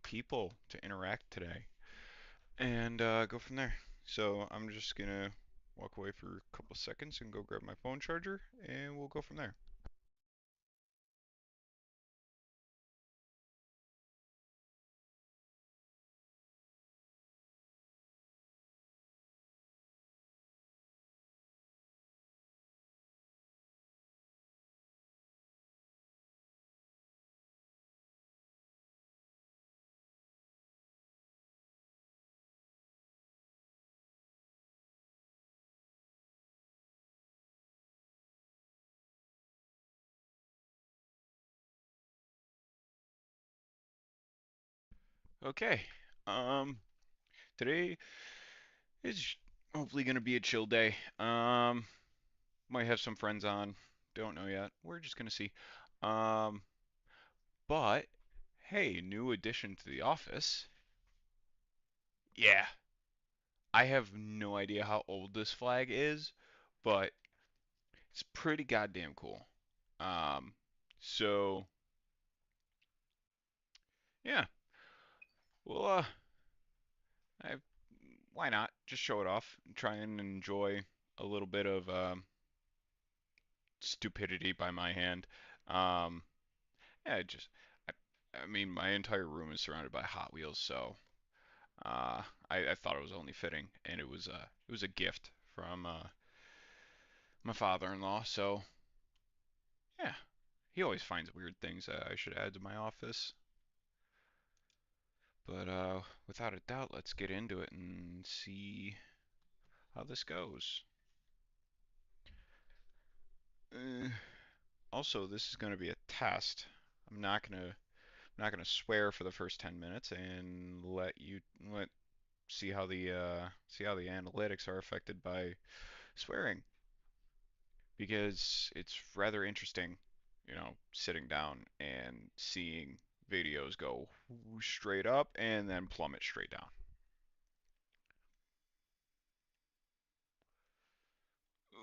people to interact today and go from there. So I'm just gonna walk away for a couple seconds and go grab my phone charger, and we'll go from there. Okay. Um, Today is hopefully gonna be a chill day. Might have some friends on. Don't know yet. We're just gonna see. Um, but hey, new addition to the office. Yeah, I have no idea how old this flag is, but it's pretty goddamn cool. Um, so yeah, well, I, why not? Just show it off and try and enjoy a little bit of stupidity by my hand. Um, yeah, I mean, my entire room is surrounded by Hot Wheels, so I thought it was only fitting, and it was a gift from my father-in-law. So yeah, he always finds weird things that I should add to my office. But without a doubt, let's get into it and see how this goes. Uh, Also, this is going to be a test. I'm not gonna swear for the first 10 minutes and let see how the analytics are affected by swearing because it's rather interesting, sitting down and seeing videos go straight up and then plummet straight down.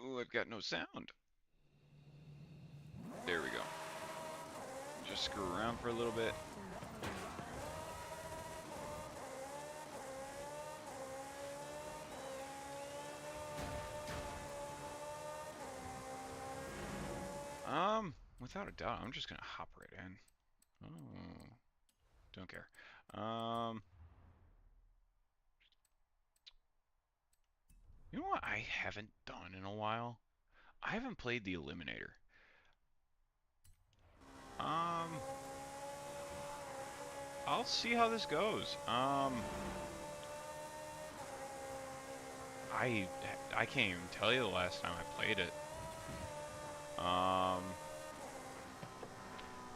Ooh, I've got no sound. There we go. Just screw around for a little bit. Without a doubt, I'm just gonna hop right in. Oh, don't care. Um, you know what I haven't done in a while? I haven't played the Eliminator. Um, I'll see how this goes. I I can't even tell you the last time I played it. Um,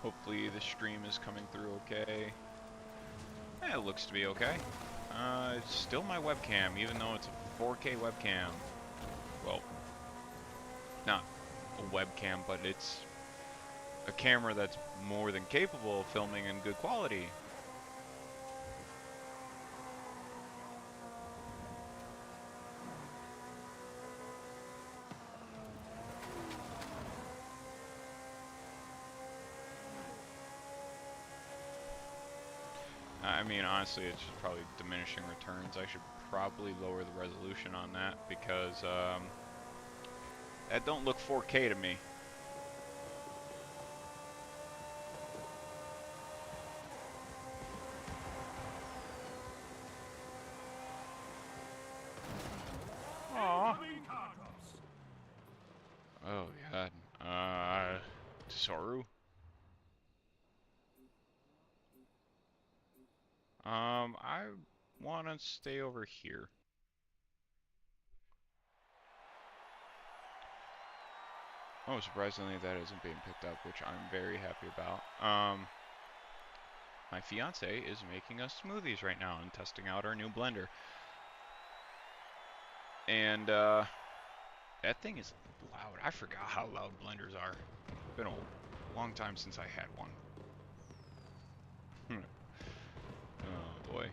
Hopefully the stream is coming through okay. It looks to be okay. It's still my webcam, even though it's a 4K webcam. Well, not a webcam, but it's a camera that's more than capable of filming in good quality. I mean, honestly, it's just probably diminishing returns. I should probably lower the resolution on that because that don't look 4K to me. Aww. Oh god. Soru. I want to stay over here. Oh, surprisingly, that isn't being picked up, which I'm very happy about. My fiance is making us smoothies right now and testing out our new blender. And, that thing is loud. I forgot how loud blenders are. It's been a long time since I had one. Oh, boy.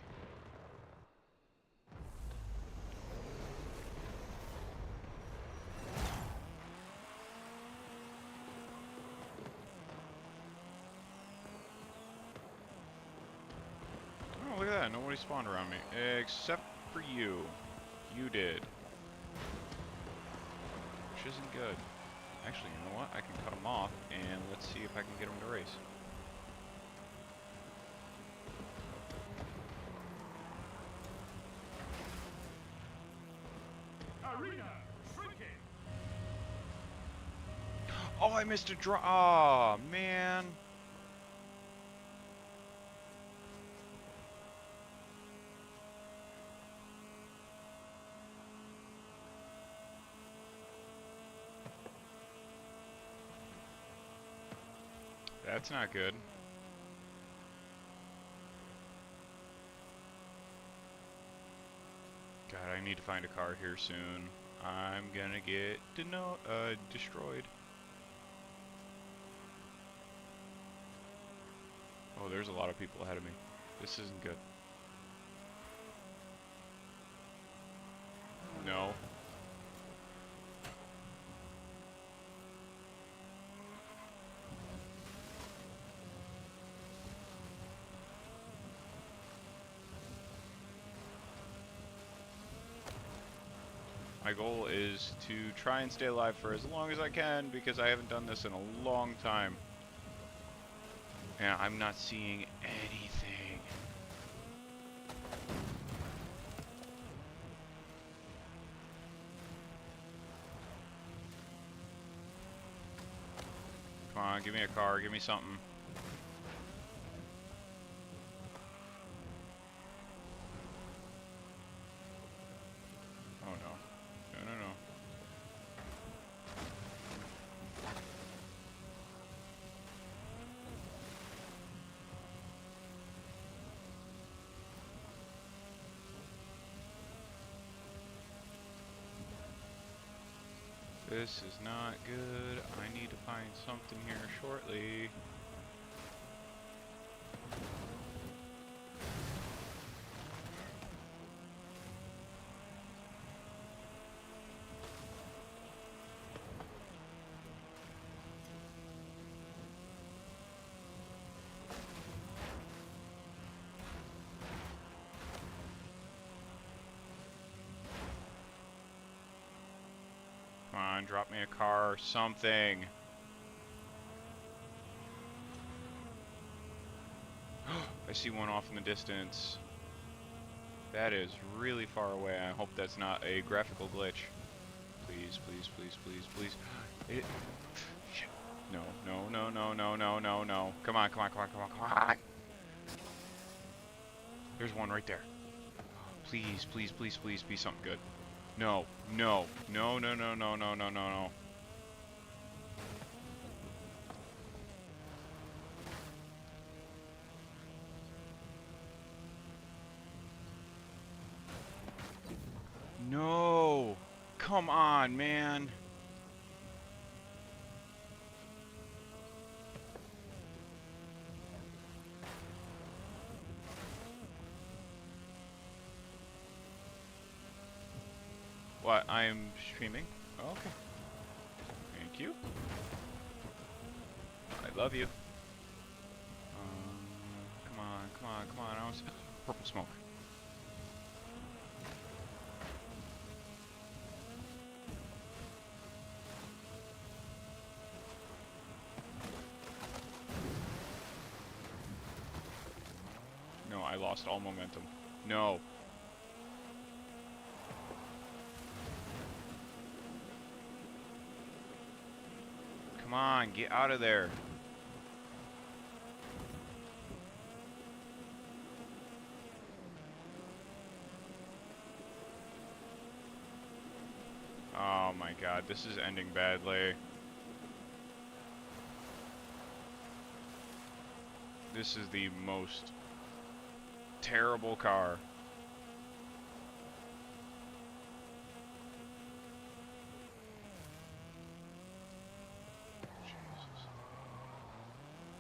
Yeah, nobody spawned around me. Except for you. You did. Which isn't good. Actually, you know what? I can cut them off, and let's see if I can get them to race. Arena shrinking. Oh, I missed a draw. Aw, man. That's not good. God, I need to find a car here soon. I'm gonna get destroyed. Oh, there's a lot of people ahead of me. This isn't good. No. My goal is to try and stay alive for as long as I can because I haven't done this in a long time. And I'm not seeing anything. Come on, give me a car, give me something. Oh no. No, no, no. This is not good. I need to find something here shortly. Come on, drop me a car or something. I see one off in the distance. That is really far away. I hope that's not a graphical glitch. Please, please, please, please, please. It, shit. No, no, no, no, no, no, no, no. Come on, come on, come on, come on, come on. There's one right there. Please, please, please, please be something good. No, no, no, no, no, no, no, no, no, no. No! Come on, man! What? I am streaming? Oh, okay. Thank you. I love you. Come on, come on, come on. I was purple smoke. No, I lost all momentum. No. Come on, get out of there. Oh my god, this is ending badly. This is the most terrible car. Jesus.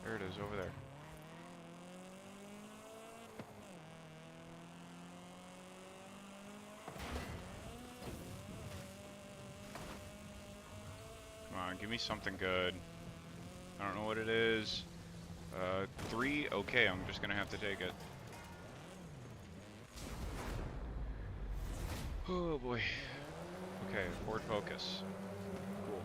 There it is, over there. Come on, give me something good. I don't know what it is. 3? Okay, I'm just gonna have to take it. Oh boy. Okay, Ford Focus. Cool.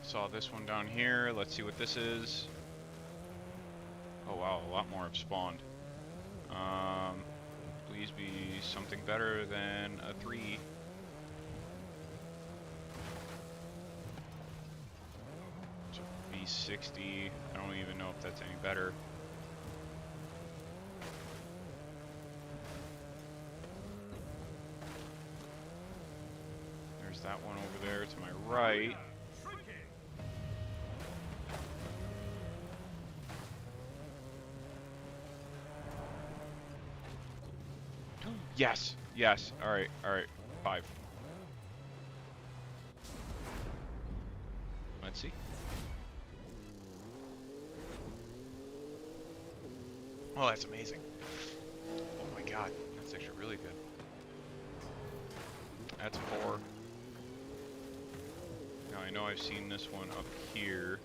Saw this one down here. Let's see what this is. Oh wow, a lot more have spawned. Please be something better than a 3. It's a V60. I don't even know if that's any better. There's that one over there to my right. Yes, yes. All right, all right. 5. Let's see. Oh, that's amazing. Oh my god, that's actually really good. That's 4. Now I know I've seen this one up here.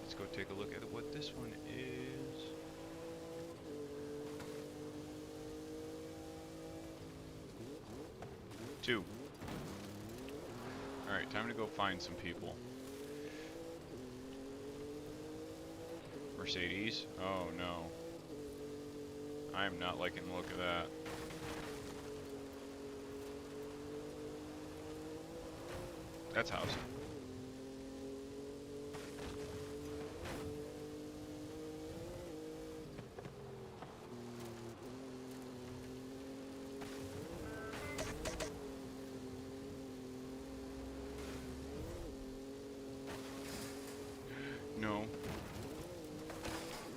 Let's go take a look at what this one is. Two. Alright, time to go find some people. Mercedes? Oh no. I am not liking the look of that. That's house. No.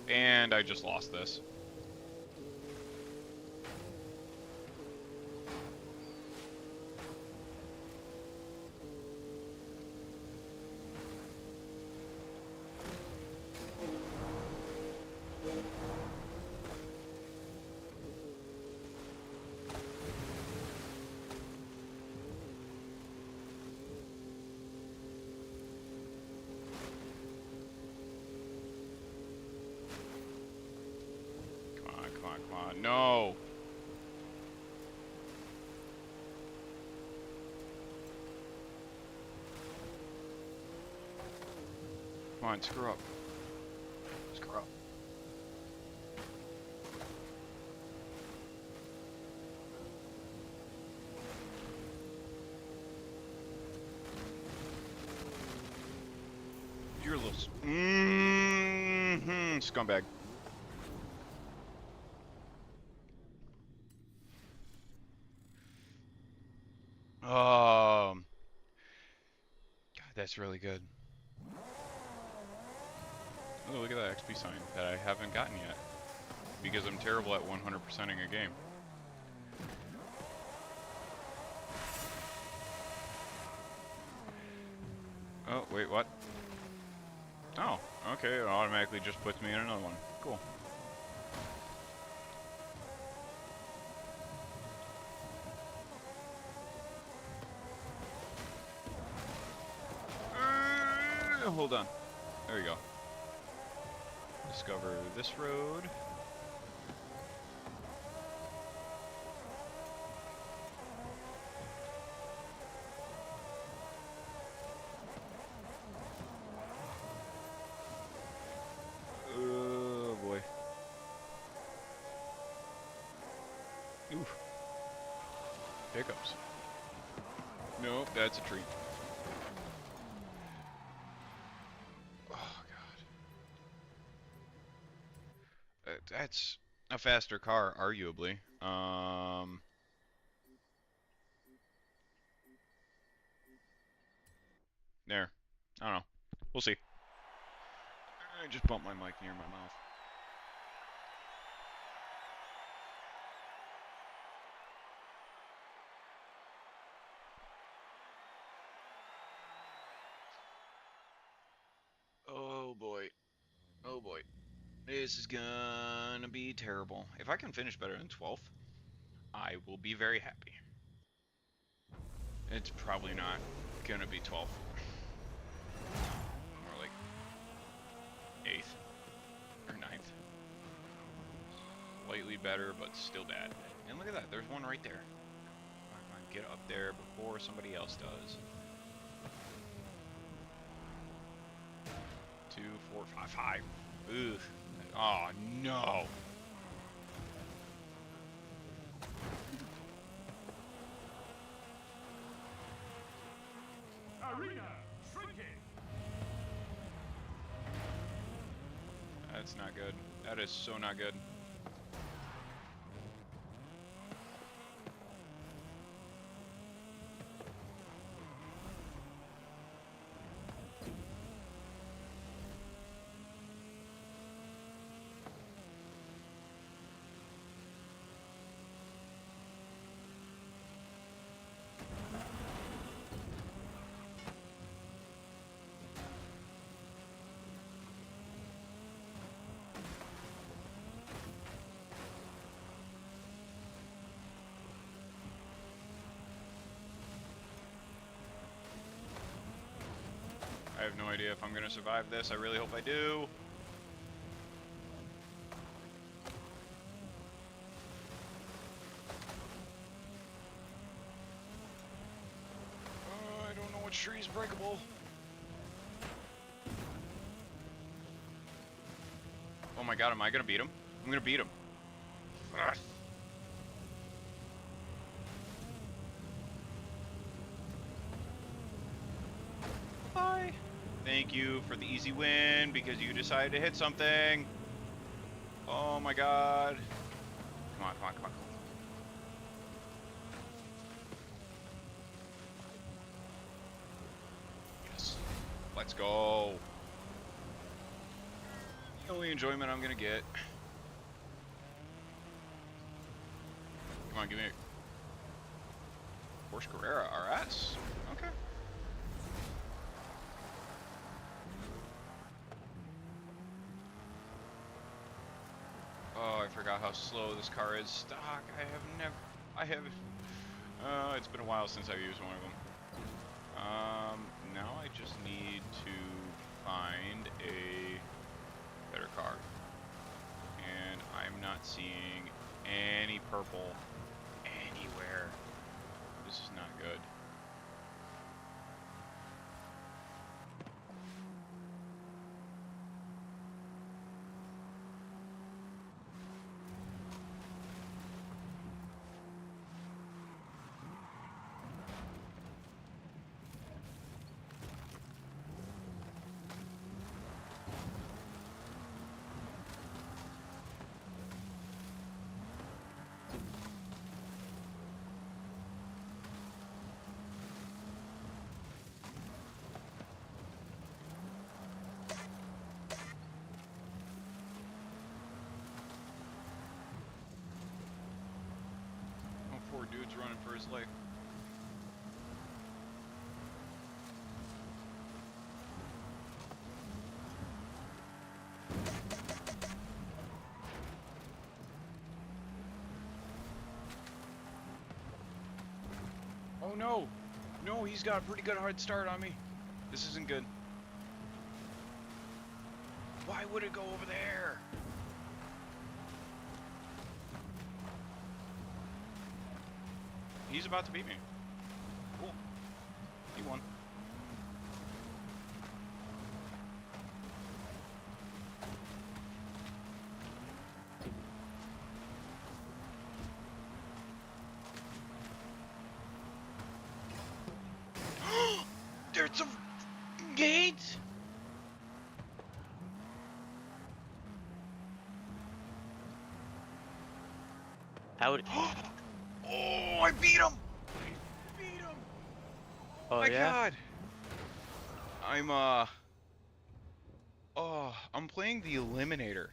And I just lost this. Come on, come on, come on. No! Come on, screw up. Screw up. You're a little... scumbag. God, that's really good. Oh, look at that XP sign that I haven't gotten yet. Because I'm terrible at 100%ing a game. Oh, wait, what? Oh, okay, it automatically just puts me in another one. Cool. Hold on. There we go. Discover this road. Oh boy. Oof. Pickups. Nope, that's a treat. Oh god. That's a faster car, arguably. There. I don't know. We'll see. I just bumped my mic near my mouth. Oh boy. Oh boy. This is gonna be terrible. If I can finish better than 12th, I will be very happy. It's probably not gonna be 12th. More like 8th or 9th. slightly better, but still bad. And look at that, there's one right there. Come on, come on, get up there before somebody else does. 2, 4, 5, 5. Ugh. Oh no. Arena shrinking. That's not good. That is so not good. I have no idea if I'm gonna survive this. I really hope I do. I don't know which tree is breakable. Oh my god, am I gonna beat him? I'm gonna beat him. Ugh. Bye. Thank you for the easy win because you decided to hit something. Oh my god. Come on, come on, come on. Yes. Let's go. The only enjoyment I'm gonna get. Come on, give me a Porsche Carrera RS. Okay. Oh, I forgot how slow this car is. Stock. I have, it's been a while since I've used one of them. Now I just need to find a better car. And I'm not seeing any purple anywhere. This is not good. Poor dude's running for his life. Oh no! No, he's got a pretty good hard start on me. This isn't good. Why would it go over there? He's about to beat me. Cool. He won. There's a gate! How would? Oh, I beat him! I beat him! Oh My yeah. god! I'm oh, I'm playing the Eliminator.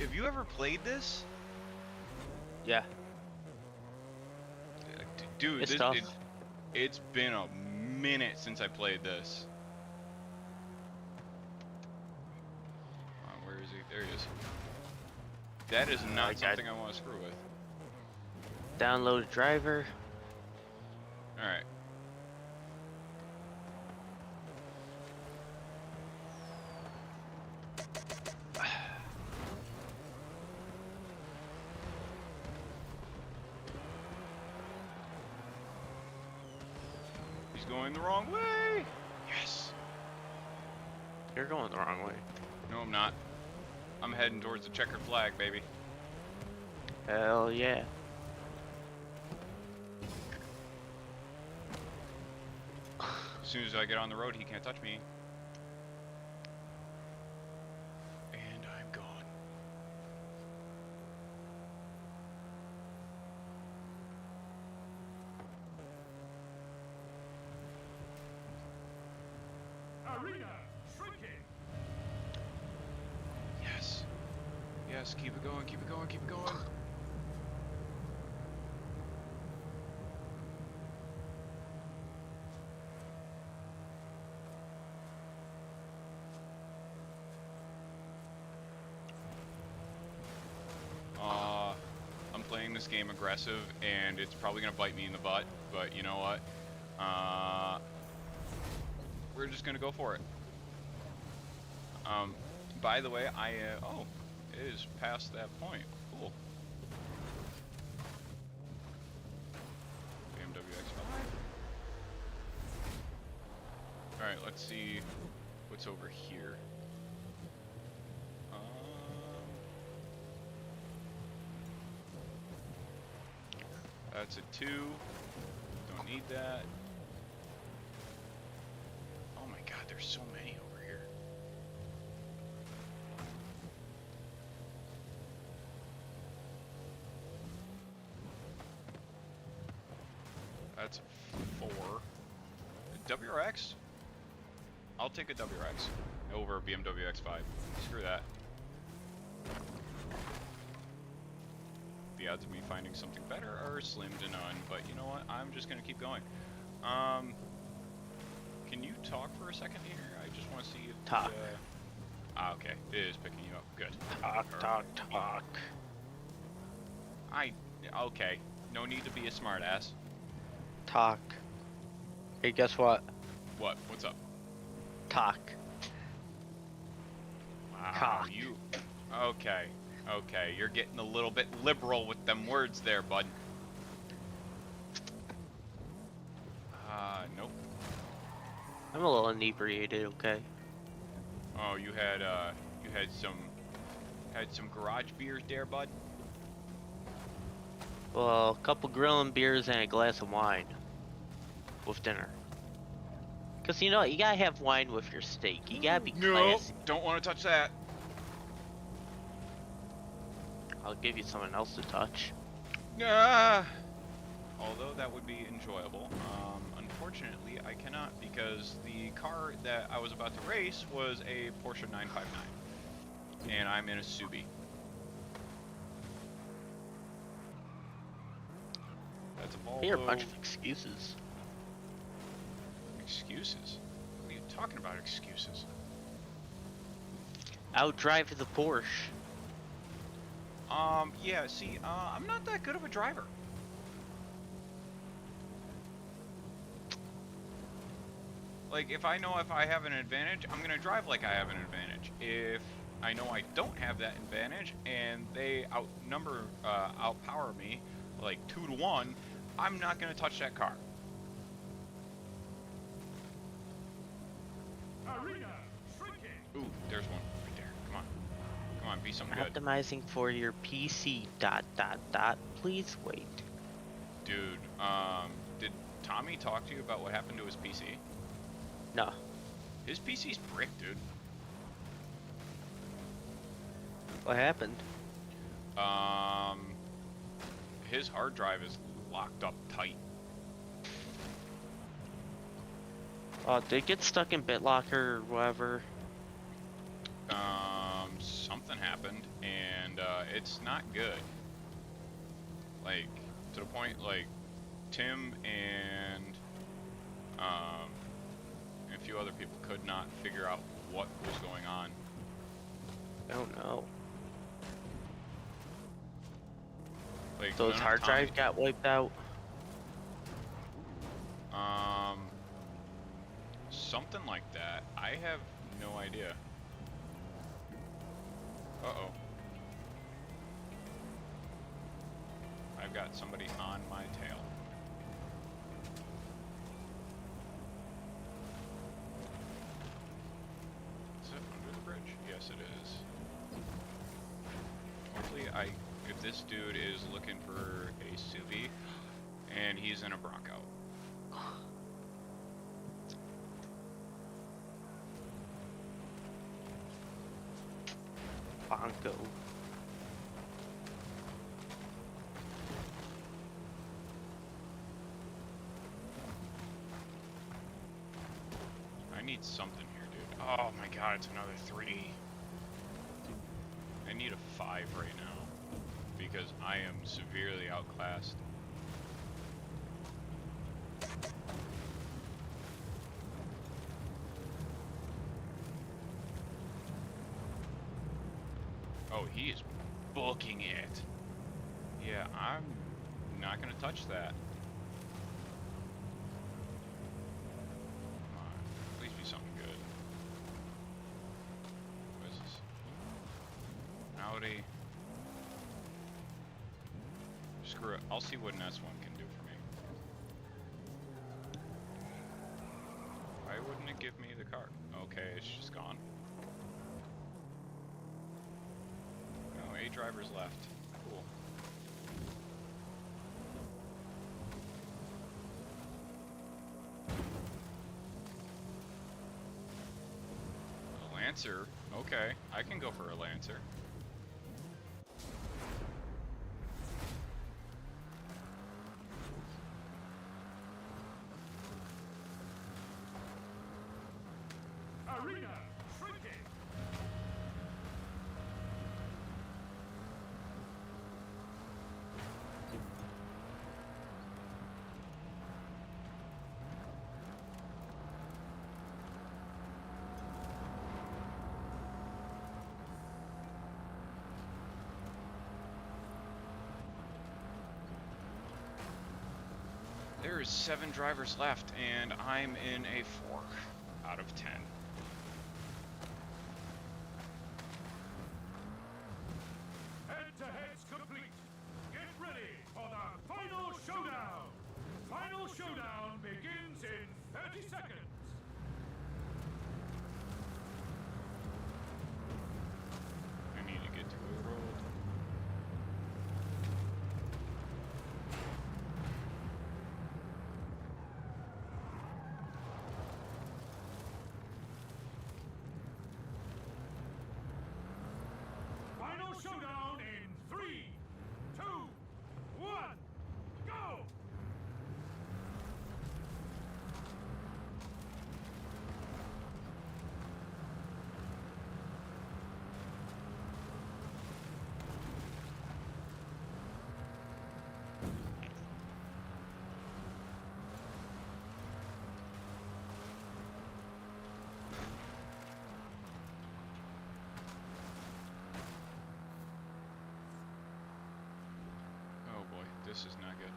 Have you ever played this? Yeah. Dude, It's tough. it's been a minute since I played this. Where is he? There he is. That is not something I want to screw with. Download driver. Alright. He's going the wrong way. Yes. You're going the wrong way. No, I'm not. I'm heading towards the checkered flag, baby. Hell yeah. As soon as I get on the road, he can't touch me. And I'm gone. Arena shrinking. Yes. Yes, keep it going, keep it going, keep it going. I'm playing this game aggressive, and it's probably gonna bite me in the butt, but you know what? We're just gonna go for it. By the way, oh, it is past that point. Cool. BMW X5. Alright, let's see what's over here. That's a 2. Don't need that. Oh my god, there's so many over here. That's a 4. A WRX? I'll take a WRX over a BMW X5. Screw that. The odds of me finding something better are slim to none, but you know what? I'm just gonna keep going. Can you talk for a second here? I just want to see if Talk. okay, it is picking you up. Good. Talk. Okay. No need to be a smartass. Talk. Hey, guess what? What? What's up? Talk. Wow, Cock. you. Okay. Okay, you're getting a little bit liberal with them words there, bud. Nope. I'm a little inebriated, okay? Oh, you had some garage beers there, bud. Well, a couple grilling beers and a glass of wine with dinner. Cause you know what, you gotta have wine with your steak. You gotta be No, classy. don't want to touch that. I'll give you someone else to touch. Ah. Although that would be enjoyable. Unfortunately, I cannot because the car that I was about to race was a Porsche 959, and I'm in a Subi. That's a Volvo. Here are a bunch of excuses. Excuses? What are you talking about, excuses? Outdrive the Porsche. Yeah, see, I'm not that good of a driver. Like, if I know if I have an advantage, I'm gonna drive like I have an advantage. If I know I don't have that advantage, and they outpower me, like 2 to 1, I'm not gonna touch that car. Arena shrinking. Ooh, there's one right there. Come on. Come on, be something good. Optimizing for your PC. ... Please wait. Dude, did Tommy talk to you about what happened to his PC? No. His PC's brick, dude. What happened? His hard drive is locked up tight. Did it get stuck in BitLocker or whatever? Something happened, and it's not good. Like, to the point, like, Tim and a few other people could not figure out what was going on. Oh no. Like, So his none of hard drive got wiped out? Something like that. I have no idea. Uh-oh. I've got somebody on my tail. Yes, it is. Hopefully, if this dude is looking for a SUV and he's in a Bronco. Bonko. I need something here, dude. Oh my god, it's another 3. I need a 5 right now because I am severely outclassed. Oh, he is booking it. Yeah, I'm not gonna touch that. Come on, please be something good. What is this? Audi. Screw it. I'll see what an S1 can do for me. Why wouldn't it give me the car? Okay, it's just gone. Oh, 8 drivers left. Cool. A Lancer? Okay, I can go for a Lancer. Arena shrinking. There is 7 drivers left, and I'm in a 4 out of 10. Head-to-head's complete. Get ready for the final showdown. Final showdown begins in 30 seconds. I need to get to a road. Final showdown in 3, 2, 1, go! Oh boy, this is not good.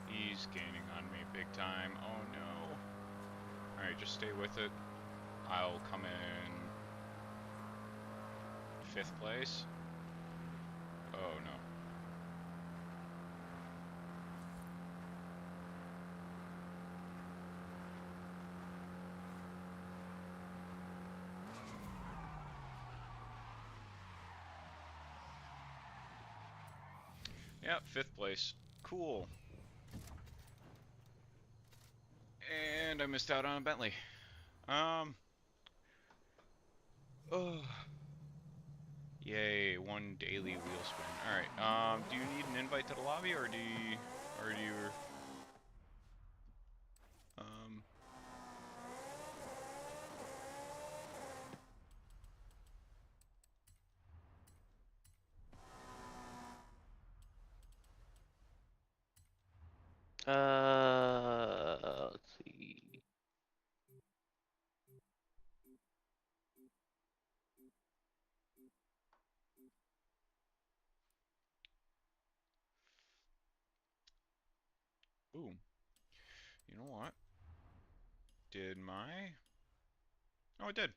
He's gaining on me big time. Oh no. Alright, just stay with it. I'll come in 5th place. Oh no. Yep, 5th place. Cool. And I missed out on a Bentley. Oh. Yay, 1 daily wheel spin. Alright, do you need an invite to the lobby, or do you, um, Let's see. boom. You know what? Did my, oh, it did.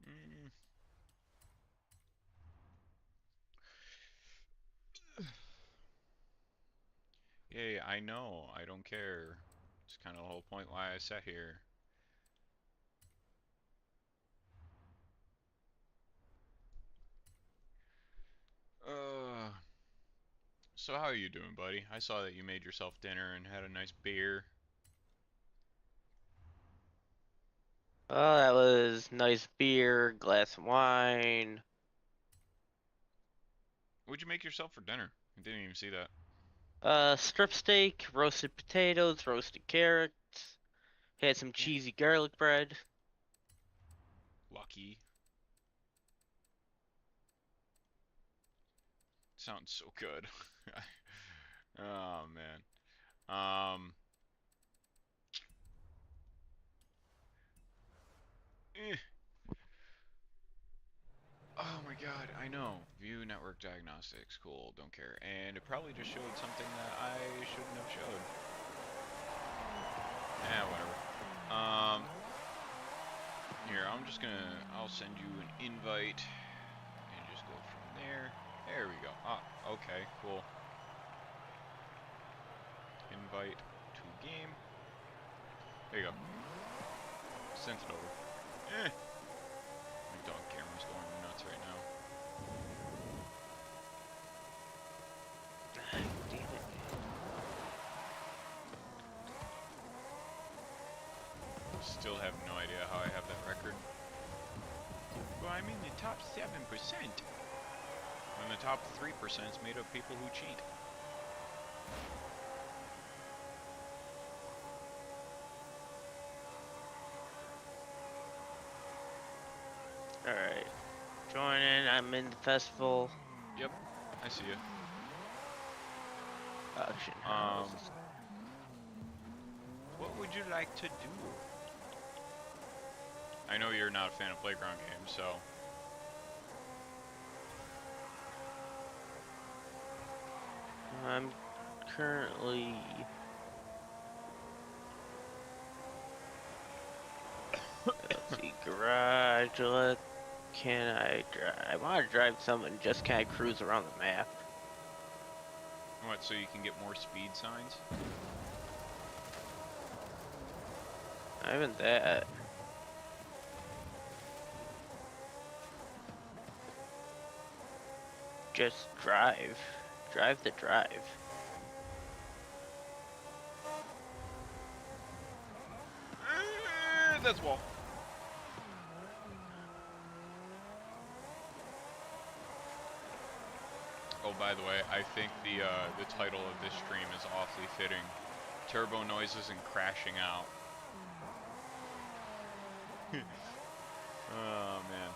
Mm, Hey, I know. I don't care. It's kind of the whole point why I sat here. Uh, so how are you doing, buddy? I saw that you made yourself dinner and had a nice beer. Oh, that was nice beer, glass of wine, What'd you make yourself for dinner? I didn't even see that. strip steak, roasted potatoes, roasted carrots, had some Yeah, cheesy garlic bread. lucky. Sounds so good. Oh man. Um. eh. Oh my God, I know. View network diagnostics. Cool. Don't care. And it probably just showed something that I shouldn't have showed. Whatever. Here, I'm just gonna. I'll send you an invite and just go from there. There we go. Ah, okay, cool. Invite to game. There you go. Sent it over. Eh. My dog camera's going nuts right now. Damn it. Still have no idea how I have that record. Well, I'm in the top 7%. When the top 3% is made of people who cheat. Alright. Joining, I'm in the festival. Yep, I see you. Auction Um, house. what would you like to do? I know you're not a fan of playground games, so I'm currently. Let's see, garage. Can I drive? I want to drive something. Just can I cruise around the map? what? So you can get more speed signs? Not even that. Just drive. Drive the drive. That's wall. Oh, by the way, I think the title of this stream is awfully fitting. Turbo noises and crashing out. Oh man.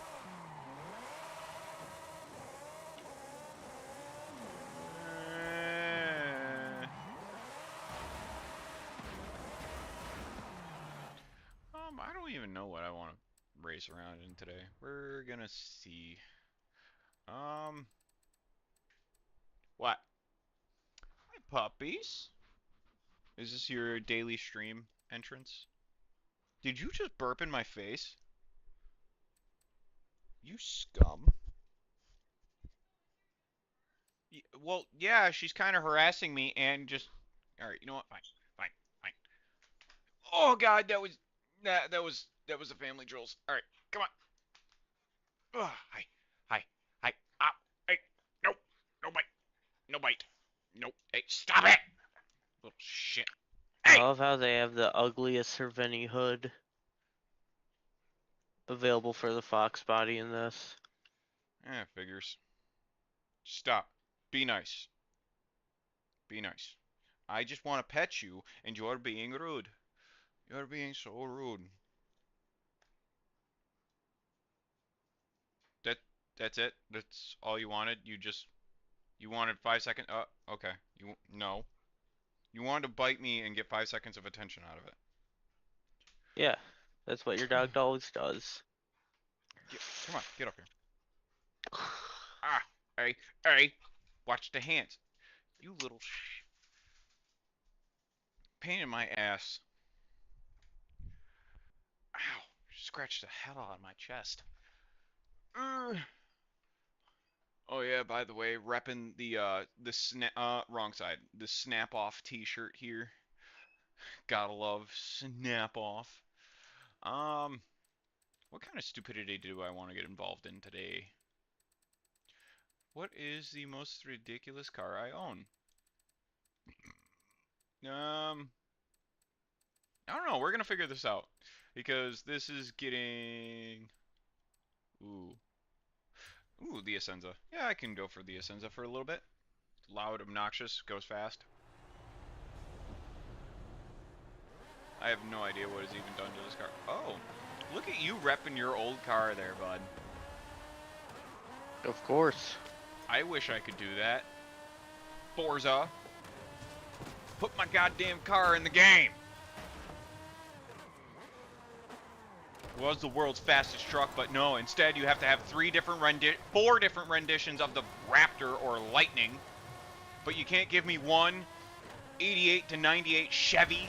Eh. I don't even know what I want to race around in today. We're gonna see. Um, what? Hi, puppies. Is this your daily stream entrance? Did you just burp in my face? You scum. Well, yeah, she's kind of harassing me and just. All right, you know what? Fine, fine, fine. Oh God, that was a family drills. All right, come on. Ugh, hi, hi, hi. Ah, hey, no, no bite, no bite, no. Hey, stop it, little shit. I Hey. love how they have the ugliest Cervini hood available for the Fox body in this. Figures. Stop. Be nice. Be nice. I just want to pet you, and you're being rude. You're being so rude. That that's it. That's all you wanted. You wanted 5 seconds. Okay. You no. You wanted to bite me and get 5 seconds of attention out of it. Yeah, that's what your dog always does. Come on, get up here. Ah, hey, hey. Watch the hands. You little pain in my ass. Ow! Scratched the hell out of my chest. Uh, Oh yeah, by the way, repping the snap wrong side. The snap off t-shirt here. Gotta love snap off. Um what kind of stupidity do I want to get involved in today? What is the most ridiculous car I own? Um I don't know. We're gonna figure this out because this is getting ooh the Ascenza. Yeah, I can go for the Ascenza for a little bit. Loud, obnoxious, goes fast. I have no idea what is even done to this car. Oh, look at you repping your old car there, bud. Of course. I wish I could do that. Forza, put my goddamn car in the game. Was the world's fastest truck, but no. Instead, you have to have four different renditions of the Raptor or Lightning. But you can't give me one 88 to 98 Chevy.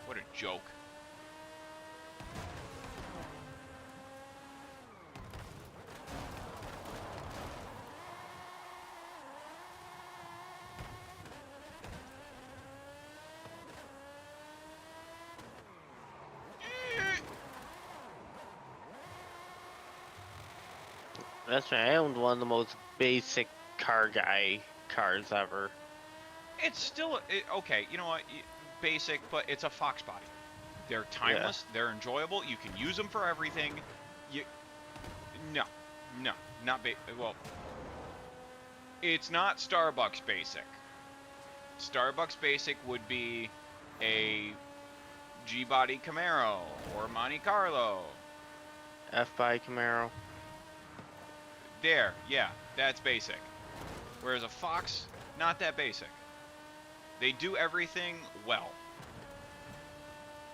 What a joke. That's right. I owned one of the most basic cars ever. It's still okay. You know what? Basic, but it's a Fox body. They're timeless. Yeah. They're enjoyable. You can use them for everything. No, not well. It's not Starbucks basic. Starbucks basic would be a G-body Camaro or Monte Carlo. F-body Camaro. There, yeah, that's basic. Whereas a Fox, not that basic. They do everything well.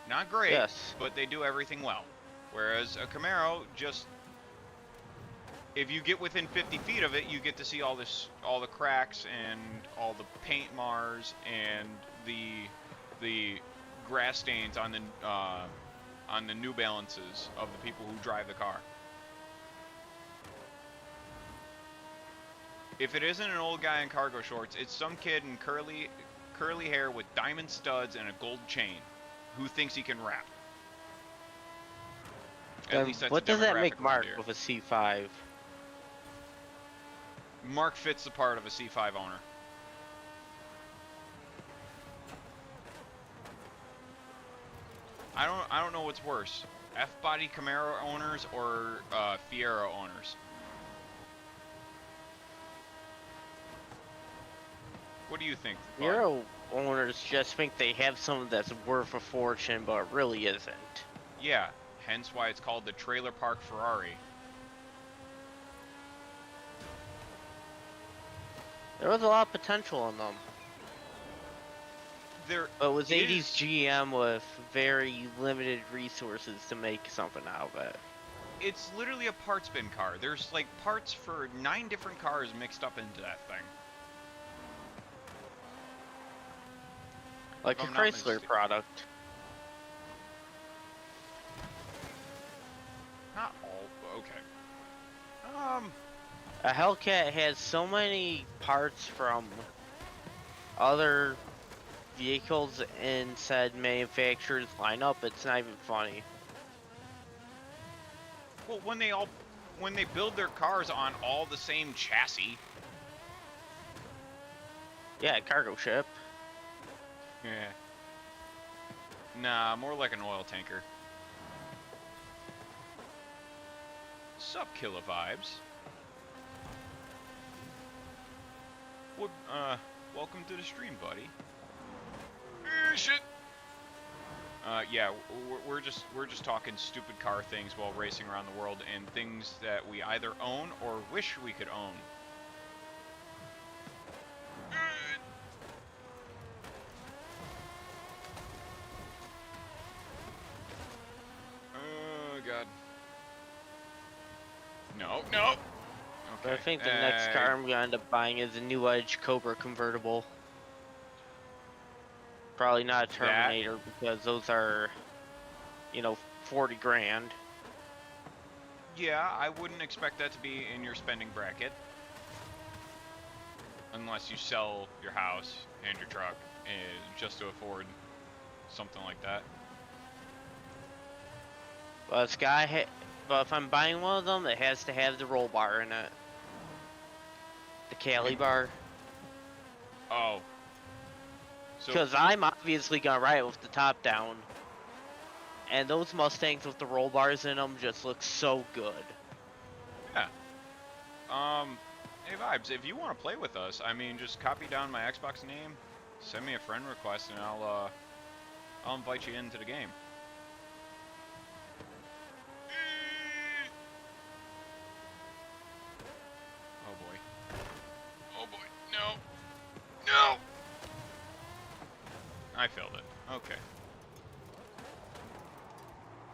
Not great, yes, but they do everything well. Whereas a Camaro, just if you get within 50 feet of it, you get to see all the cracks and all the paint mars and the grass stains on the New Balances of the people who drive the car. If it isn't an old guy in cargo shorts, it's some kid in curly hair with diamond studs and a gold chain who thinks he can rap. At least that's what does that make Mark with a C5? Mark fits the part of a C5 owner. I don't know what's worse, F-body Camaro owners or Fiero owners. What do you think? Fiero owners just think they have something that's worth a fortune, but it really isn't. Yeah, hence why it's called the Trailer Park Ferrari. There was a lot of potential in them. But it was 80s GM with very limited resources to make something out of it. It's literally a parts bin car. There's like parts for 9 different cars mixed up into that thing. Like a Chrysler product. Not all, okay. A Hellcat has so many parts from other vehicles in said manufacturer's lineup, it's not even funny. Well, when they build their cars on all the same chassis. Yeah, cargo ship. Yeah. Nah, more like an oil tanker. Sup, Killa Vibes? What, welcome to the stream, buddy. Shit! Yeah, we're just talking stupid car things while racing around the world and things that we either own or wish we could own. Oh god. No. Okay. But I think the next car I'm gonna end up buying is a New Edge Cobra convertible. Probably not a Terminator because those are, you know, 40 grand. Yeah, I wouldn't expect that to be in your spending bracket. Unless you sell your house and your truck just to afford something like that. But but if I'm buying one of them, it has to have the roll bar in it. The Cali bar. Oh. So Because I'm obviously gonna ride it with the top down. And those Mustangs with the roll bars in them just look so good. yeah. Hey Vibes, if you want to play with us, I mean, just copy down my Xbox name, send me a friend request, and I'll invite you into the game. Oh boy. Oh boy. No. No. I failed it. Okay.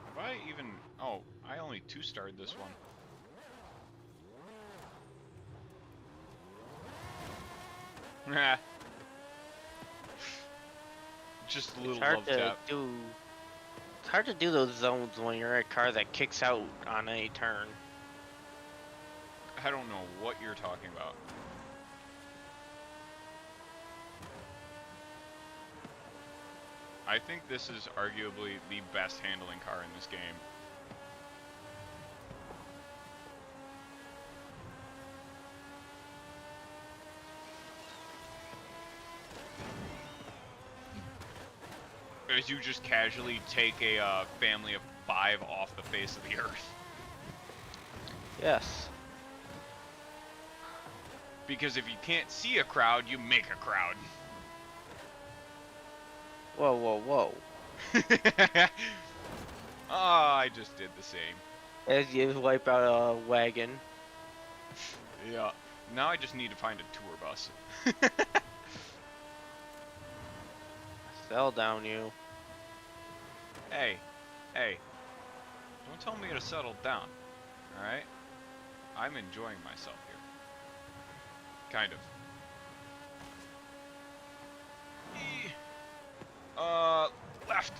Have I even... Oh, I only two-starred this one. Nah. Just a little love tap. It's hard to do those zones when you're in a car that kicks out on any turn. I don't know what you're talking about. I think this is arguably the best handling car in this game. As you just casually take a family of 5 off the face of the earth. Yes. Because if you can't see a crowd, you make a crowd. Whoa, whoa, whoa. Oh, I just did the same. As you wipe out a wagon. Yeah. Now I just need to find a tour bus. Fell down you. Hey. Hey. Don't tell me to settle down. Alright? I'm enjoying myself here. Kind of. Left.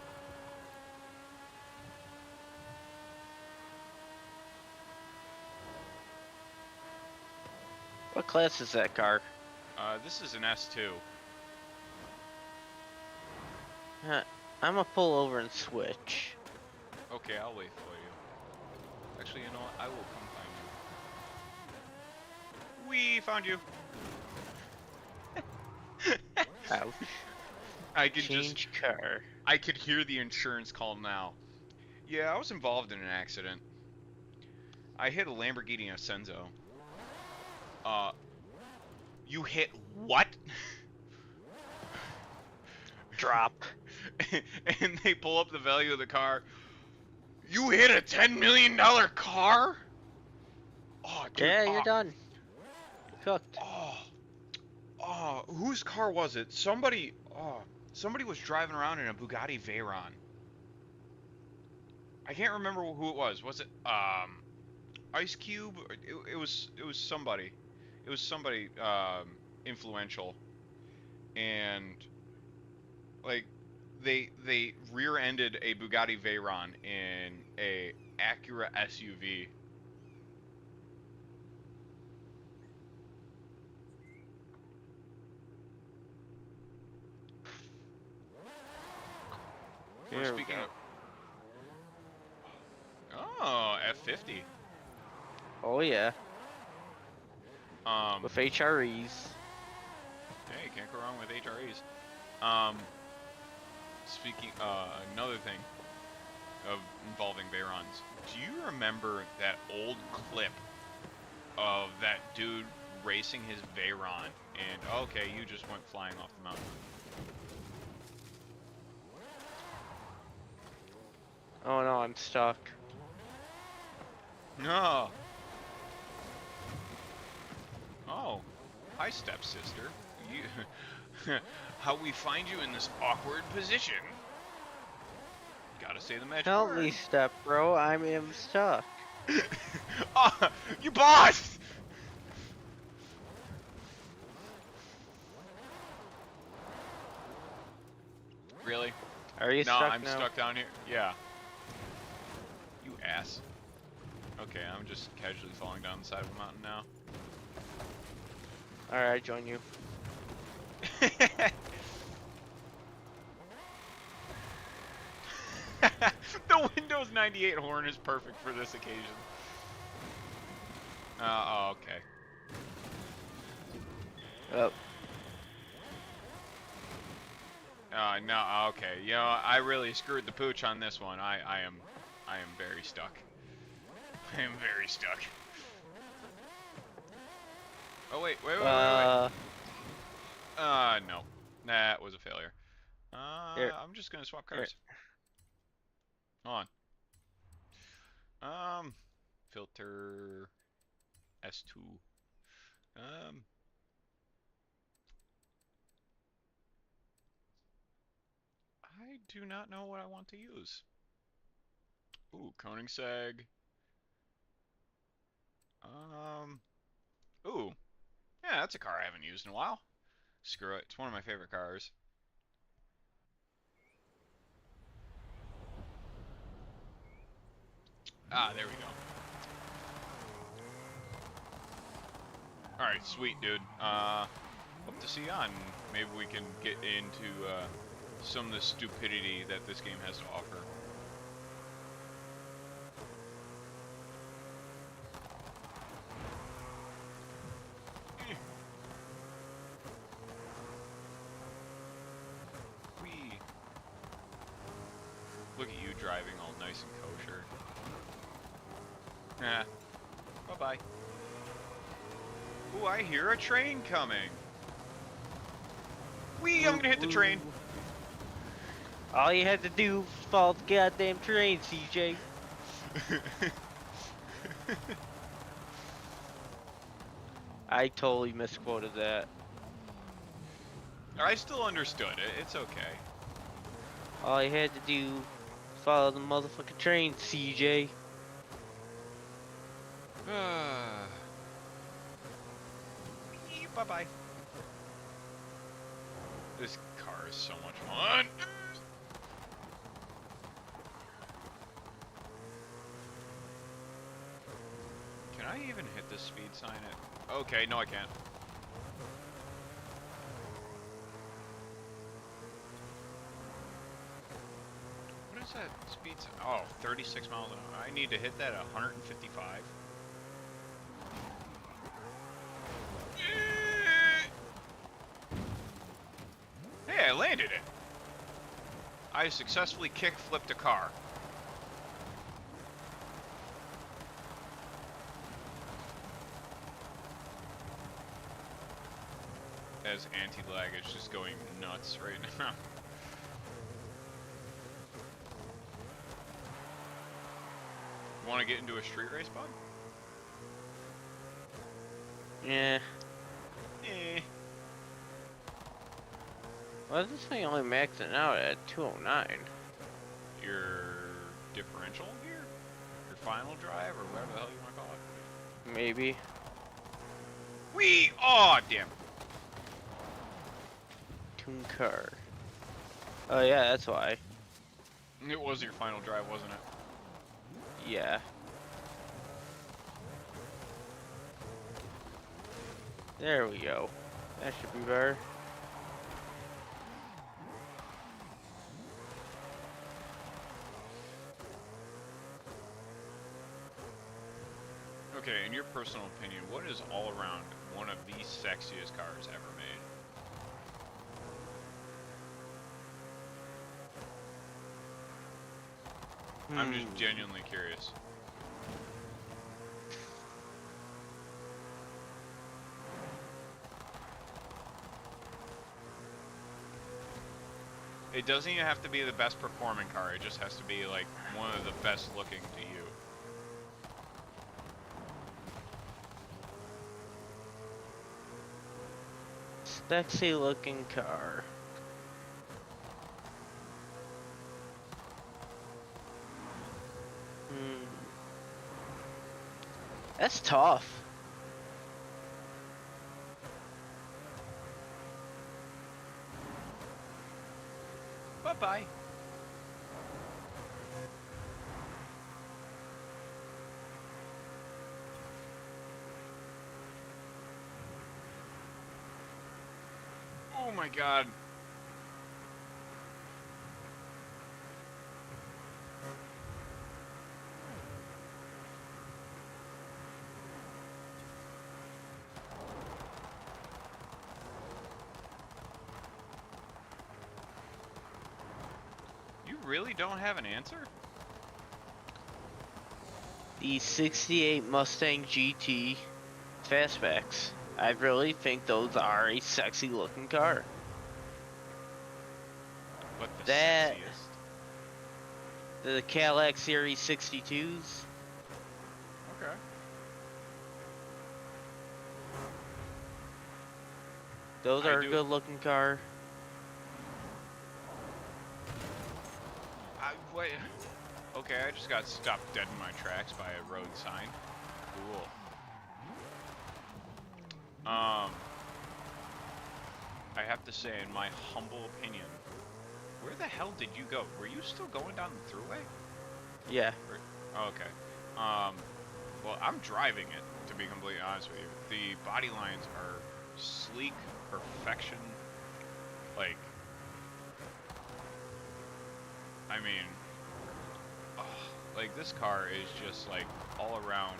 What class is that car? This is an S2. I'm gonna pull over and switch. Okay, I'll wait for you. Actually, you know what? I will come find you. We found you. Ouch. I can Change car. I could hear the insurance call now. Yeah, I was involved in an accident. I hit a Lamborghini Ascenso. You hit what? Drop. And they pull up the value of the car. You hit a $10 million car? Oh, dude. Yeah, you're done. You're cooked. Whose car was it? Somebody was driving around in a Bugatti Veyron. I can't remember who it was. Was it Ice Cube? It was somebody. It was somebody influential. And like they rear-ended a Bugatti Veyron in a Acura SUV. We're speaking of... Oh, F50. Oh yeah. With HREs. Hey, can't go wrong with HREs. Speaking, another thing of involving Veyrons. Do you remember that old clip of that dude racing his Veyron? And okay, you just went flying off the mountain. Oh no, I'm stuck. No. Oh, hi, stepsister. You, how we find you in this awkward position? Gotta say the magic Help word. me, step bro. I am stuck. Oh, you boss! Really? Are you No, stuck I'm now? stuck down here. Yeah. You ass. Okay, I'm just casually falling down the side of a mountain now. Alright, I join you. The Windows 98 horn is perfect for this occasion. Oh, okay. Oh. No, okay. You know, I really screwed the pooch on this one. I am very stuck. I am very stuck. Oh, wait. No. That was a failure. Here, I'm just gonna swap here. cars. Hold on. Filter S2. Um, I do not know what I want to use. Ooh, Koenigsegg. Um, ooh, yeah, that's a car I haven't used in a while. Screw it, it's one of my favorite cars. Ah, there we go. All right, sweet, dude. Hope to see you on. Maybe we can get into some of the stupidity that this game has to offer. Whee! Look at you driving all nice and kosher. Ah, bye-bye. Ooh, I hear a train coming. Whee! I'm gonna hit the train. All you had to do was follow the goddamn train, CJ. I totally misquoted that. I still understood it. It's okay. All you had to do was follow the motherfucking train, CJ. Bye-bye. This car is so much fun. Can I even hit the speed sign? Okay, no I can't. What is that speed sign? Oh, 36 miles an hour. I need to hit that at 155. Hey, I landed it. I successfully kick-flipped a car. As anti-lag is just going nuts right now. Want to get into a street race, bud? Yeah. Eh. Why is this thing only maxing out at 209? Your differential gear? Your final drive, or whatever the hell you want to call it? Maybe. Whee! Aw, damn. Tune car. Oh yeah, that's why. It was your final drive, wasn't it? Yeah. There we go. That should be better. Okay, in your personal opinion, what is all around one of the sexiest cars ever made? I'm just genuinely curious. It doesn't even have to be the best performing car, it just has to be like one of the best looking to you. Sexy looking car. That's tough. my god. You really don't have an answer? The 68 Mustang GT fastbacks. I really think those are a sexy looking car. What, the That, sexiest? the Cadillac Series 62s, Okay. those I are a do. good looking car. Wait. Okay, I just got stopped dead in my tracks by a road sign. Cool. I have to say, in my humble opinion, where the hell did you go? Were you still going down the thruway? Yeah. Oh, okay. Well, I'm driving it, to be completely honest with you. The body lines are sleek perfection. Like, I mean, oh, like this car is just like all around,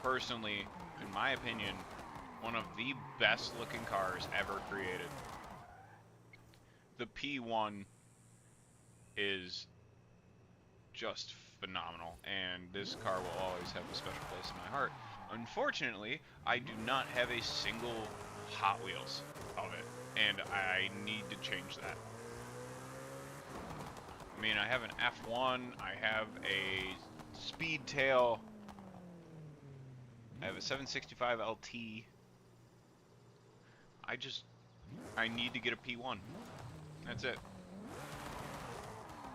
personally, in my opinion, one of the best looking cars ever created. The P1 is just phenomenal, and this car will always have a special place in my heart. Unfortunately, I do not have a single Hot Wheels of it, and I need to change that. I mean, I have an F1, I have a Speedtail, I have a 765 LT. I need to get a P1. That's it.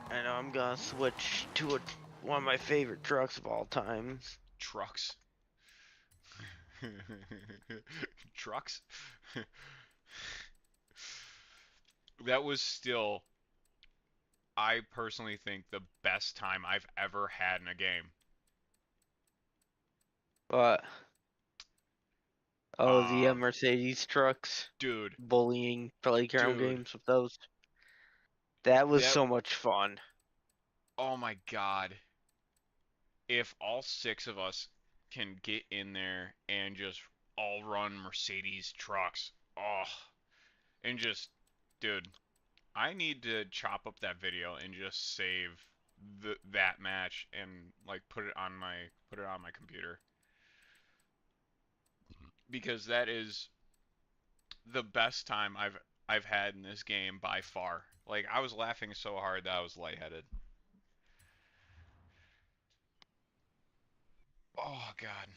I know I'm gonna switch to one of my favorite trucks of all time. Trucks. Trucks? That was still, I personally think, the best time I've ever had in a game. But oh, the Um, Mercedes trucks, dude, bullying playground dude, games with those. That was that, so much fun. oh my God. If all six of us can get in there and just all run Mercedes trucks, oh, and just, dude, I need to chop up that video and just save that match and like put it on my computer because that is the best time I've had in this game by far. Like I was laughing so hard that I was lightheaded. Oh God.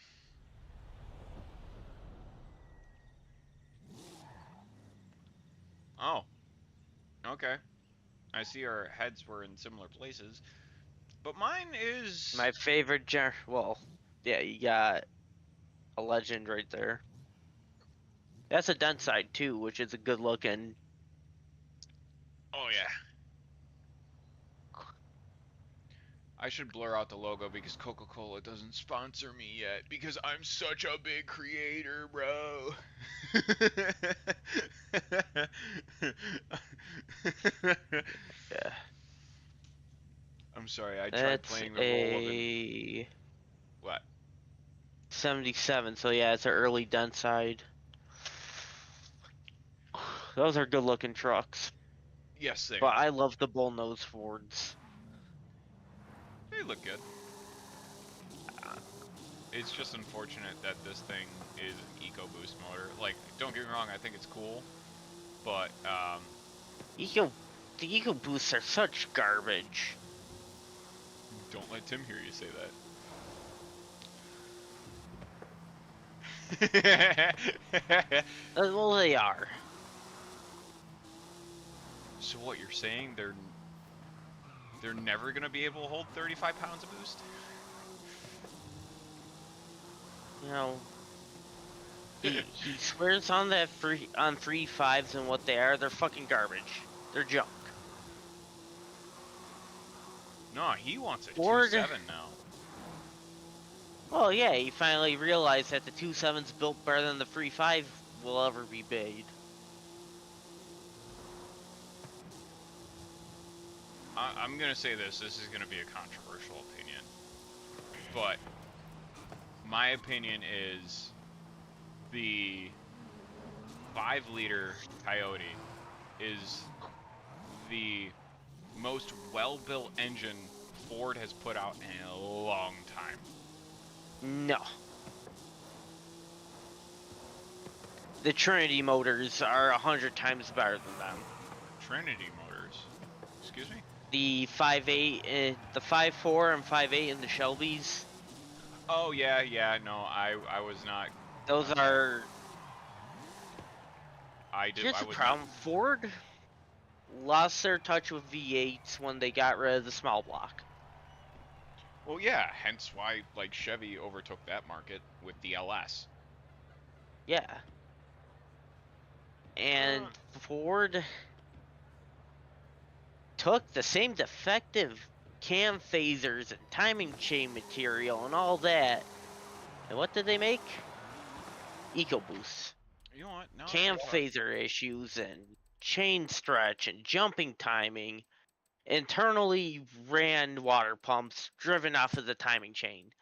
Oh, okay. I see our heads were in similar places, but mine is. My favorite well, yeah, you got a legend right there. That's a dent side too, which is a good looking. Oh yeah. I should blur out the logo because Coca-Cola doesn't sponsor me yet because I'm such a big creator, bro. Yeah, I'm sorry, I tried that's playing the role of an a what? 77. So yeah, it's an early dent side. Those are good looking trucks, Yes, they but are. I love the bullnose Fords. They look good. It's just unfortunate that this thing is an EcoBoost motor. Like, don't get me wrong, I think it's cool, but Eco, the Eco Boosts are such garbage. don't let Tim hear you say that. Well, they are. So what you're saying? They're never gonna be able to hold 35 pounds of boost? You know, he swears on that free fives and what they are. They're fucking garbage. They're junk. No, he wants a Ford. 2.7 now. Well, yeah, he finally realized that the 2.7's built better than the free five will ever be made. I'm gonna say this. This is gonna be a controversial opinion, but my opinion is the 5-liter Coyote is the most well-built engine Ford has put out in a long time. No. The Trinity motors are 100 times better than them. Trinity Motors. Excuse me? The 5.8, the 5.4 and 5.8 in the Shelbys, Oh yeah. No, I was not. those Okay. are. Here's I the was not. problem: Ford lost their touch with V8s when they got rid of the small block. Well, yeah. Hence why like Chevy overtook that market with the LS. Yeah, Uh, and Ford took the same defective cam phasers and timing chain material and all that, and what did they make? EcoBoost. you know what? Now that Cam you're talking. phaser issues and chain stretch and jumping timing. Internally ran water pumps driven off of the timing chain.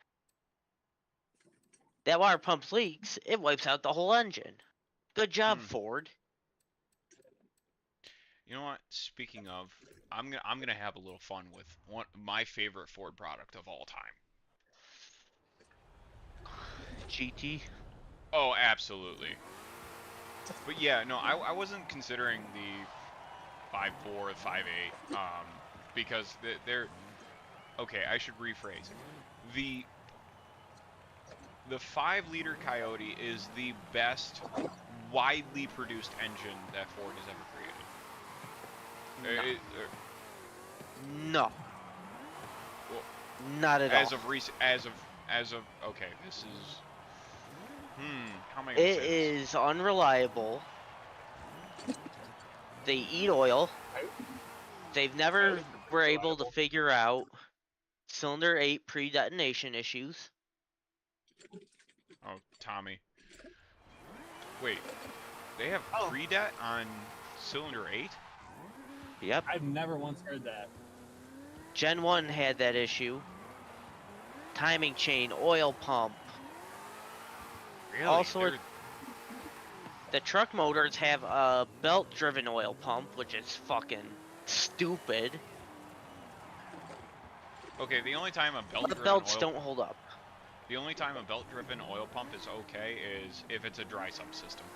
That water pump leaks, it wipes out the whole engine. Good job, Hmm. Ford. You know what? Speaking of, I'm gonna have a little fun with one my favorite Ford product of all time. GT. Oh, absolutely. But yeah, no, I wasn't considering the 5.4, 5.8, because they're okay. I should rephrase. The the 5-liter Coyote is the best widely produced engine that Ford has ever No. created. No. Well, Not at all. as of recent, as of okay, this is how am I gonna It say this? is unreliable. They eat oil. They've never were able to figure out cylinder 8 pre-detonation issues. Oh, Tommy. Wait, they have Oh, pre-det on cylinder 8? Yep. I've never once heard that. Gen 1 had that issue. Timing chain, oil pump. Really? Also, They're the truck motors have a belt-driven oil pump, which is fucking stupid. okay. But belts don't hold up. The only time a belt-driven oil pump is okay is if it's a dry sump system.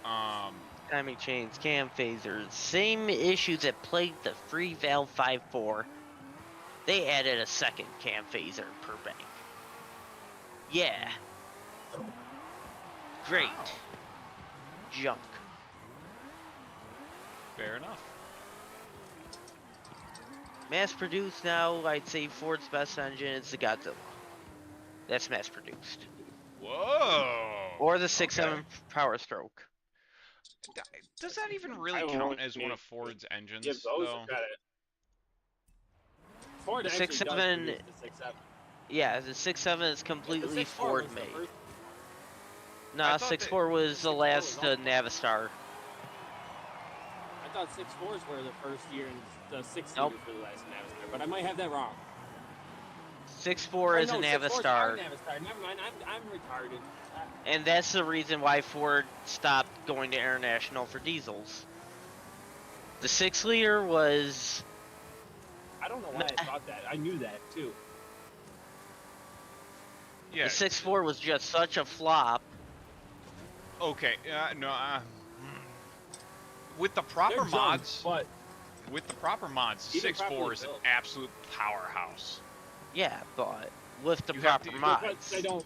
Um, Timing chains, cam phasers, same issues that plagued the free valve 5.4. They added a second cam phaser per bank. Yeah, great. wow, Junk. fair enough. Mass produced now, I'd say Ford's best engine is the Godzilla. That's mass produced. Whoa. Or the Okay. 6.7 Power Stroke. Does that even really I count won't as one of Ford's give engines, those the though? credit. Ford The actually does 6.7, produce the 6.7. yeah, the 6.7 is Yeah, the completely 6.4 Ford was the made. first. I Nah, thought that 6.4 was the 6.4 was last also. Navistar. I thought 6.4s were the first year and the 6 Nope. liters were the last Navistar, but I might have that wrong. 6.4 Or is a no, 6.4s are Navistar. Navistar. Never mind, I'm retarded. And that's the reason why Ford stopped going to international for diesels. The 6-liter was I don't know why I thought that. I knew that too. the yeah. 6.4 was just such a flop. Okay. No. With the They're proper junk, mods, but the even 6.4 properly is an built. absolute powerhouse. Yeah, but with the You have proper to Because they mods. don't,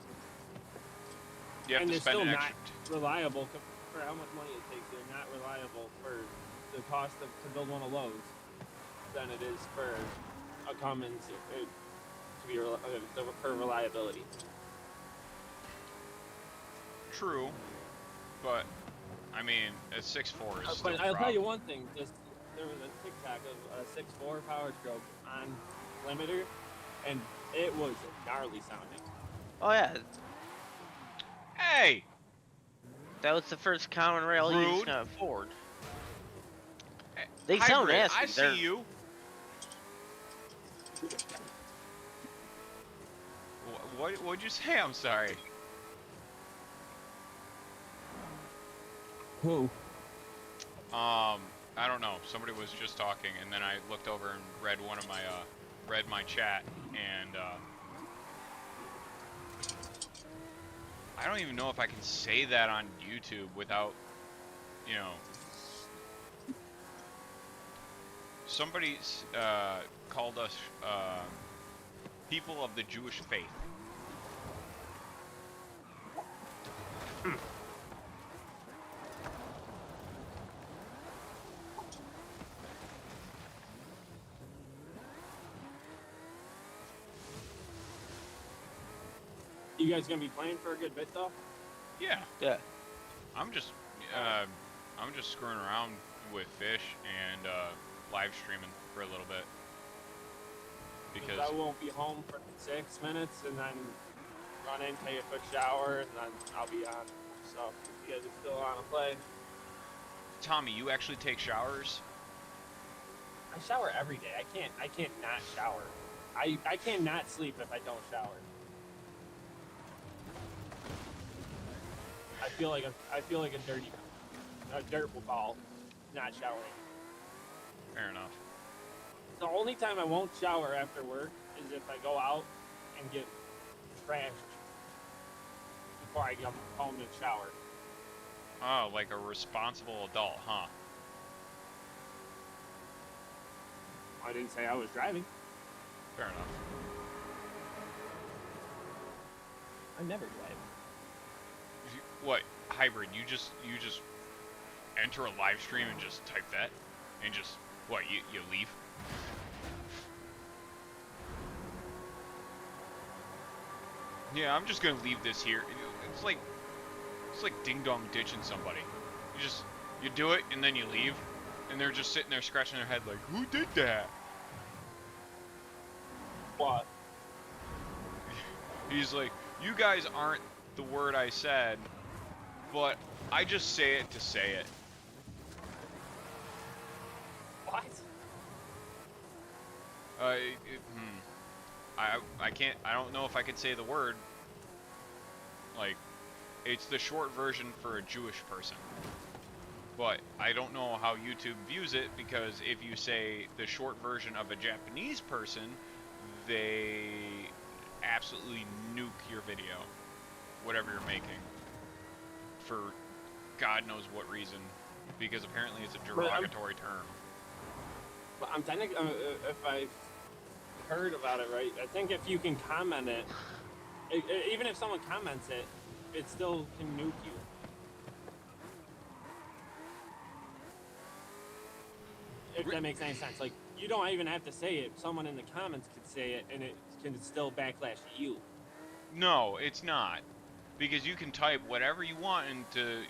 you have and to they're spend still an not extra. reliable for how much money it takes. They're not reliable for the cost of to build one of those than it is for a Cummins to be for reliability. True, but I mean, a 6.4 is still But I'll tell prob. you one thing: just there was a TikTok of a 6.4 Power Stroke on limiter, and it was gnarly sounding. Oh yeah, Hey, That was the first common rail used Rude. on Ford. Eh, They sound Hybrid, nasty. I see you. What'd you say? I'm sorry. Who? I don't know. Somebody was just talking, and then I looked over and read one of my read my chat, and I don't even know if I can say that on YouTube without, you know, somebody called us people of the Jewish faith. You guys gonna be playing for a good bit though? Yeah, Yeah. I'm just uh, I'm just screwing around with fish and live streaming for a little bit because I won't be home for 6 minutes, and then run in, take a quick shower, and then I'll be on. So if you guys are still on to play. Tommy, you actually take showers? I shower every day. I can't not shower. I cannot sleep if I don't shower. I feel like a dirt ball not showering. Fair enough. The only time I won't shower after work is if I go out and get trashed before I come home and shower. Oh, like a responsible adult, huh? I didn't say I was driving. Fair enough. I never drive. What hybrid? You just enter a live stream and just type that, and just what you leave? Yeah, I'm just gonna leave this here. It's like ding dong ditching somebody. You do it and then you leave, and they're just sitting there scratching their head like, who did that? What? He's like, you guys aren't the word I said, but I just say it to say it. What? I can't. I don't know if I could say the word. Like, it's the short version for a Jewish person. But I don't know how YouTube views it, because if you say the short version of a Japanese person, they absolutely nuke your video, whatever you're making, for God knows what reason, because apparently it's a derogatory term. But I'm technically, if I've heard about it right, I think if you can comment it, even if someone comments it, it still can nuke you. If that makes any sense. Like, you don't even have to say it. Someone in the comments could say it, and it can still backlash at you. No, it's not. Because you can type whatever you want into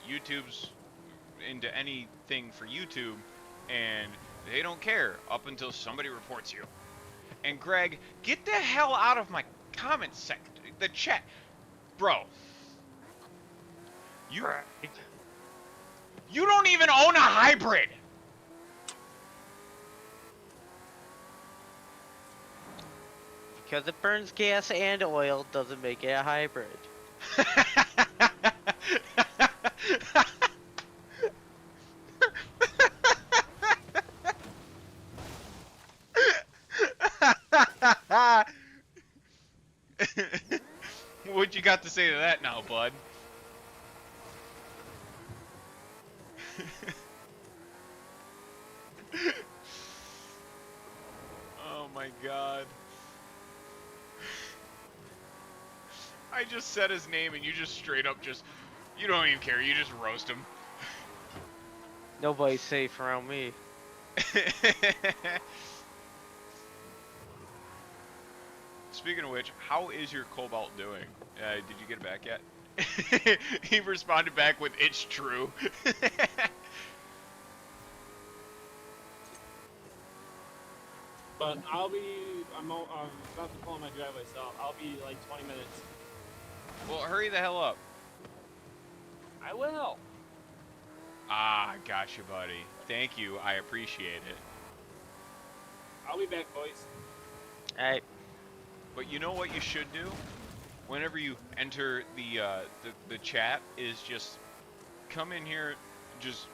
anything for YouTube, and they don't care up until somebody reports you. And Greg, get the hell out of my comment section, the chat. Bro. You don't even own a hybrid. Because it burns gas and oil doesn't make it a hybrid. What you got to say to that now, bud? Oh my god. I just said his name and you just straight up you don't even care, you just roast him. Nobody's safe around me. Speaking of which, how is your Cobalt doing? Did you get it back yet? He responded back with, "It's true." But I'm about to pull on my driveway, so I'll be like 20 minutes. Well, hurry the hell up. I will. Ah, gotcha, buddy. Thank you. I appreciate it. I'll be back, boys. Alright. But you know what you should do? Whenever you enter the chat, is just come in here, just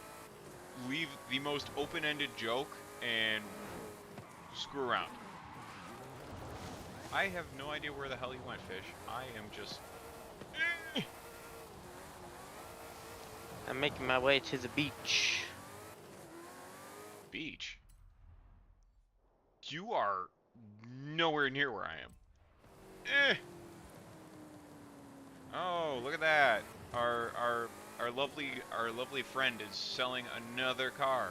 leave the most open-ended joke and screw around. I have no idea where the hell you went, Fish. I am just... I'm making my way to the beach. Beach? You are nowhere near where I am. Oh, look at that. Our lovely friend is selling another car.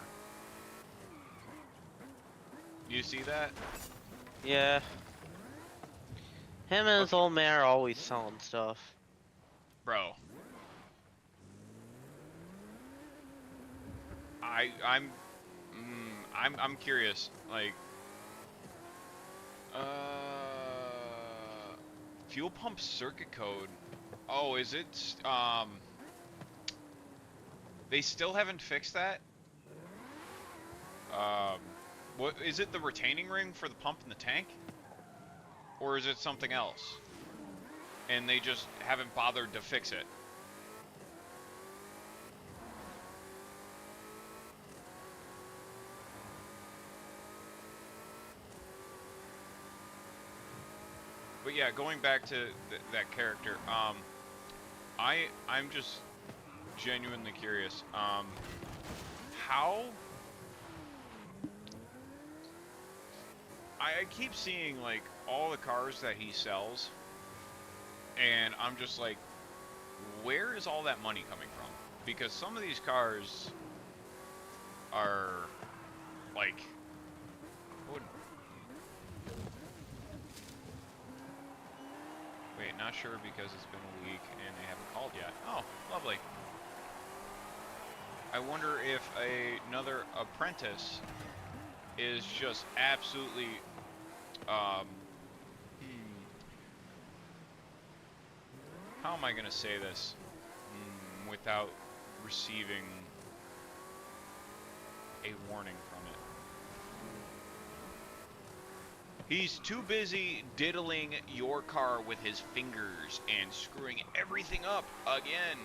You see that? Yeah. Him and his Okay. old man are always selling stuff. Bro. I'm I'm curious, like fuel pump circuit code. Oh, is it they still haven't fixed that? Um what is it, the retaining ring for the pump in the tank? Or is it something else? And they just haven't bothered to fix it. But yeah, going back to that character, I'm just genuinely curious. How I keep seeing like all the cars that he sells, and I'm just like, where is all that money coming from? Because some of these cars are like, what would, wait, not sure because it's been a week and they haven't called yet. Oh, lovely. I wonder if another apprentice is just absolutely, how am I gonna say this without receiving a warning from it? He's too busy diddling your car with his fingers and screwing everything up again.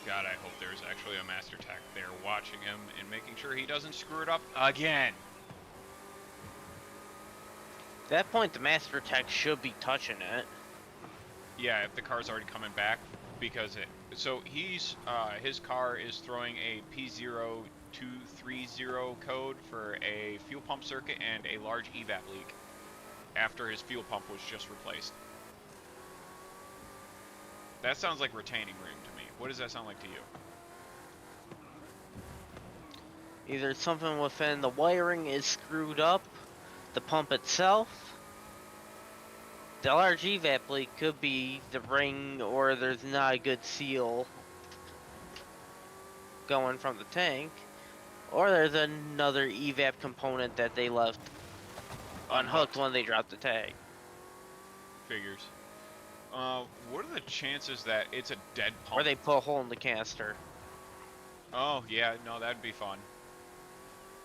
God, I hope there's actually a master tech there watching him and making sure he doesn't screw it up again. At that point, the master tech should be touching it. Yeah, if the car's already coming back, because so he's his car is throwing a P0230 code for a fuel pump circuit and a large evap leak after his fuel pump was just replaced. That sounds like retaining ring to me. What does that sound like to you? Either something within the wiring is screwed up, the pump itself, the large evap leak could be the ring, or there's not a good seal going from the tank, or there's another evap component that they left unhooked when they dropped the tag. Figures. What are the chances that it's a dead pump? Or they put a hole in the canister. Oh, yeah, no, that'd be fun.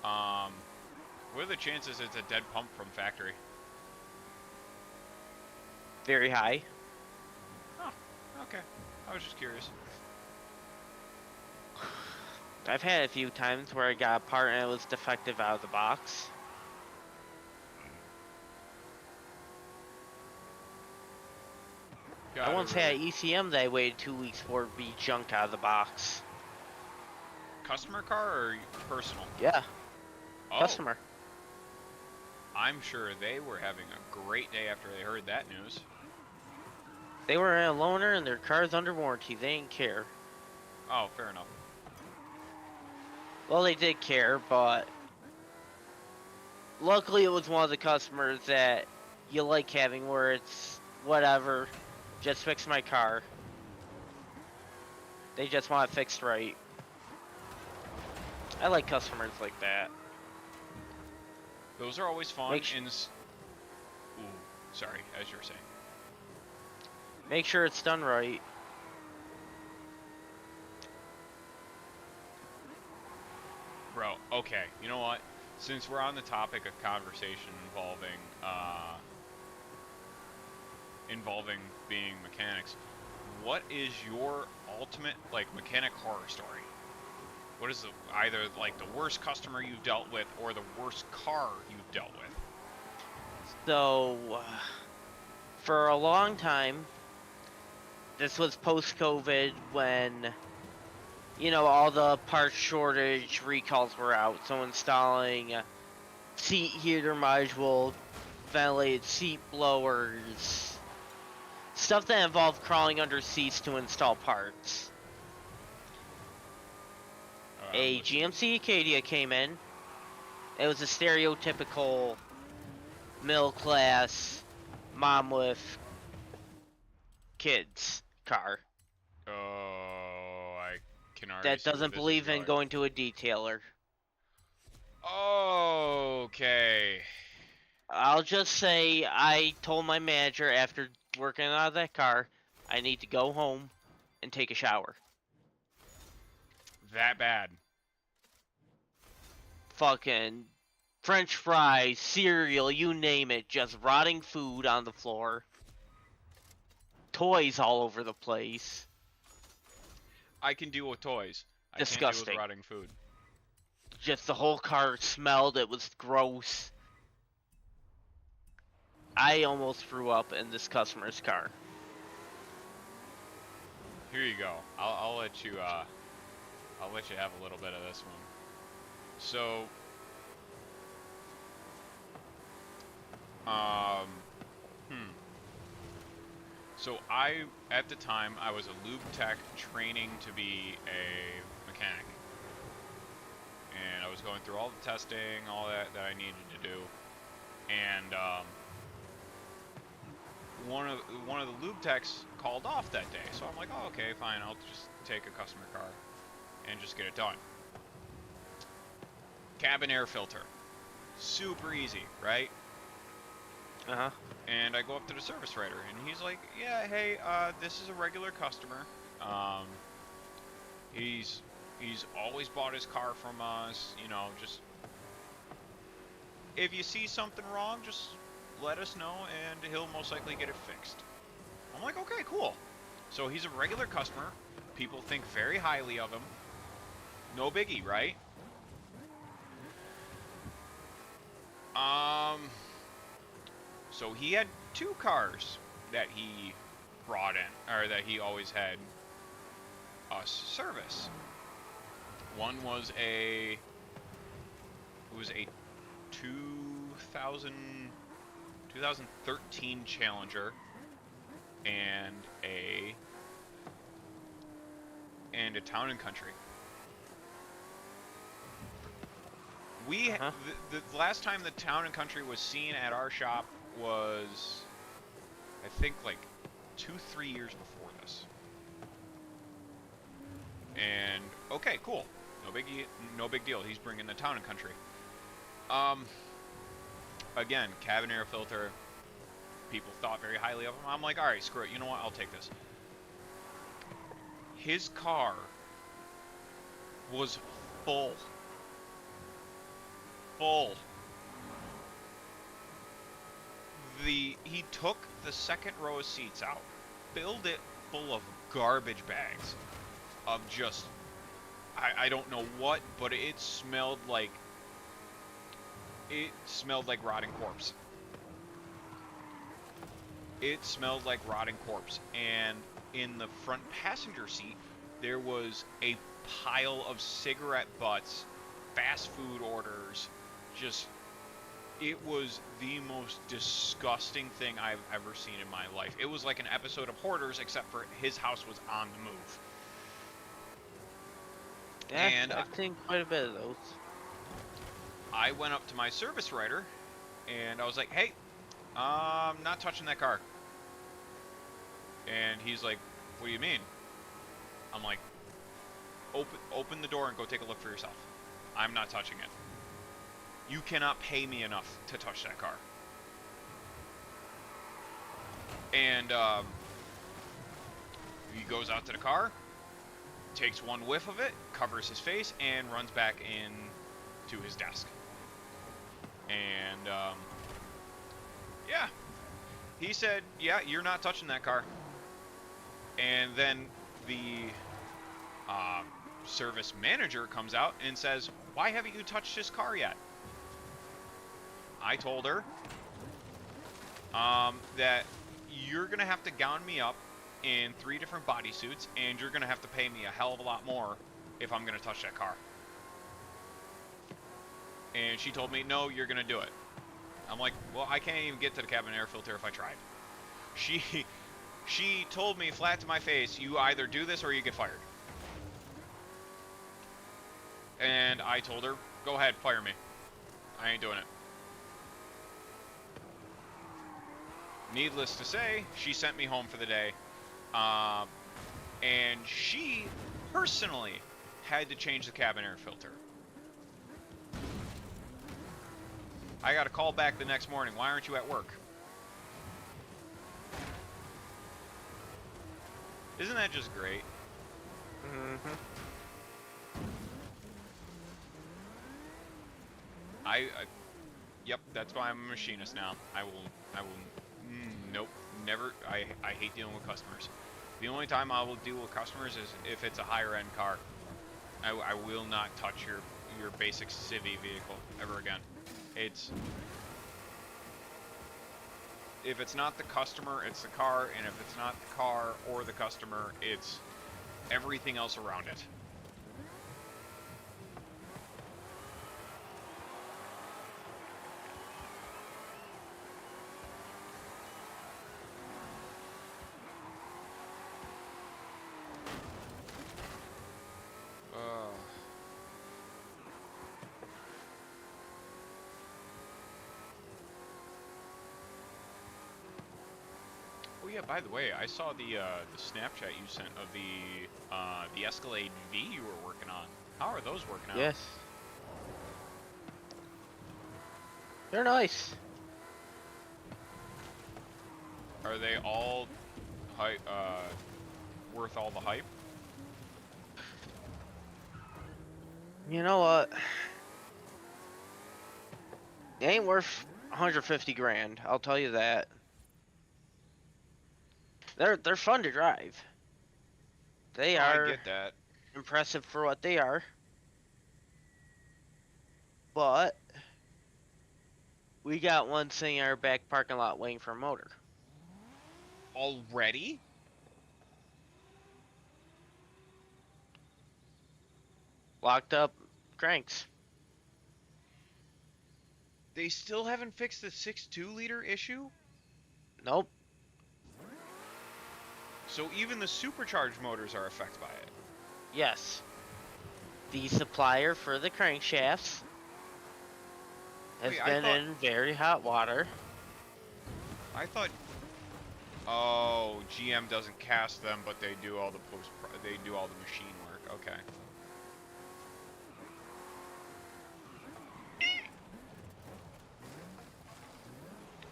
What are the chances it's a dead pump from factory? Very high. Oh, okay. I was just curious. I've had a few times where I got a part and it was defective out of the box. I once had an ECM that I waited 2 weeks for to be junk out of the box. Customer car or personal? Yeah, Oh, customer. I'm sure they were having a great day after they heard that news. They were in a loaner and their car's under warranty. They didn't care. Oh, fair enough. Well, they did care, but luckily it was one of the customers that you like having, where it's whatever, just fix my car. They just want it fixed right. I like customers like that. Those are always fun. Make Ooh, sorry, as you were saying. Make sure it's done right. Bro, okay, you know what? Since we're on the topic of conversation involving being mechanics, what is your ultimate like mechanic horror story? What is either like the worst customer you've dealt with or the worst car you've dealt with? So, for a long time, this was post-COVID when, you know, all the parts shortage recalls were out. So installing seat heater module, ventilated seat blowers, stuff that involved crawling under seats to install parts. I'm A listening. GMC Acadia came in. It was a stereotypical middle class mom with kids car Oh, I can already that see where doesn't this is believe in going. going to a detailer. Okay. I'll just say I told my manager after working out of that car, I need to go home and take a shower. That bad. Fucking French fries, cereal, you name it, just rotting food on the floor. Toys all over the place. I can deal with toys. I can't deal with Disgusting. rotting food. Just the whole car smelled, it was gross. I almost threw up in this customer's car. Here you go. I'll let you have a little bit of this one. So, um, hmm. So at the time, I was a lube tech training to be a mechanic. And I was going through all the testing, all that I needed to do. And, one of the lube techs called off that day. So I'm like, oh, okay, fine. I'll just take a customer car and just get it done. Cabin air filter. Super easy, right? Uh-huh. And I go up to the service writer, and he's like, yeah, hey, this is a regular customer. Um, he's always bought his car from us, you know, just if you see something wrong, just let us know, and he'll most likely get it fixed. I'm like, okay, cool. So he's a regular customer. People think very highly of him. No biggie, right? So he had two cars that he brought in, or that he always had us service. One was a 2013 Challenger and a Town and Country. Uh-huh. The last time the Town and Country was seen at our shop was, I think, like 2-3 years before this. And okay, cool, no big deal. He's bringing the Town and Country. Again, cabin air filter. People thought very highly of him. I'm like, all right, screw it. You know what? I'll take this. His car was full. Full. He took the second row of seats out, filled it full of garbage bags of just, I don't know what, but it smelled like rotting corpse. It smelled like rotting corpse. And in the front passenger seat, there was a pile of cigarette butts, fast food orders, just, it was the most disgusting thing I've ever seen in my life. It was like an episode of Hoarders, except for his house was on the move. Yeah, And I've seen quite a bit of those. I went up to my service writer, and I was like, hey, I'm not touching that car. And he's like, what do you mean? I'm like, open the door and go take a look for yourself. I'm not touching it. You cannot pay me enough to touch that car. And He goes out to the car, takes one whiff of it, covers his face, and runs back in to his desk. And yeah, he said, "Yeah, you're not touching that car." And then the service manager comes out and says, "Why haven't you touched this car yet?" I told her that you're gonna have to gown me up in 3 different bodysuits, and you're gonna have to pay me a hell of a lot more if I'm gonna touch that car. And she told me, "No, you're gonna do it." I'm like, "Well, I can't even get to the cabin air filter if I tried." She told me flat to my face, "You either do this or you get fired." And I told her, "Go ahead, fire me. I ain't doing it." Needless to say, she sent me home for the day. And she personally had to change the cabin air filter. I got a call back the next morning. "Why aren't you at work?" Isn't that just great? Mm-hmm. Yep, that's why I'm a machinist now. Nope, never. I hate dealing with customers. The only time I will deal with customers is if it's a higher end car. I will not touch your basic civvy vehicle ever again. If it's not the customer, it's the car, and if it's not the car or the customer, it's everything else around it. Oh yeah, by the way, I saw the Snapchat you sent of the Escalade V you were working on. How are those working out? Yes. They're nice. Are they all worth all the hype? You know what? They ain't worth 150 grand. I'll tell you that. They're fun to drive. They Oh, I are get that. impressive for what they are. But we got one sitting in our back parking lot waiting for a motor. Already? Locked up cranks. They still haven't fixed the 6.2-liter issue? Nope. So even the supercharged motors are affected by it. Yes. The supplier for the crankshafts has Wait, been in very hot water. I thought. Oh, GM doesn't cast them, but they do all the they do all the machine work. Okay.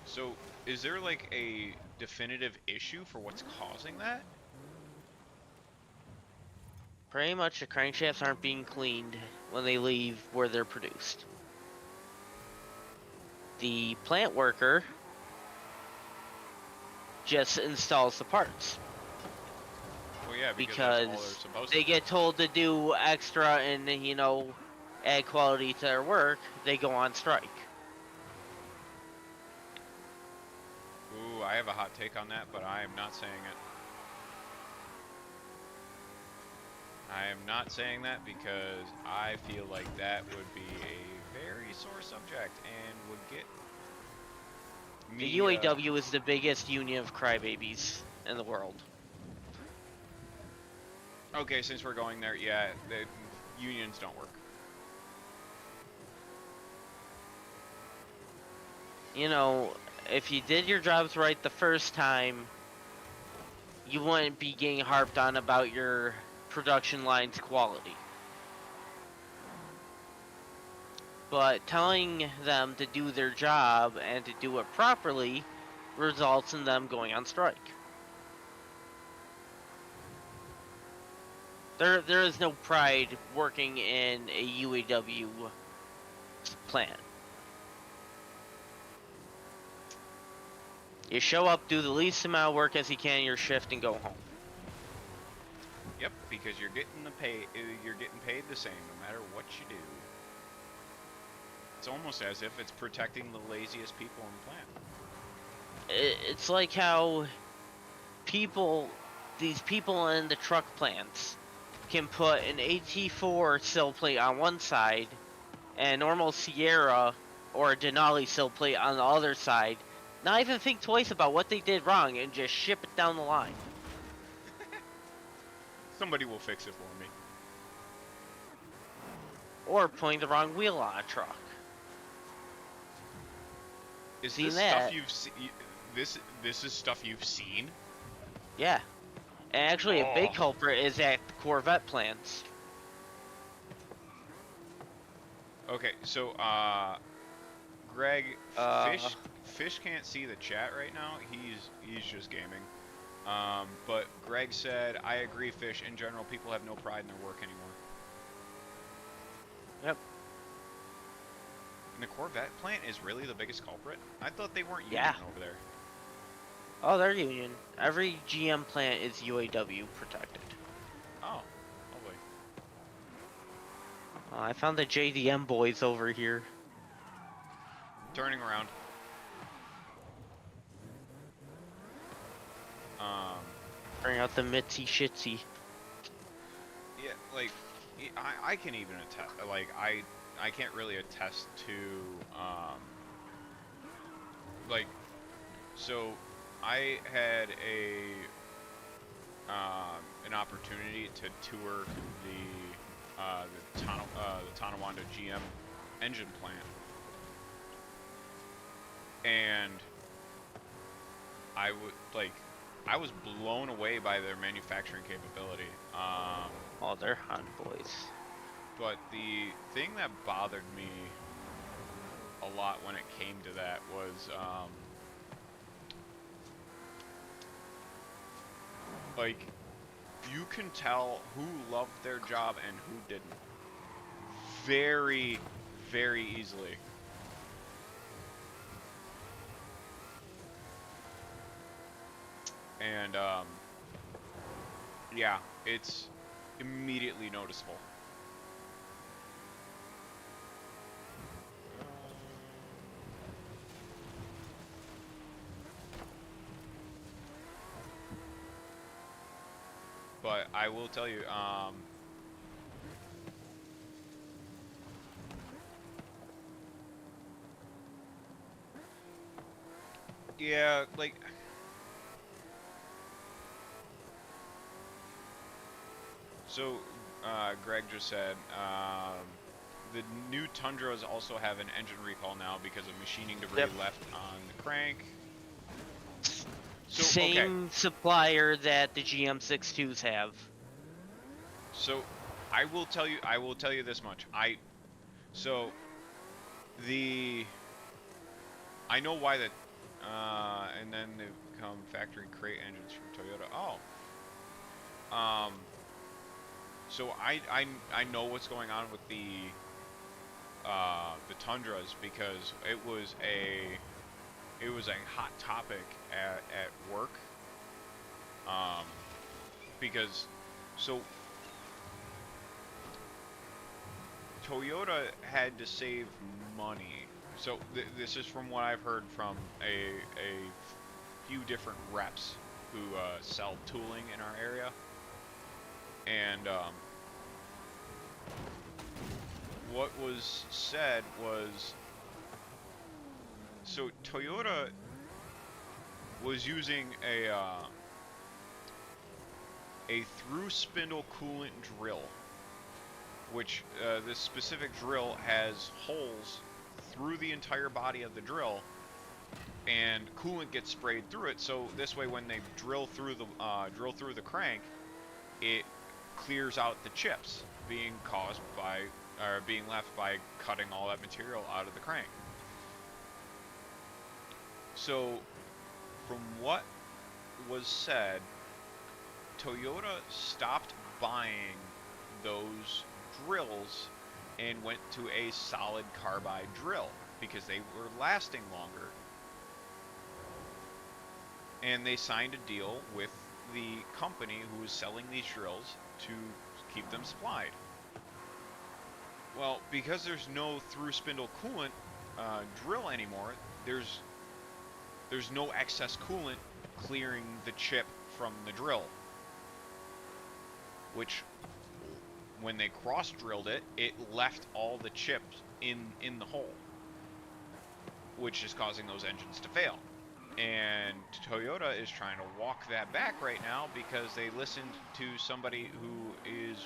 So, is there like a definitive issue for what's causing that? Pretty much the crankshafts aren't being cleaned when they leave where they're produced. The plant worker just installs the parts. Well, yeah, because Because that's all they're supposed they to do. get told to do extra and, you know, add quality to their work, they go on strike. Ooh, I have a hot take on that, but I am not saying it. I am not saying that because I feel like that would be a very sore subject and would get me. The UAW is the biggest union of crybabies in the world. Okay, since we're going there, yeah, the unions don't work. You know, if you did your jobs right the first time, you wouldn't be getting harped on about your production line's quality. But telling them to do their job and to do it properly results in them going on strike. There is no pride working in a UAW plant. You show up, do the least amount of work as you can in your shift, and go home. Yep, because you're getting you're getting paid the same no matter what you do. It's almost as if it's protecting the laziest people in the plant. It's like how these people in the truck plants can put an AT4 sill plate on one side and a normal Sierra or a Denali sill plate on the other side, not even think twice about what they did wrong and just ship it down the line. Somebody will fix it for me. Or putting the wrong wheel on a truck. Is Seen this that? stuff you've seen? This is stuff you've seen? Yeah. And actually a big Oh. culprit is at the Corvette plants. Okay, so Greg, Uh. Fish can't see the chat right now. He's just gaming. But Greg said, I agree, Fish. In general, people have no pride in their work anymore. Yep. And the Corvette plant is really the biggest culprit? I thought they weren't union Yeah. over there. Oh, they're union. Every GM plant is UAW protected. Oh, lovely. I found the JDM boys over here. Turning around. Bring out the Mitzi Shitsy. Yeah, like, I can even attest, like, I can't really attest to, like, so I had an opportunity to tour the Tonawanda GM engine plant, and I was blown away by their manufacturing capability. Oh, they're hot boys. But the thing that bothered me a lot when it came to that was, like, you can tell who loved their job and who didn't. Very, very easily. And, yeah, it's immediately noticeable. But I will tell you, yeah, like, so, Greg just said, the new Tundras also have an engine recall now because of machining debris Yep. left on the crank. So, Same supplier that the GM62s have. So, I will tell you this much. I know why that, and then they become factory crate engines from Toyota. Oh. So I know what's going on with the Tundras because it was a hot topic at work. Because so Toyota had to save money. So this is from what I've heard from a few different reps who sell tooling in our area. And what was said was, so Toyota was using a through spindle coolant drill, which this specific drill has holes through the entire body of the drill, and coolant gets sprayed through it. So this way, when they drill through the crank, it clears out the chips being being left by cutting all that material out of the crank. So, from what was said, Toyota stopped buying those drills and went to a solid carbide drill because they were lasting longer. And they signed a deal with the company who was selling these drills to keep them supplied. Well, because there's no through spindle coolant drill anymore, there's no excess coolant clearing the chip from the drill, which when they cross drilled it, it left all the chips in the hole, which is causing those engines to fail. And Toyota is trying to walk that back right now because they listened to somebody who is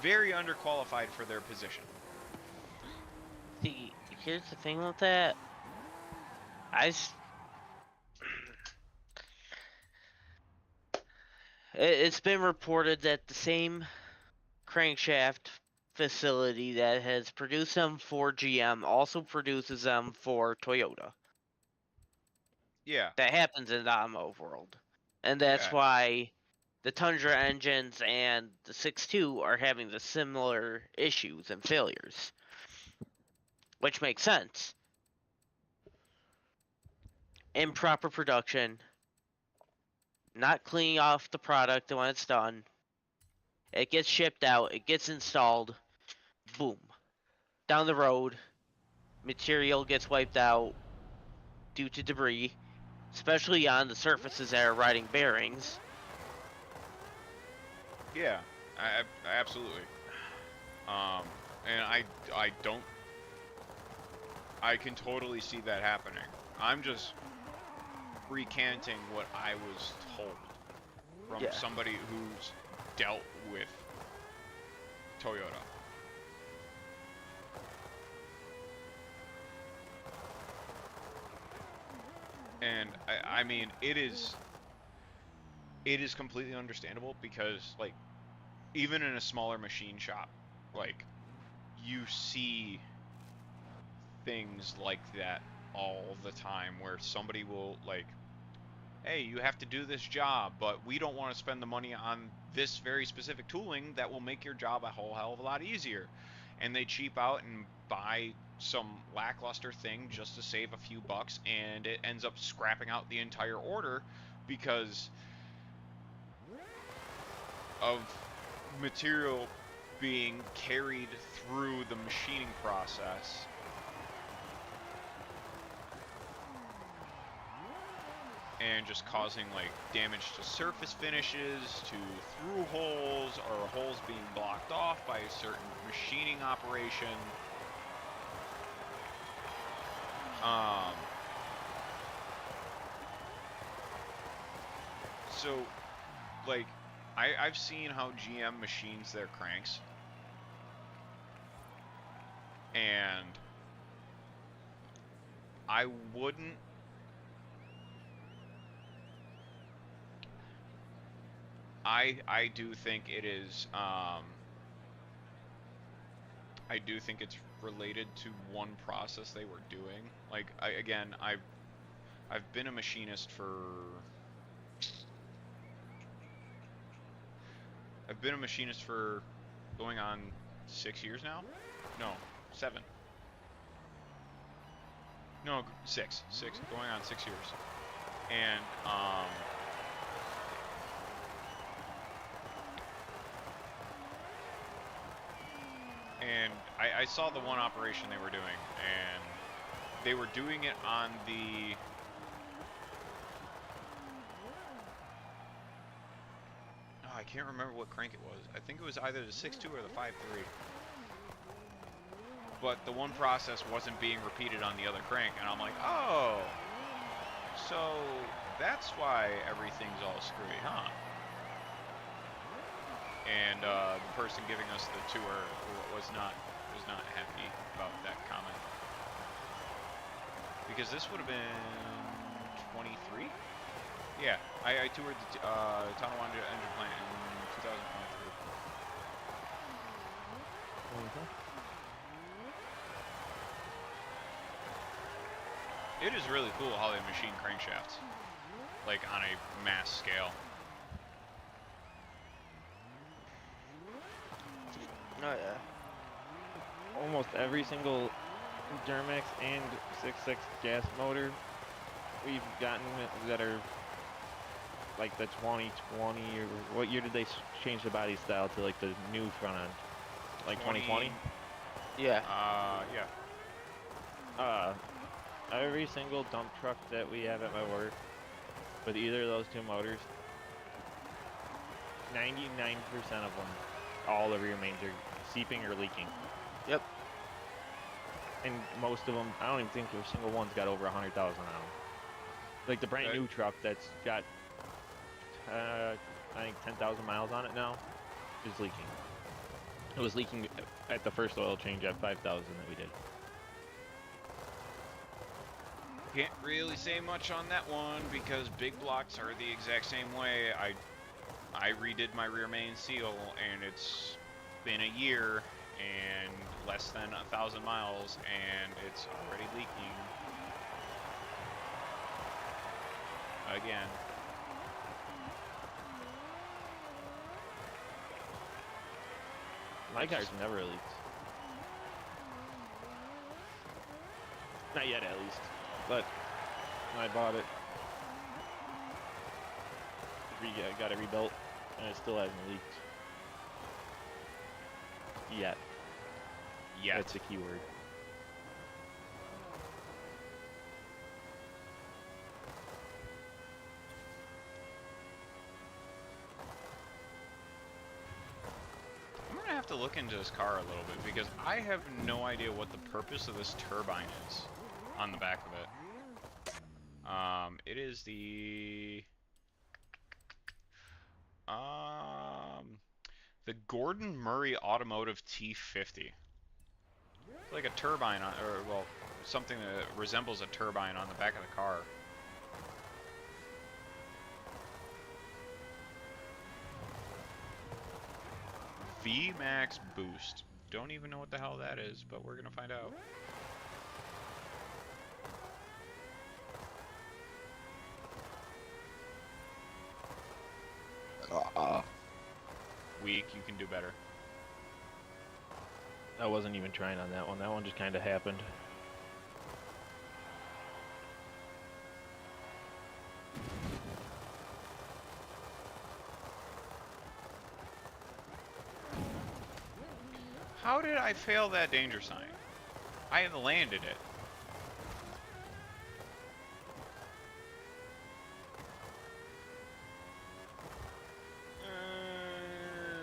very underqualified for their position. See, here's the thing with that. It's been reported that the same crankshaft facility that has produced them for GM also produces them for Toyota. Yeah, That happens in the automotive world. And that's yeah, why the Tundra engines and the 6.2 are having the similar issues and failures. Which makes sense. Improper production, not cleaning off the product when it's done. It gets shipped out, it gets installed, boom. Down the road, material gets wiped out due to debris, especially on the surfaces that are riding bearings. yeah, absolutely. And I don't, I can totally see that happening. I'm just recanting what I was told from Yeah. somebody who's dealt with Toyota. And I mean, it is completely understandable because, like, even in a smaller machine shop, like, you see things like that all the time where somebody will, like, hey, you have to do this job, but we don't want to spend the money on this very specific tooling that will make your job a whole hell of a lot easier. And they cheap out and buy some lackluster thing just to save a few bucks, and it ends up scrapping out the entire order because of material being carried through the machining process. And just causing, like, damage to surface finishes, to through holes, or holes being blocked off by a certain machining operation. So, like, I've seen how GM machines their cranks, and I wouldn't I do think it is I do think it's related to one process they were doing. Like, I've been a machinist for going on 6 years now. No, 7. No, 6. Going on 6 years. And I saw the one operation they were doing, and they were doing it on the I can't remember what crank it was. I think it was either the 6.2 or the 5.3. But the one process wasn't being repeated on the other crank, and I'm like, oh, so that's why everything's all screwy, huh? And the person giving us the tour was not happy about that comment, because this would have been 23. Yeah, I toured the Tonawanda engine plant in 2023. It is really cool how they machine crankshafts, like, on a mass scale. almost every single Duramax and 6.6 gas motor we've gotten that are like the 2020, or what year did they change the body style to like the new front end? Like 2020? Yeah. Yeah. Every single dump truck that we have at my work with either of those two motors, 99% of them, all the rear mains are seeping or leaking. Yep. And most of them, I don't even think a single one's got over 100,000 on them. Like the brand Okay. new truck that's got, I think 10,000 miles on it now, is leaking. It was leaking at the first oil change at 5,000 that we did. Can't really say much on that one because big blocks are the exact same way. I redid my rear main seal and it's been a year and less than 1,000 miles and it's already leaking. Again. My car's never leaked. Not yet, at least. But when I bought it, got it rebuilt, and it still hasn't leaked. Yet. Yeah. That's a key word. I'm gonna have to look into this car a little bit because I have no idea what the purpose of this turbine is on the back of it. It is the Gordon Murray Automotive T50. It's like a turbine on, or well, something that resembles a turbine on the back of the car. VMAX Boost. Don't even know what the hell that is, but we're gonna find out. Weak, you can do better. I wasn't even trying on that one. That one just kind of happened. How did I fail that danger sign? I had landed it.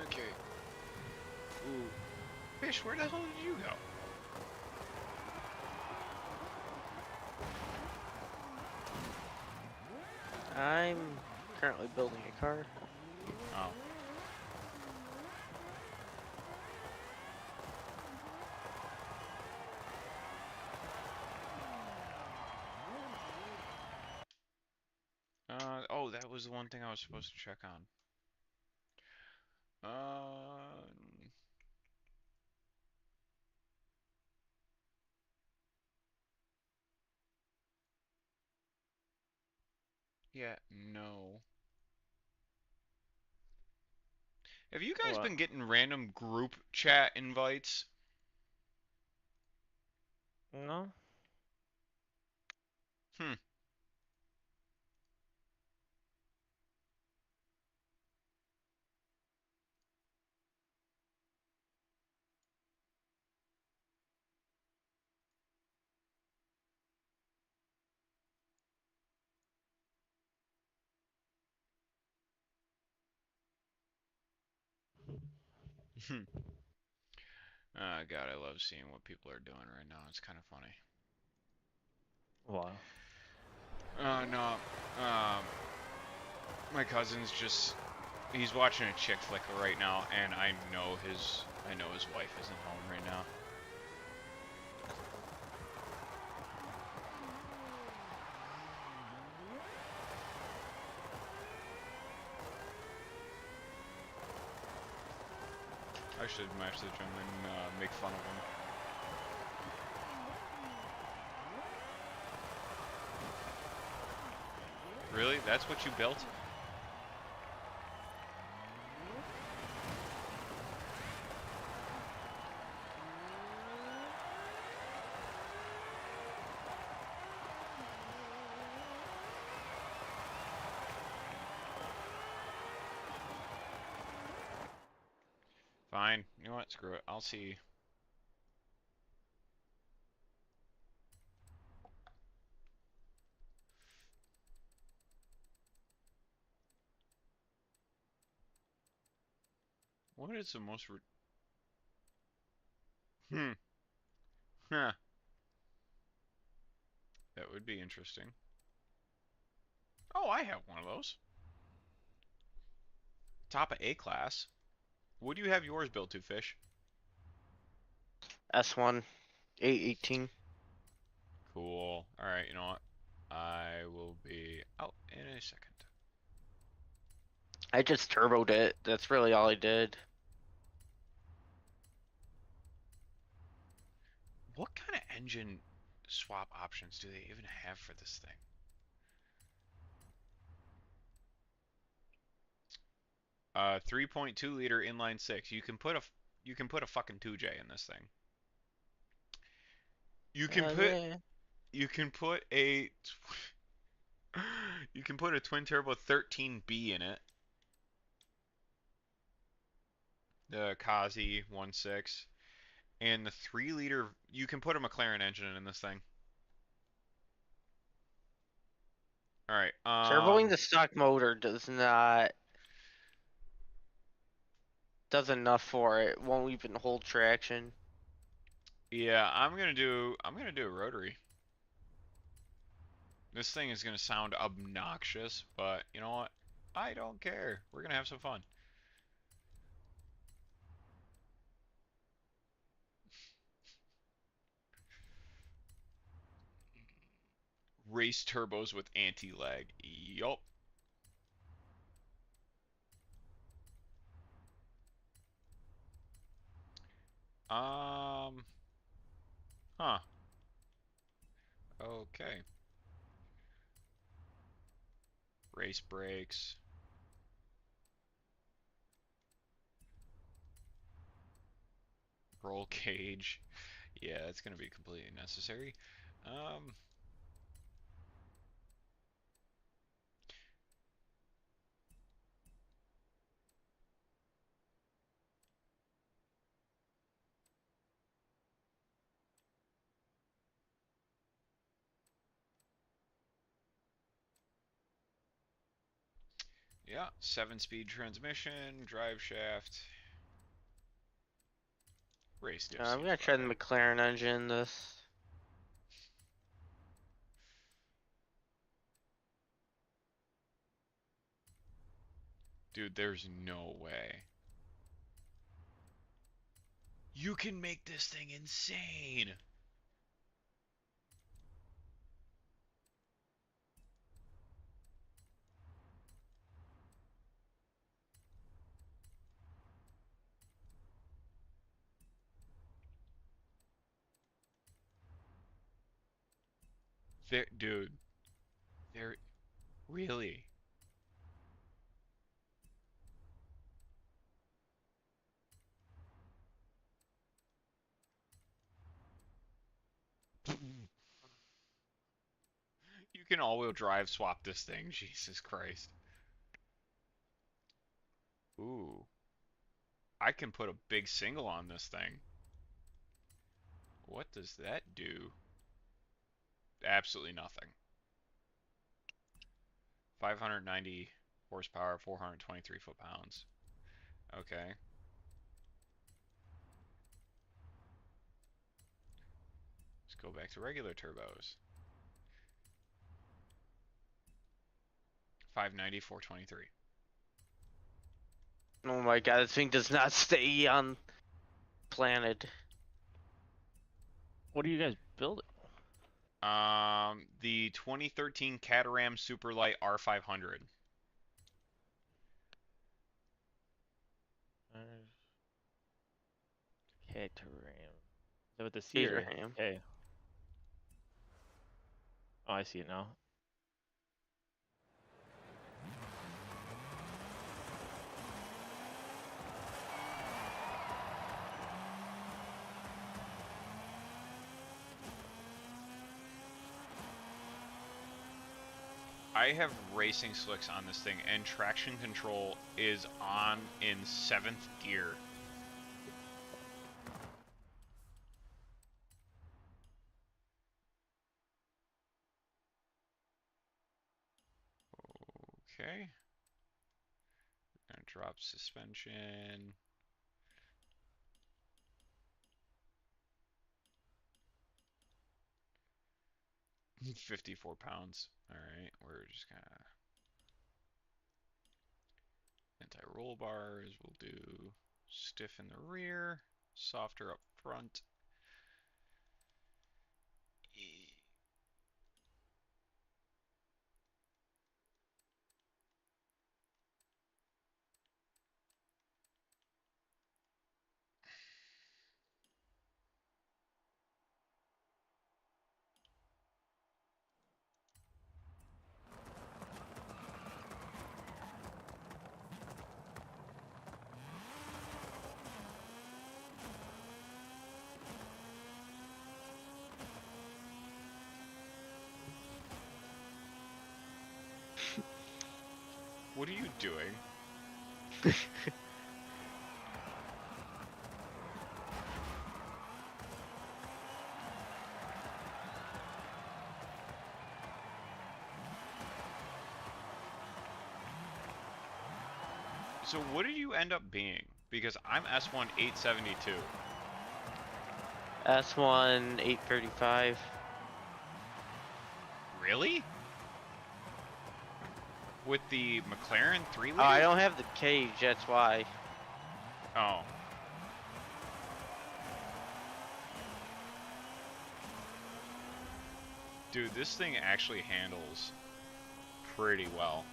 Okay. Ooh. Fish, where the hell did you go? I'm currently building a car. Oh. Oh, that was the one thing I was supposed to check on. Yeah, no. Have you guys What? been getting random group chat invites? No? Hmm. Oh, God, I love seeing what people are doing right now. It's kind of funny. Wow. No. My cousin's just he's watching a chick flick right now, and I know his wife isn't home right now. I should message him and make fun of him. Really? That's what you built? Fine. You know what? Screw it. I'll see. What is the most... Hmm. Huh. That would be interesting. Oh, I have one of those. Top of A class. What do you have yours built to, Fish? S1, 818. Cool. Alright, you know what? I will be out in a second. I just turboed it. That's really all I did. What kind of engine swap options do they even have for this thing? 3.2 liter inline six. You can put a fucking 2J in this thing. You can put Yeah. you can put a you can put a twin turbo 13B in it. The Kazi 1.6 and the 3 liter. You can put a McLaren engine in this thing. All right. Turboing the stock motor does enough for it. Won't even hold traction. Yeah, I'm gonna do a rotary. This thing is gonna sound obnoxious, but you know what? I don't care. We're gonna have some fun. Race turbos with anti-lag. Yup. Um. Huh. Okay. Race brakes. Roll cage. Yeah, that's gonna be completely necessary. Um. Yeah, 7-speed transmission, drive shaft, race diff I'm seems gonna try about the right. McLaren engine in this. Dude, there's no way. You can make this thing insane. Dude, there really. You can all-wheel drive swap this thing. Jesus Christ. Ooh, I can put a big single on this thing. What does that do? Absolutely nothing. 590 horsepower, 423 foot-pounds. Okay. Let's go back to regular turbos. 590, 423. Oh my god, this thing does not stay on planet. What are you guys building? The 2013 Caterham Superlight R500. Caterham. Is that with the C or Caterham. K? Oh, I see it now. I have racing slicks on this thing, and traction control is on in 7th gear. Okay. Gonna drop suspension. 54 pounds. Alright, we're just gonna anti-roll bars. We'll do stiff in the rear, softer up front. What are you doing? So what did you end up being? Because I'm S1 872. S1 835. Really? With the McLaren 3 Oh, I liter? don't have the cage, that's why. Oh. Dude, this thing actually handles pretty well.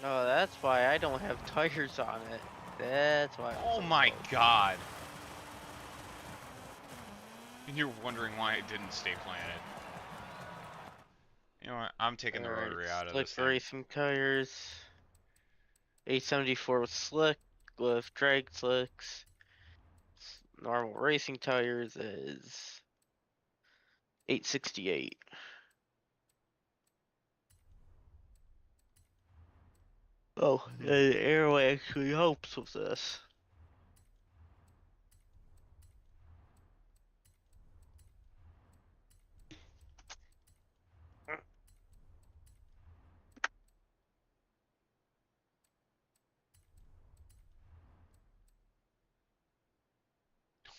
Oh, that's why I don't have tires on it. That's why I'm Oh so my slow. god. And you're wondering why it didn't stay planted. You know what? I'm taking the Alright, rotary out of slick this thing. racing tires. 874 with slick, with drag slicks. Normal racing tires is 868. Oh, the airway actually helps with this.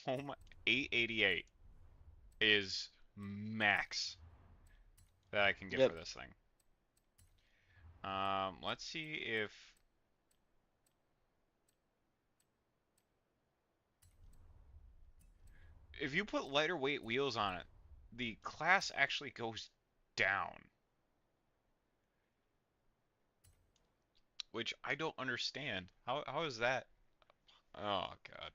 Oh my, 888 is max that I can get for Yep. this thing. Let's see if you put lighter weight wheels on it, the class actually goes down, which I don't understand. How is that? Oh God.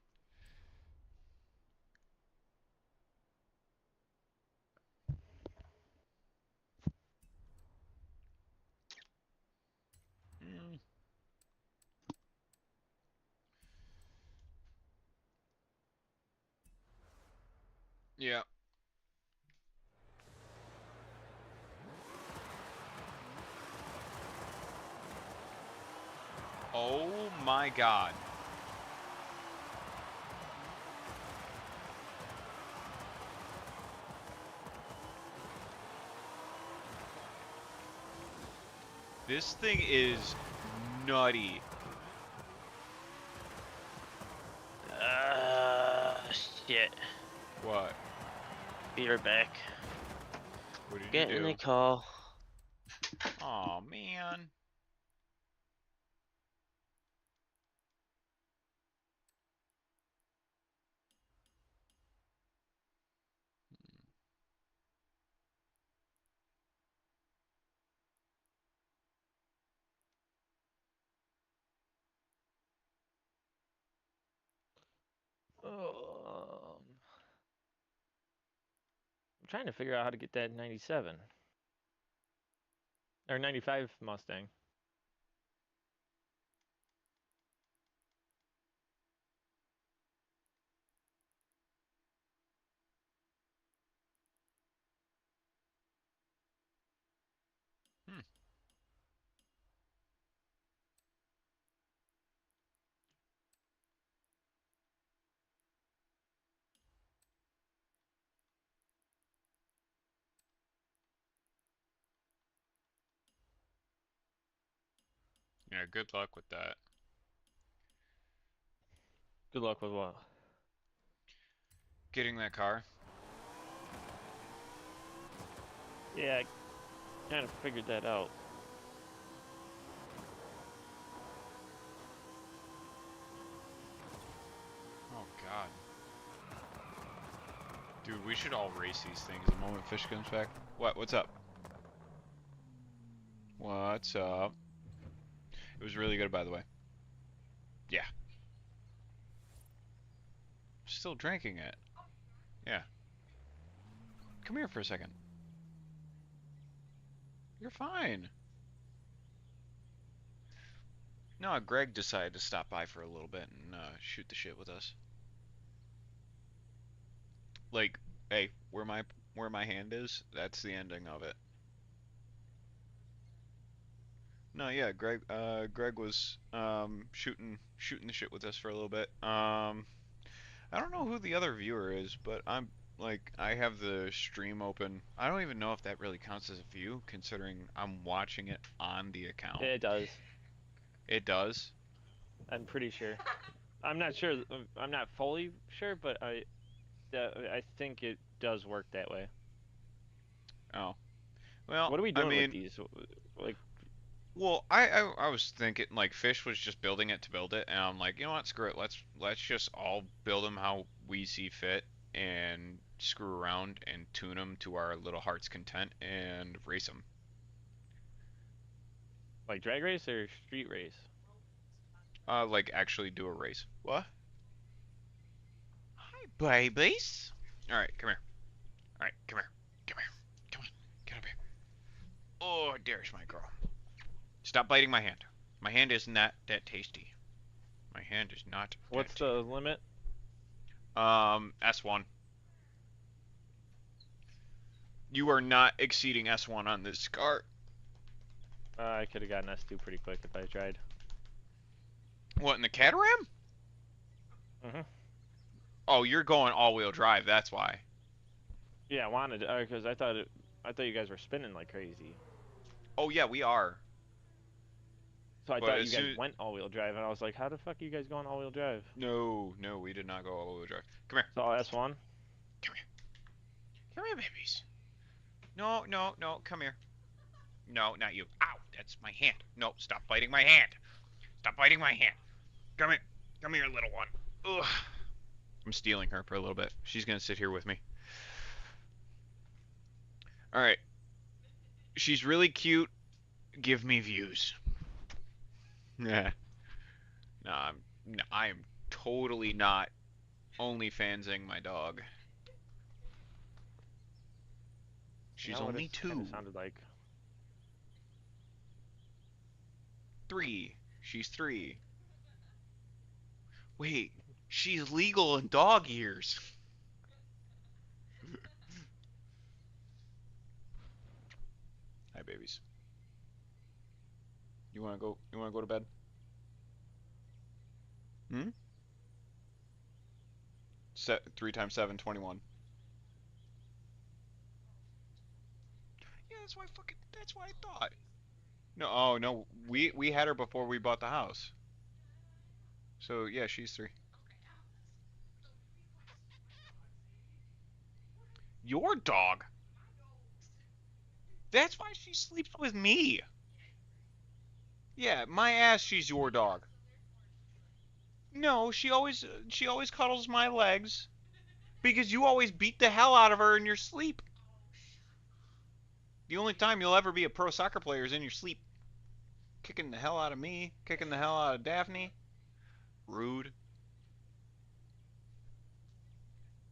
Mm, yeah. Oh my God. This thing is nutty. Shit. What? Be right back. What did you Getting a do? call. Oh man. I'm trying to figure out how to get that 97 or 95 Mustang. Yeah, good luck with that. Good luck with what? Getting that car. Yeah, I kind of figured that out. Oh God. Dude, we should all race these things the moment Fish comes back. What? What's up? What's up? It was really good, by the way. Yeah. Still drinking it. Yeah. Come here for a second. You're fine. No, Greg decided to stop by for a little bit and shoot the shit with us. Like, hey, where my hand is, that's the ending of it. No, yeah, Greg was shooting the shit with us for a little bit. I don't know who the other viewer is, but I have the stream open. I don't even know if that really counts as a view, considering I'm watching it on the account. It does. It does. I'm pretty sure. I'm not sure. I'm not fully sure, but I think it does work that way. Oh, well, What are we I doing with mean, these? Like, well, I was thinking like Fish was just building it to build it, and I'm like, you know what, screw it. Let's just all build them how we see fit and screw around and tune them to our little heart's content and race them. like drag race or street race? Like actually do a race. What? Hi, babies. All right, come here. All right, come here. Come here. Come on, get up here. Oh, there's my girl. Stop biting my hand. My hand is not that tasty. My hand is not that What's tasty. the limit? S1. You are not exceeding S1 on this car. I could have gotten S2 pretty quick if I tried. What, in the Cataram? Mhm. Oh, you're going all-wheel drive, that's why. Yeah, I wanted because I thought you guys were spinning like crazy. Oh, yeah, we are. So I But thought as you guys soon... went all-wheel drive, and I was like, how the fuck are you guys going all-wheel drive? No, no, we did not go all-wheel drive. Come here. So S1. Come here. Come here, babies. No, no, no, come here. No, not you. Ow, that's my hand. No, stop biting my hand. Stop biting my hand. Come here. Come here, little one. Ugh. I'm stealing her for a little bit. She's gonna sit here with me. Alright. She's really cute. Give me views. Yeah. No, I am totally not OnlyFansing my dog. She's Not what it only kind of 2. sounded like. 3. She's 3. Wait, she's legal in dog years. Hi, babies. You wanna go? You wanna go to bed? Hmm. 3 times 7, 21. Yeah, that's why fucking. That's what I thought. No, oh no, we had her before we bought the house. So yeah, she's 3. Your dog. That's why she sleeps with me. Yeah, my ass. She's your dog. No, she always cuddles my legs because you always beat the hell out of her in your sleep. The only time you'll ever be a pro soccer player is in your sleep. Kicking the hell out of me, kicking the hell out of Daphne. Rude.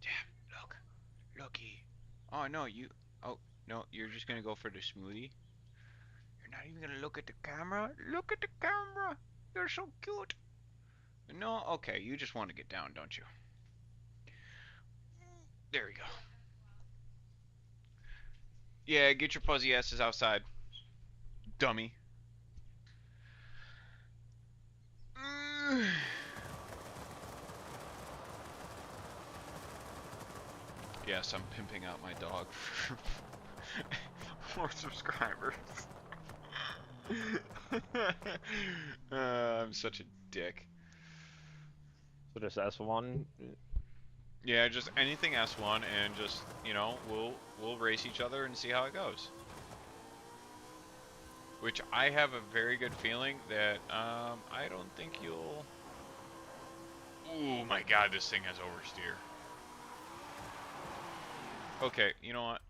Damn, looky. Oh no, you. Oh no, you're just gonna go for the smoothie. You're not even gonna look at the camera. Look at the camera. You're so cute. No, okay, you just want to get down, don't you? There we go. Yeah, get your fuzzy asses outside, dummy. Yes, I'm pimping out my dog for more subscribers. I'm such a dick. So this S1, Yeah, just anything S1 and just, we'll race each other and see how it goes. Which I have a very good feeling that I don't think you'll. Oh my god, this thing has oversteer. Okay, you know what?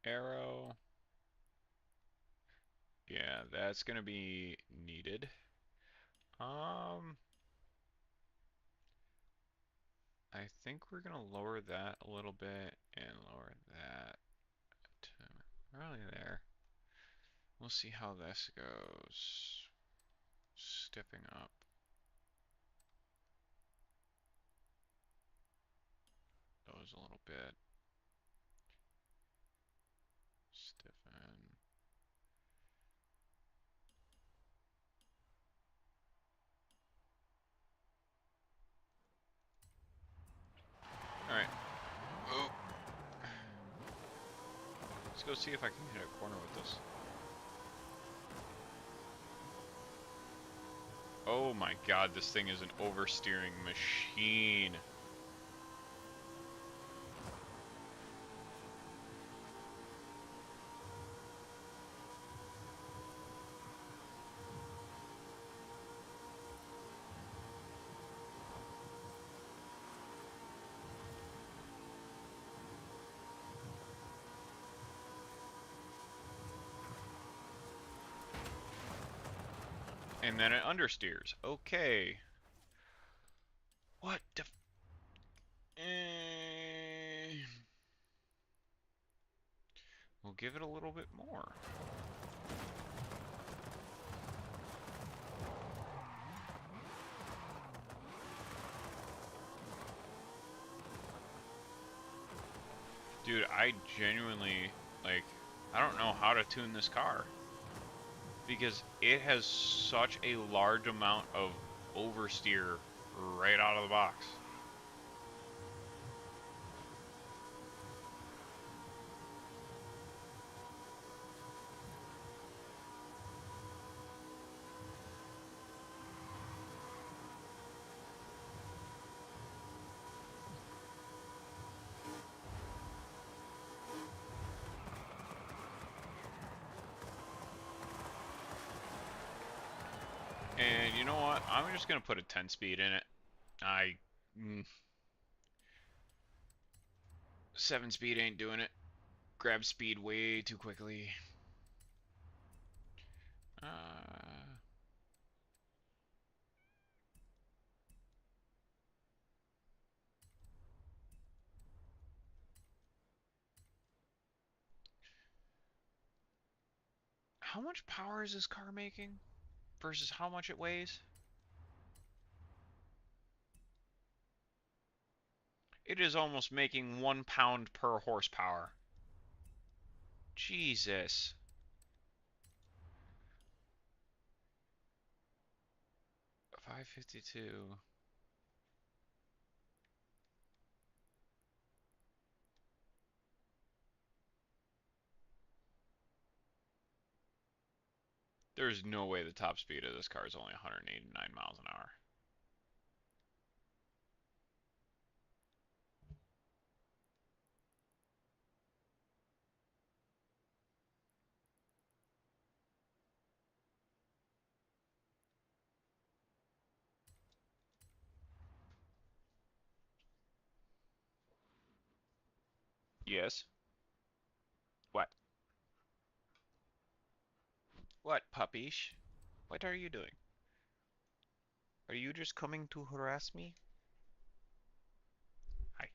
Arrow. Yeah, that's gonna be needed. Um, I think we're gonna lower that a little bit and lower that to probably there. We'll see how this goes. Stepping up those a little bit. Stiffen. Alright. Oh. Let's go see if I can hit a corner with this. Oh my god, this thing is an oversteering machine. And then it understeers. Okay. What the We'll give it a little bit more. Dude, I genuinely, like, I don't know how to tune this car. Because it has such a large amount of oversteer right out of the box. And you know what? I'm just going to put a 10 speed in it. 7 speed ain't doing it. Grab speed way too quickly. How much power is this car making versus how much it weighs? It is almost making 1 pound per horsepower. Jesus. $552. There's no way the top speed of this car is only 189 miles an hour. Yes. What? What, puppies? What are you doing? Are you just coming to harass me? Hi.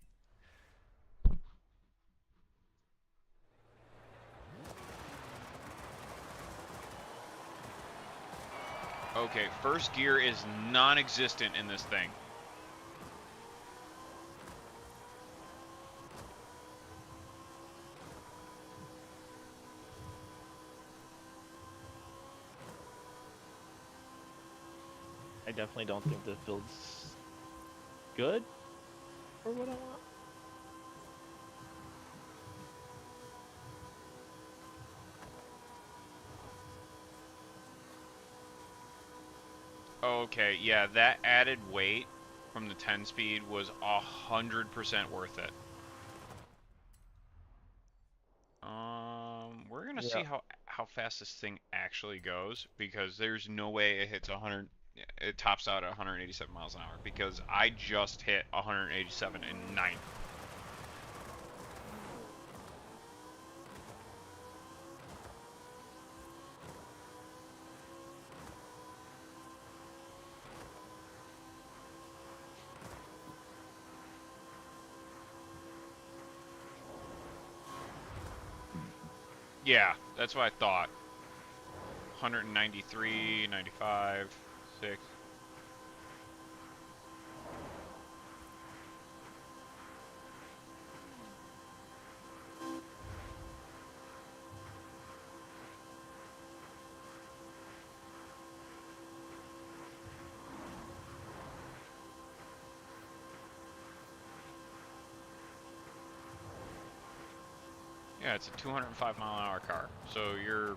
Okay, first gear is non-existent in this thing. I definitely don't think this build's good for what I want. Okay, yeah, that added weight from the 10 speed was 100% worth it. We're gonna see Yeah. how fast this thing actually goes because there's no way it hits 100. It tops out at 187 miles an hour because I just hit 187 in ninth. Yeah, that's what I thought. 193, 95, 6. Yeah, it's a 205 mile an hour car. So you're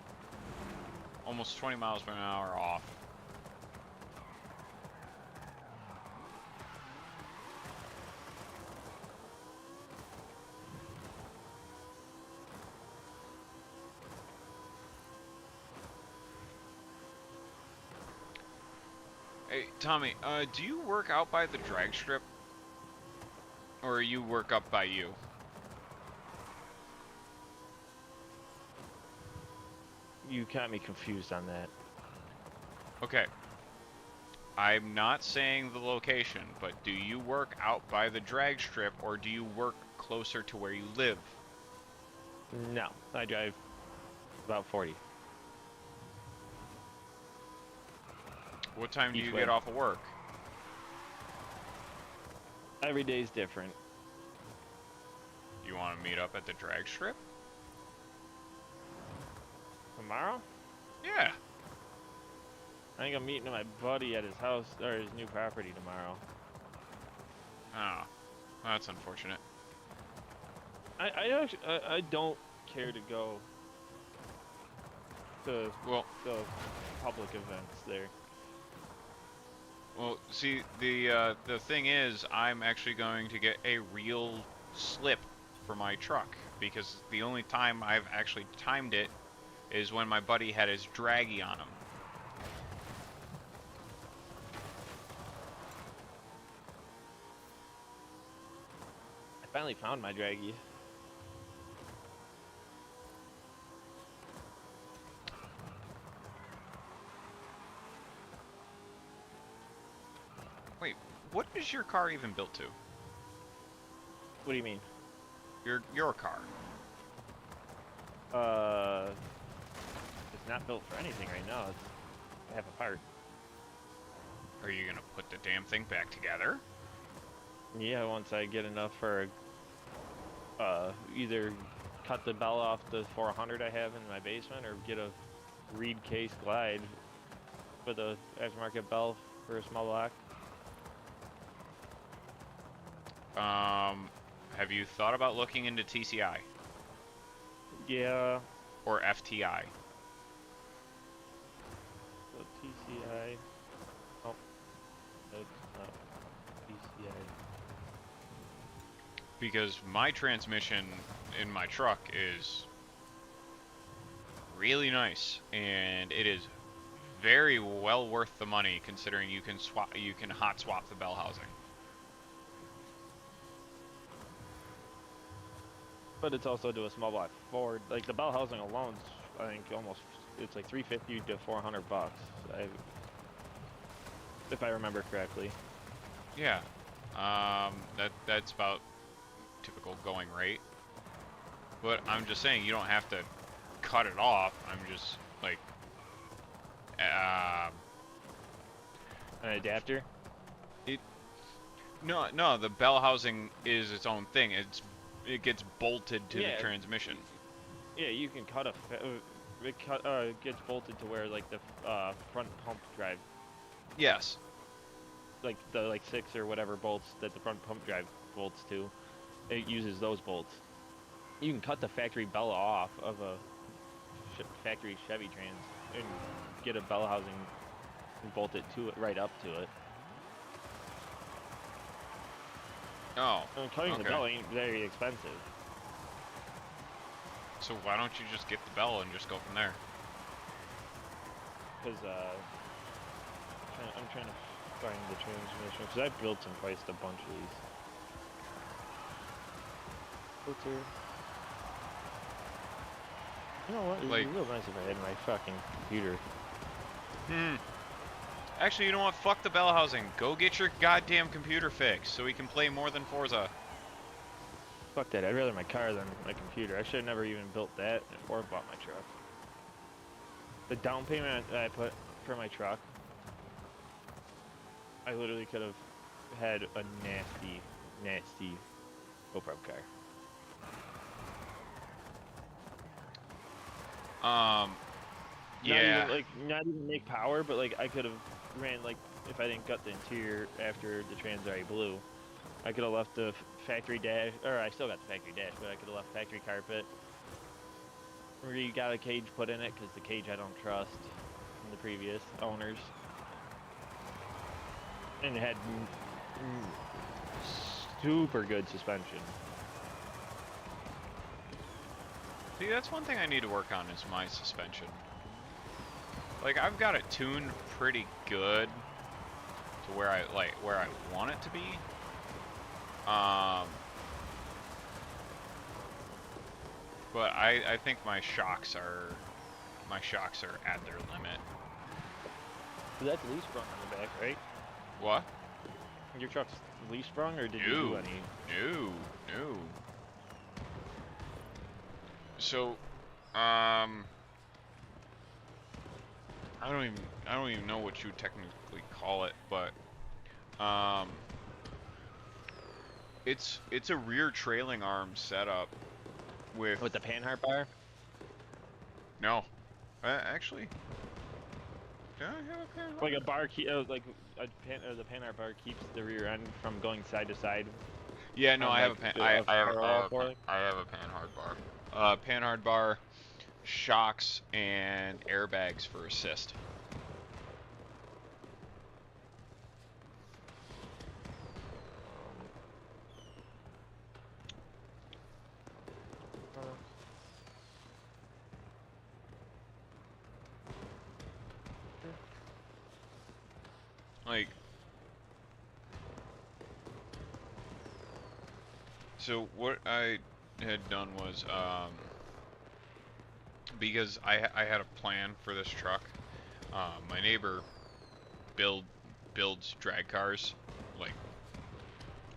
almost 20 miles per hour off. Hey, Tommy, do you work out by the drag strip? Or you work up by you? You got me confused on that. Okay. I'm not saying the location, but do you work out by the drag strip or do you work closer to where you live? No, I drive about 40 What time do each you way. get off of work? Every day's different. You want to meet up at the drag strip? Tomorrow? Yeah. I think I'm meeting my buddy at his house or his new property tomorrow. Oh, that's unfortunate. I don't care to go to Well, the public events there. well, see, the thing is, I'm actually going to get a real slip for my truck because the only time I've actually timed it is when my buddy had his draggy on him. I finally found my draggy. Wait, what is your car even built to? What do you mean? Your car. It's not built for anything right now. It's I have a part. Are you gonna put the damn thing back together? Yeah, once I get enough for either cut the bell off the 400 I have in my basement or get a reed case glide with a aftermarket bell for a small block. Have you thought about looking into TCI Yeah, or FTI? so TCI. Oh, that's not TCI. Because my transmission in my truck is really nice and it is very well worth the money considering you can hot swap the bell housing. But it's also to a small block Ford. Like the bell housing alone's, I think almost it's like 350 to 400 bucks. If I remember correctly. Yeah. That's about typical going rate. But I'm just saying you don't have to cut it off. I'm just like An adapter. it no, the bell housing is its own thing. It gets bolted to the Yeah. transmission. Yeah, you can cut it gets bolted to where like the front pump drive, Yes. like the 6 or whatever bolts that the front pump drive bolts to. It uses those bolts. You can cut the factory bell off of a factory Chevy trans and get a bell housing and bolt it to it, right up to it. Oh, And cutting the okay. bell ain't very expensive. So why don't you just get the bell and just go from there? Because I'm trying to find the transmission. Because I built and priced a bunch of these. Filter. You know what? It'd Like- be real nice if I had my fucking computer. Actually, you know what? Fuck the bell housing. Go get your goddamn computer fixed so we can play more than Forza. Fuck that. I'd rather my car than my computer. I should have never even built that or bought my truck. The down payment that I put for my truck, I literally could have had a nasty, nasty GoPro car. Yeah. Not even make power, but like I could have ran like if I didn't gut the interior after the trans already blew, I could have left the factory dash, or I still got the factory dash, but I could have left factory carpet. Got a cage put in it because the cage I don't trust from the previous owners, and it had super good suspension. See, that's one thing I need to work on is my suspension. Like, I've got it tuned pretty good to where I want it to be. But I think my shocks are at their limit. So that's leaf sprung on the back, right? What? Your truck's leaf sprung, or did you do any? No. So, I don't even know what you would technically call it, but it's a rear trailing arm setup with With the panhard bar? no, actually, do I have a pan? Like a bar key, the panhard bar keeps the rear end from going side to side. Yeah, no, on, I have a like, pan. the- I of have parallel for it? I have a panhard bar. Panhard bar, shocks, and airbags for assist. Like, so what I had done was, because I had a plan for this truck. My neighbor builds drag cars, like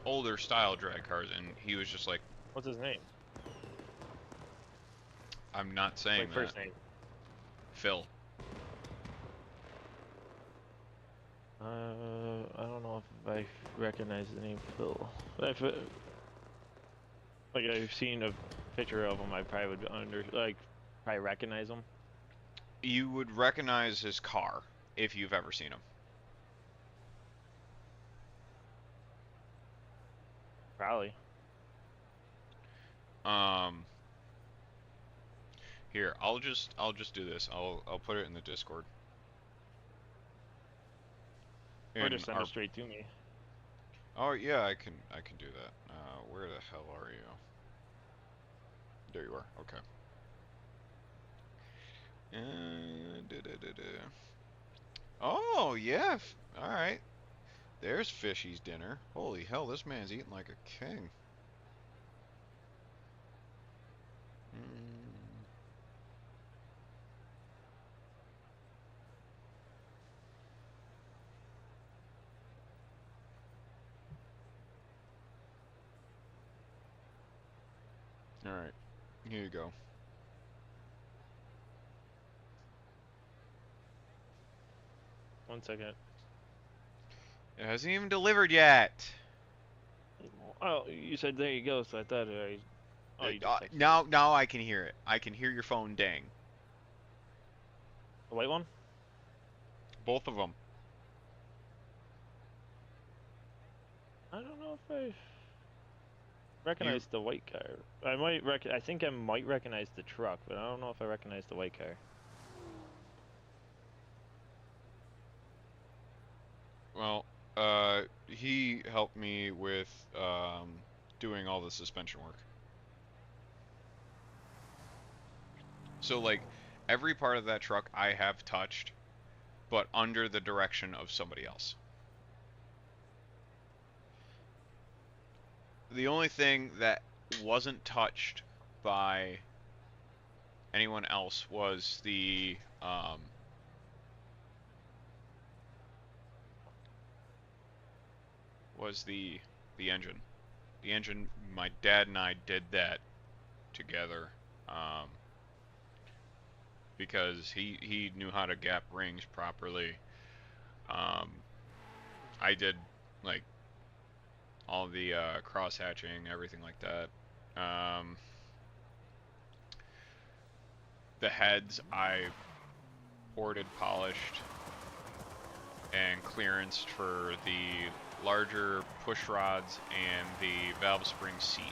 older style drag cars, and he was just like, What's his name? I'm not saying Like that. first name. Phil. I don't know if I recognize the name Phil. Like I've seen a picture of him, I probably would probably recognize him. You would recognize his car if you've ever seen him. Probably. Here, I'll just do this. I'll put it in the Discord. Or In just send our it straight to me. Oh yeah, I can do that. Where the hell are you? There you are. Okay. Oh yeah. All right. There's Fishy's dinner. Holy hell, this man's eating like a king. All right. Here you go. One second. It hasn't even delivered yet. Oh, you said there you go, so I thought I. Oh, you just texted me. Now I can hear it. I can hear your phone ding. The white one? Both of them. I don't know if I recognize the white car. I think I might recognize the truck, but I don't know if I recognize the white car. Well, he helped me with doing all the suspension work. So like every part of that truck I have touched, but under the direction of somebody else. The only thing that wasn't touched by anyone else was the engine. The engine. My dad and I did that together, um, because he knew how to gap rings properly. Um, I did like all the cross hatching, everything like that. Um, the heads I ported, polished, and clearanced for the larger push rods and the valve spring seat.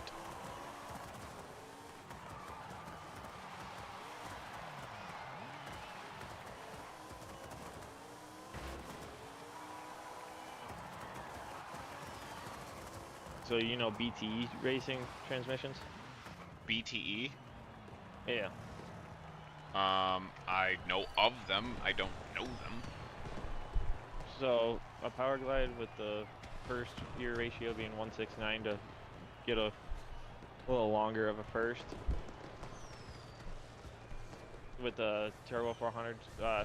So you know BTE racing transmissions? BTE. Yeah. I know of them. I don't know them. So a power glide with the first gear ratio being 169 to get a little longer of a first. With the turbo 400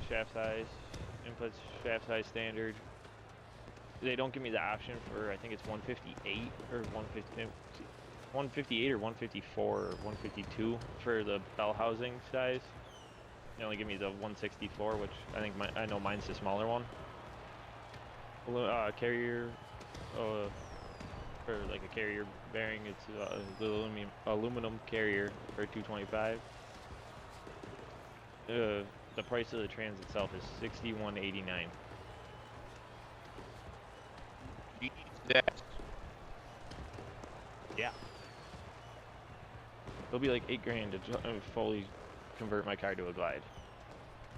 shaft size, input shaft size standard. They don't give me the option for, I think it's 158 or 158 or 154 or 152 for the bell housing size. They only give me the 164, which I know mine's the smaller one. Carrier, for like a carrier bearing, it's the aluminum carrier for 225. The price of the trans itself is 61.89. That. Yeah. It'll be like 8 grand to fully convert my car to a glide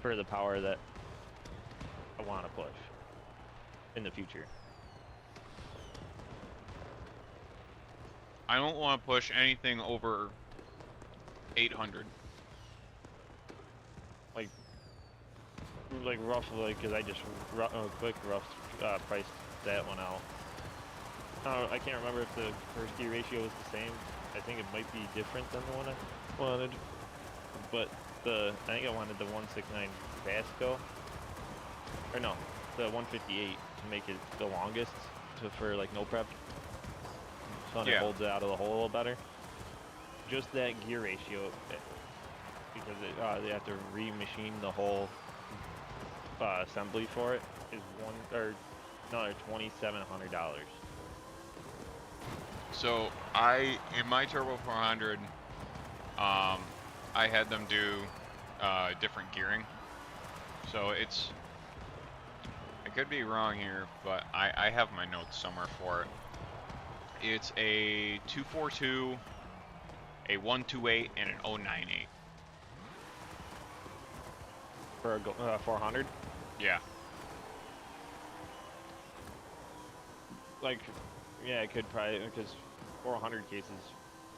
for the power that I want to push in the future. I don't want to push anything over 800. Like roughly, because I just quick rough priced that one out. I can't remember if the first gear ratio is the same. I think it might be different than the one I wanted, but I think I wanted the 169 Vasco, or no, the 158 to make it the longest for like no prep, so it holds it out of the hole a little better. Just that gear ratio, because they have to remachine the whole assembly for it, is another $2,700. So in my Turbo 400, I had them do different gearing. So I could be wrong here, but I have my notes somewhere for it. It's a 242, a 128, and an 098. For a 400? Yeah. Like, yeah, it could probably, because 400 cases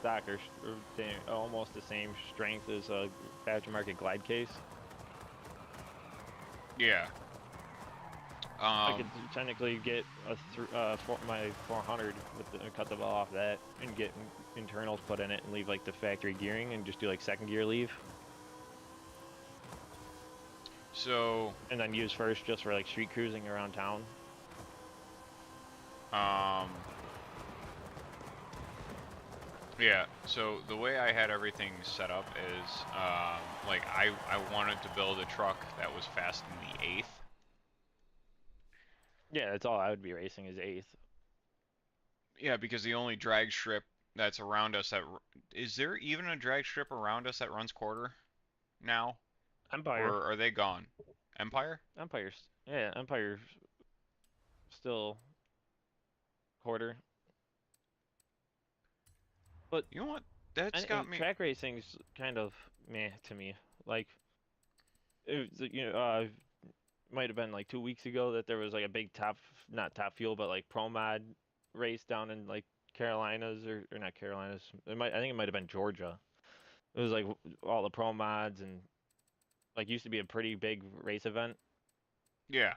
stock are almost the same strength as a aftermarket glide case. Yeah. I could technically get my 400 cut the ball off that and get internals put in it and leave like the factory gearing and just do like second gear leave. So. And then use first just for like street cruising around town. Yeah, so the way I had everything set up is, like, I wanted to build a truck that was fast in the eighth. Yeah, that's all I would be racing is eighth. Yeah, because the only drag strip that's around us is there even a drag strip around us that runs quarter now? Empire. Or are they gone? Empire? Empire's still quarter. But you know what? That's got me. Track racing's kind of meh to me. Like, might have been like 2 weeks ago that there was like a big not top fuel, but like pro mod race down in like Carolinas or not Carolinas. I think it might have been Georgia. It was like all the pro mods and like used to be a pretty big race event. Yeah.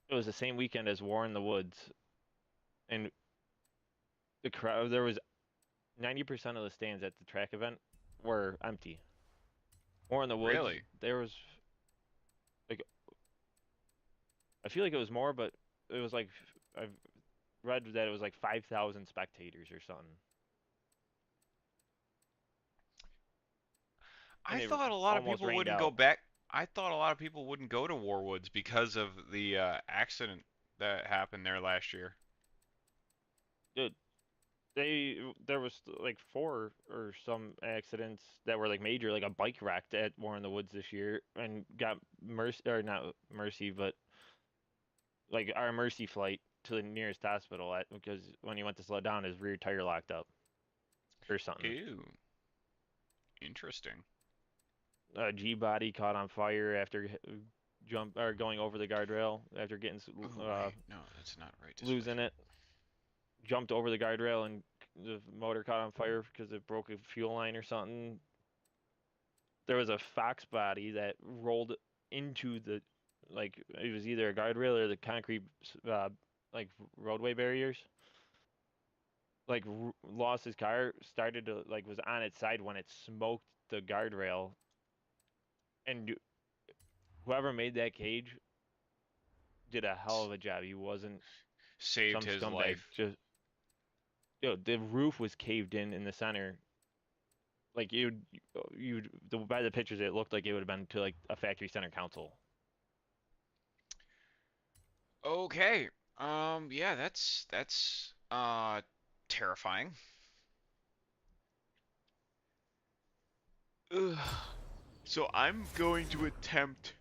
It was the same weekend as War in the Woods, and the crowd there was 90% of the stands at the track event were empty. War in the Woods, Really? there was like I feel like it was more, but it was like I've read that it was like 5,000 spectators or something, and I it thought a lot of almost people rained wouldn't go out. back. I thought a lot of people wouldn't go to Warwoods because of the accident that happened there last year. Dude, there was like four or some accidents that were like major, like a bike wrecked at War in the Woods this year, and got mercy or not mercy, but like our mercy flight to the nearest hospital because when he went to slow down, his rear tire locked up or something. Ew, interesting. A G body caught on fire after jump or going over the guardrail after getting Oh wait, no, that's not right losing displacement. it. Jumped over the guardrail and the motor caught on fire because it broke a fuel line or something. There was a Fox body that rolled into the like it was either a guardrail or the concrete uh, like roadway barriers. Like lost his car, started to like was on its side when it smoked the guardrail, and whoever made that cage did a hell of a job. He wasn't Saved some his scumbag. life. Just the roof was caved in the center. Like by the pictures, it looked like it would have been to like a factory center council. Okay. Yeah, that's terrifying. Ugh. So I'm going to attempt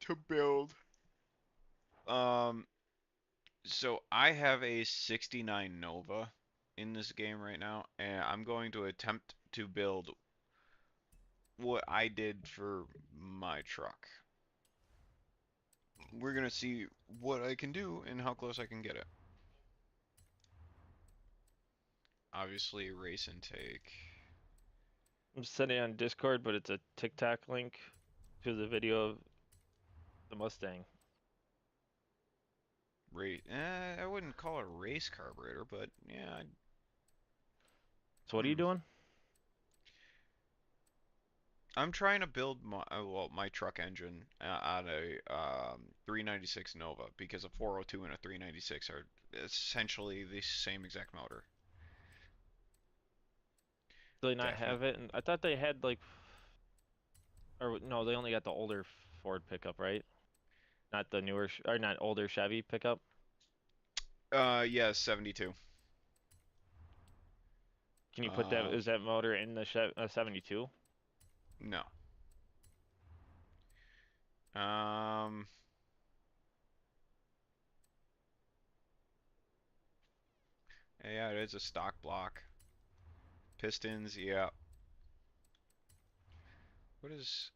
to build. Um, so I have a 69 Nova in this game right now, and I'm going to attempt to build what I did for my truck. We're gonna see what I can do and how close I can get it. Obviously, race intake. I'm sending it on Discord, but it's a TikTok link to the video of the Mustang. I wouldn't call it a race carburetor, but yeah. So what are you Hmm. doing? I'm trying to build my truck engine on a 396 Nova because a 402 and a 396 are essentially the same exact motor. Do they not Definite. have it? And I thought they had like, or no, they only got the older Ford pickup, right? Not the newer or not older Chevy pickup. Yeah, 72. Can you put that? Um, Is that motor in the 72? no. Um, yeah, it is a stock block. Pistons, yeah. What is?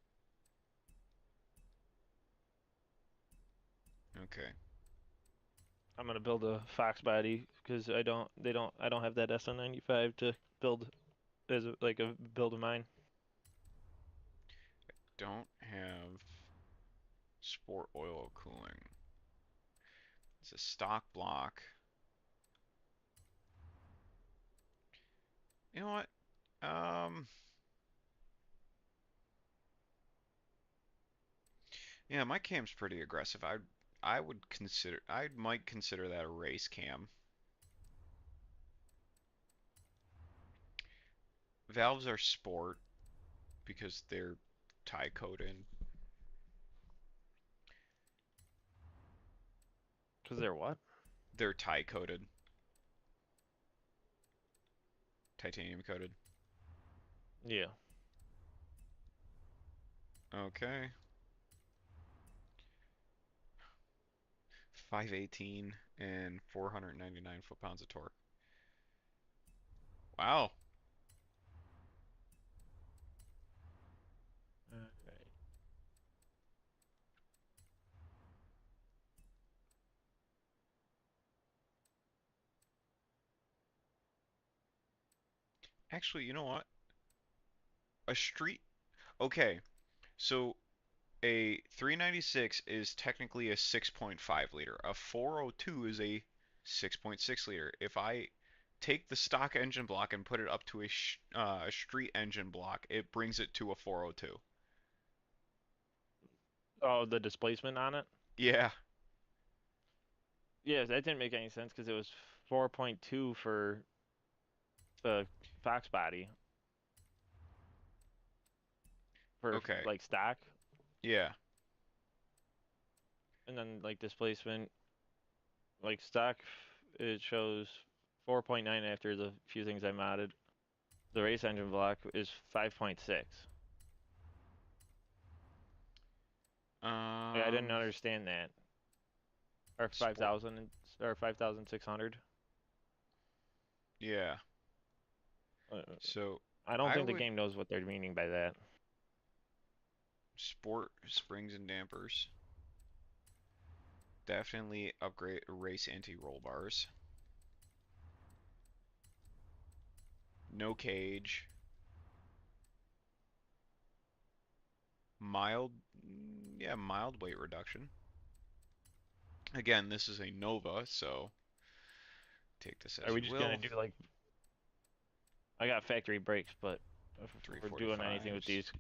Okay. I'm gonna build a Fox body because I don't have that SN95 to build as like a build of mine. Don't have sport oil cooling. It's a stock block. You know what? Um, yeah, my cam's pretty aggressive. I might consider that a race cam. Valves are sport because they're tie coated. Cause they're what? They're tie coated, titanium coated. Yeah. Okay. 518 and 499 foot-pounds of torque. Wow. Alright. Actually, you know what? A street. Okay, so a 396 is technically a 6.5 liter. A 402 is a 6.6 liter. If I take the stock engine block and put it up to a street engine block, it brings it to a 402. Oh, the displacement on it? Yeah, Yeah, that didn't make any sense because it was 4.2 for the Fox body for okay. like stock, Yeah, and then like displacement, like stock, it shows 4.9 after the few things I modded. The race engine block is 5.6. Like, I didn't um, understand that. Or sport. 5,000 or 5,600. Yeah, Uh, so I don't I think the would game knows what they're meaning by that. sport springs and dampers. Definitely upgrade race anti-roll bars. No cage. Mild, yeah, mild weight reduction. Again, this is a Nova, so take this Are as we you just gonna will. do like I got factory brakes, but if we're doing anything with 345s. these,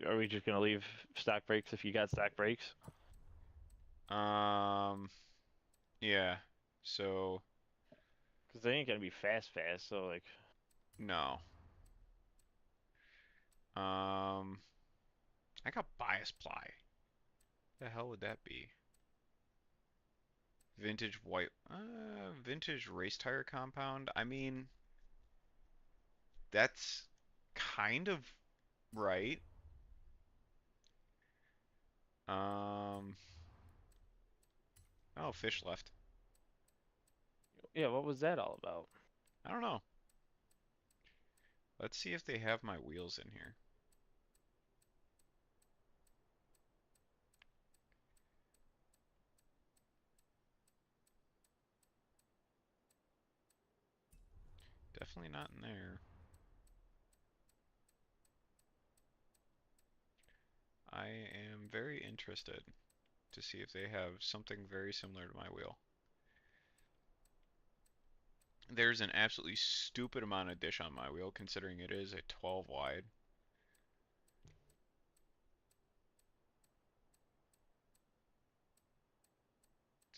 are we just gonna leave stock brakes if you got stock brakes? Um, yeah. So Because they ain't gonna be fast, so like no. Um, I got bias ply. The hell would that be? Vintage race tire compound. I mean, that's kind of right. Um, oh, fish left. yeah, what was that all about? I don't know. Let's see if they have my wheels in here. Definitely not in there. I am very interested to see if they have something very similar to my wheel. There's an absolutely stupid amount of dish on my wheel considering it is a 12 wide.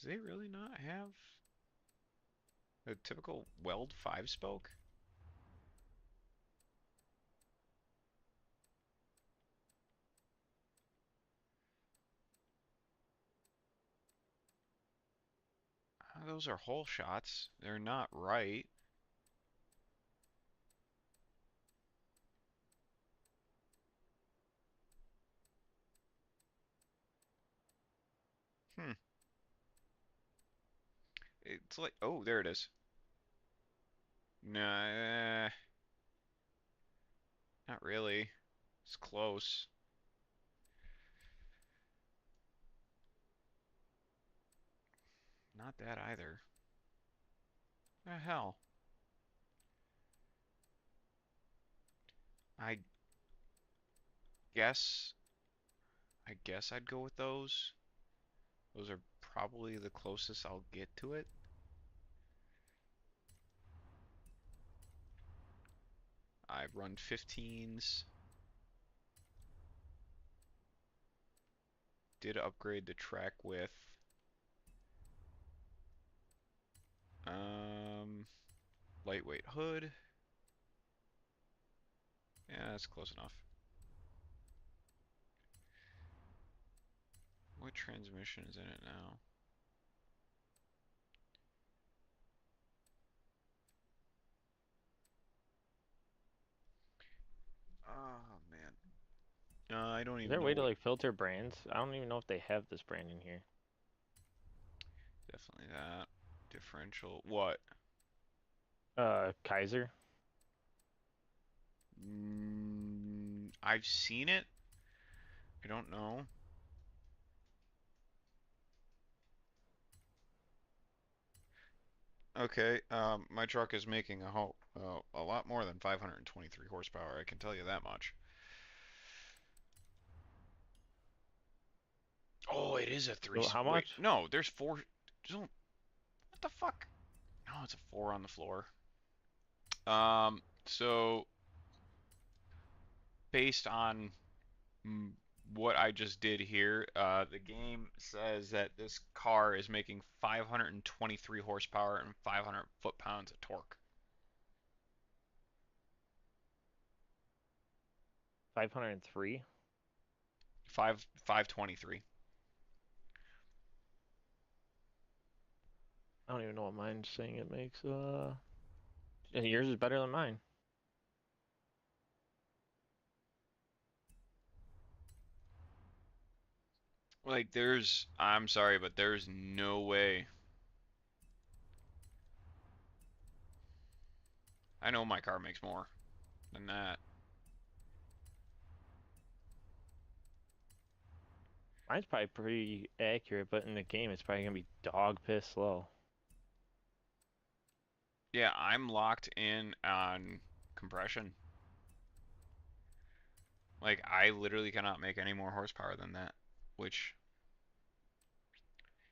Do they really not have a typical weld 5-spoke? Those are hole shots. They're not right. Hmm. It's like, oh, there it is. Nah, not really. It's close. Not that either. The hell? I guess I guess I'd go with those. Those are probably the closest I'll get to it. I've run 15s. Did upgrade the track with um lightweight hood. Yeah, that's close enough. What transmission is in it now? Oh man. I don't Is even there a know way to what. like filter brands? I don't even know if they have this brand in here. Definitely that. Differential. What? Kaiser. I've seen it. I don't know. Okay, my truck is making a lot more than 523 horsepower. I can tell you that much. Oh, it is a three. So how Wait, much? no, there's four. What the fuck? No, it's a four on the floor. So based on mm, what I just did here, the game says that this car is making 523 horsepower and 500 foot-pounds of torque. 503. 523. I don't even know what mine's saying it makes. Yeah, yours is better than mine. Like I'm sorry, but there's no way. I know my car makes more than that. Mine's probably pretty accurate, but in the game it's probably gonna be dog piss slow. Yeah, I'm locked in on compression. Like I literally cannot make any more horsepower than that, which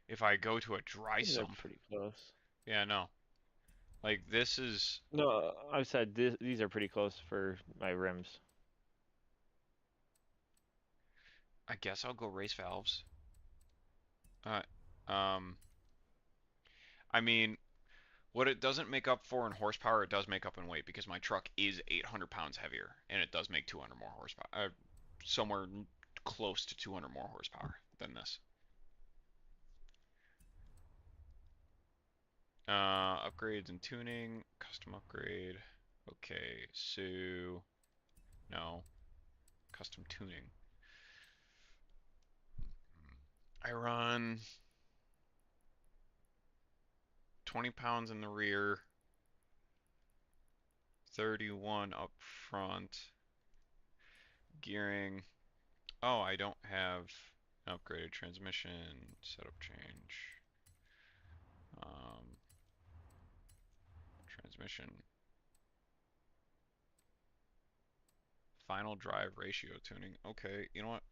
if I go to a dry These are sump, pretty close. yeah, no. Like this is, No, I said these are pretty close for my rims. I guess I'll go race valves. Uh, um, I mean, what it doesn't make up for in horsepower, it does make up in weight because my truck is 800 pounds heavier and it does make 200 more horsepower, somewhere close to 200 more horsepower than this. Upgrades and tuning, custom upgrade. Okay, so no, custom tuning. I run 20 pounds in the rear, 31 up front. Gearing. Oh, I don't have an upgraded transmission. Setup change. Um, Transmission. Final drive ratio tuning. Okay, you know what?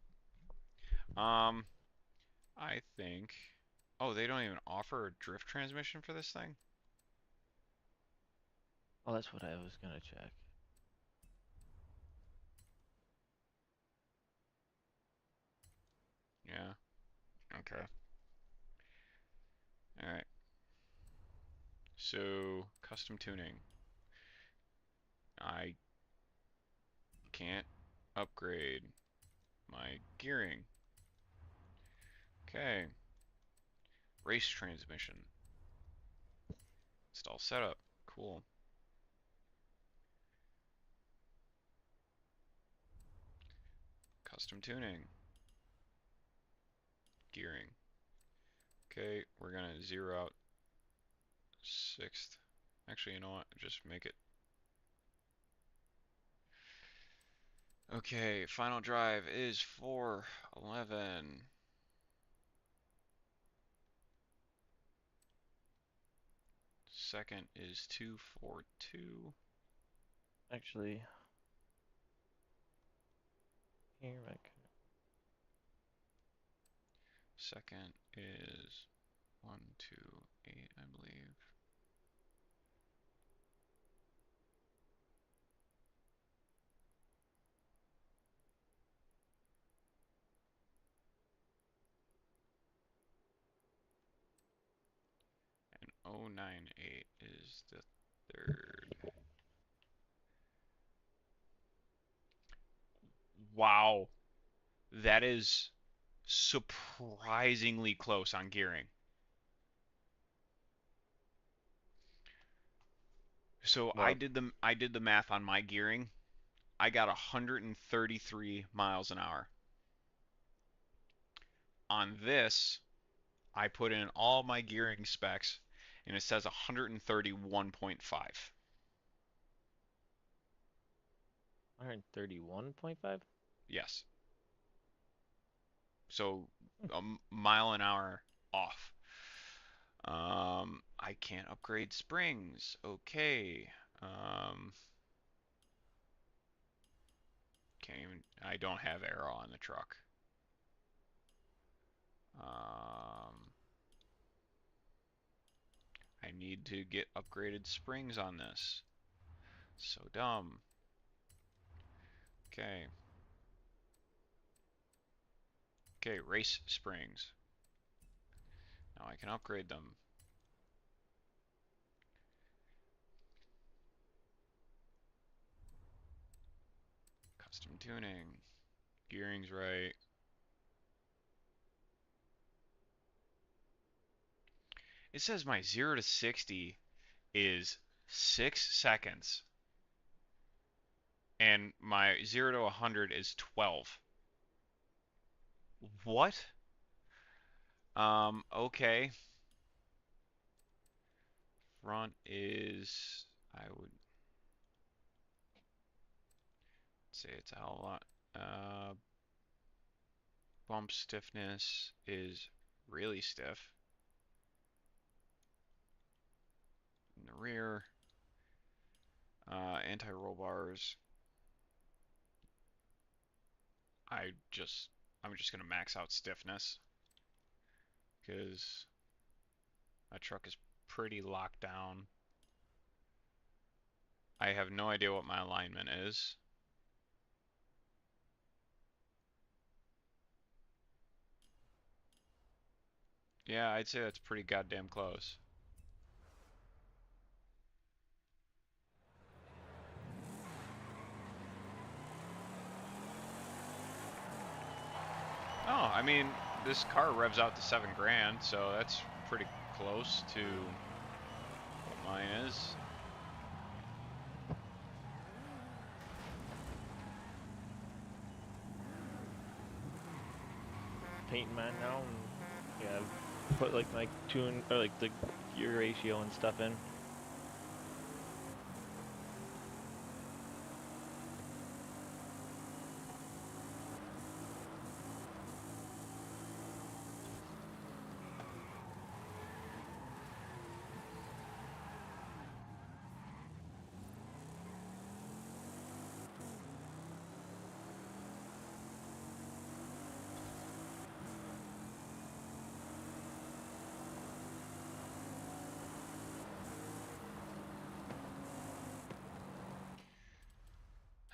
I think. Oh, they don't even offer a drift transmission for this thing? Oh, that's what I was gonna check. Yeah. Okay. All right. So, custom tuning. I can't upgrade my gearing. Okay. Race transmission. Install setup. Cool. Custom tuning. Gearing. Okay, we're gonna zero out sixth. Actually, you know what? Just make it. Okay, final drive is 411. Second is 242. Actually, here my Second is 128, I believe. And 098 is the third. Wow, that is surprisingly close on gearing. So what? I did the math on my gearing. I got 133 miles an hour. On this, I put in all my gearing specs and it says 131.5. 131.5? Yes. So a mile an hour off. I can't upgrade springs. Okay. Um, can't even. I don't have aero on the truck. I need to get upgraded springs on this. So dumb. Okay. Okay, race springs. Now I can upgrade them. Custom tuning. Gearing's right. It says my 0 to 60 is 6 seconds, and my 0 to 100 is 12. What? Okay. Front is, I would say it's a hell of a lot. Bump stiffness is really stiff. In the rear, anti-roll bars. I just, I'm just gonna max out stiffness because my truck is pretty locked down. I have no idea what my alignment is. Yeah, I'd say that's pretty goddamn close. Oh, I mean, this car revs out to 7 grand, so that's pretty close to what mine is. Painting mine now, and yeah, put like my tune or like the gear ratio and stuff in.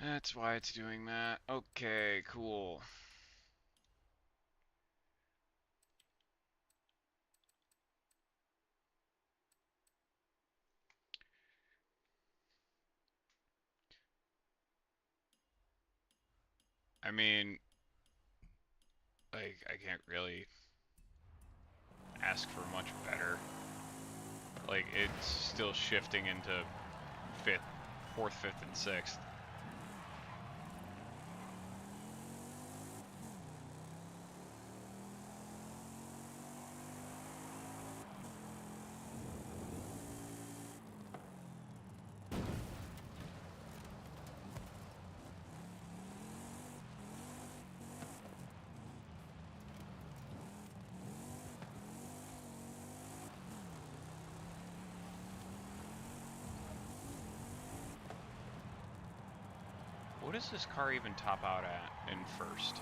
That's why it's doing that. Okay, cool. I mean, like, I can't really ask for much better. Like, it's still shifting into fifth, fourth, fifth, and sixth. What does this car even top out at in first?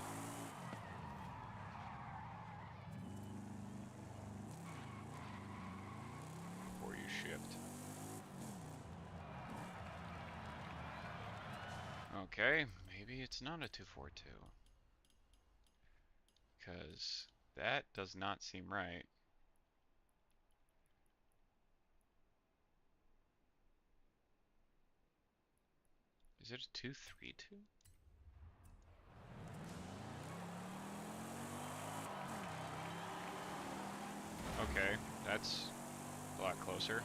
Before you shift. Okay, maybe it's not a 242. Because that does not seem right. Is it a 232? Okay, that's a lot closer.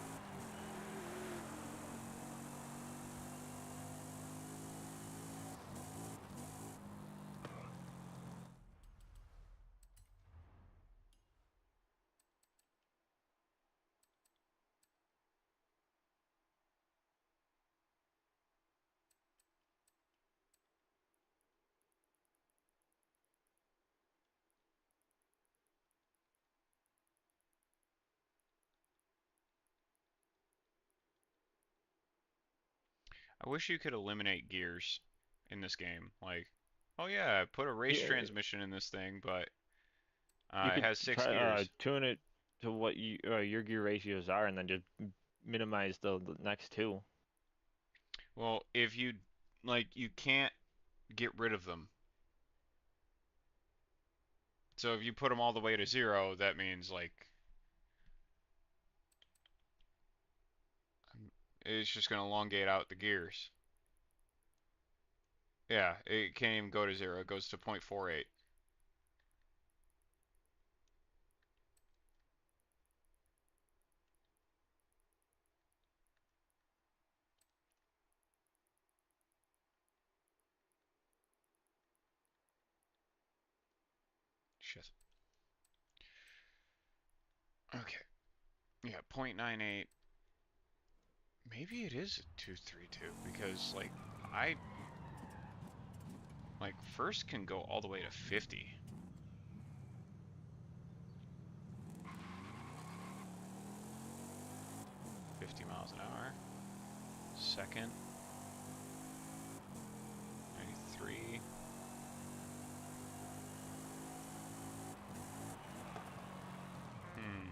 I wish you could eliminate gears in this game. Like, oh yeah, put a race Yeah, transmission in this thing, but you it could has six try gears. tune it to what your gear ratios are, and then just minimize the next two. Well, if you like, you can't get rid of them. So if you put them all the way to zero, that means like it's just gonna elongate out the gears. Yeah, it can't even go to zero. It goes to 0.48. Shit. Okay. Yeah, 0.98. Maybe it is a 232 because I first can go all the way to 50. 50 miles an hour. Second, 93. Hmm.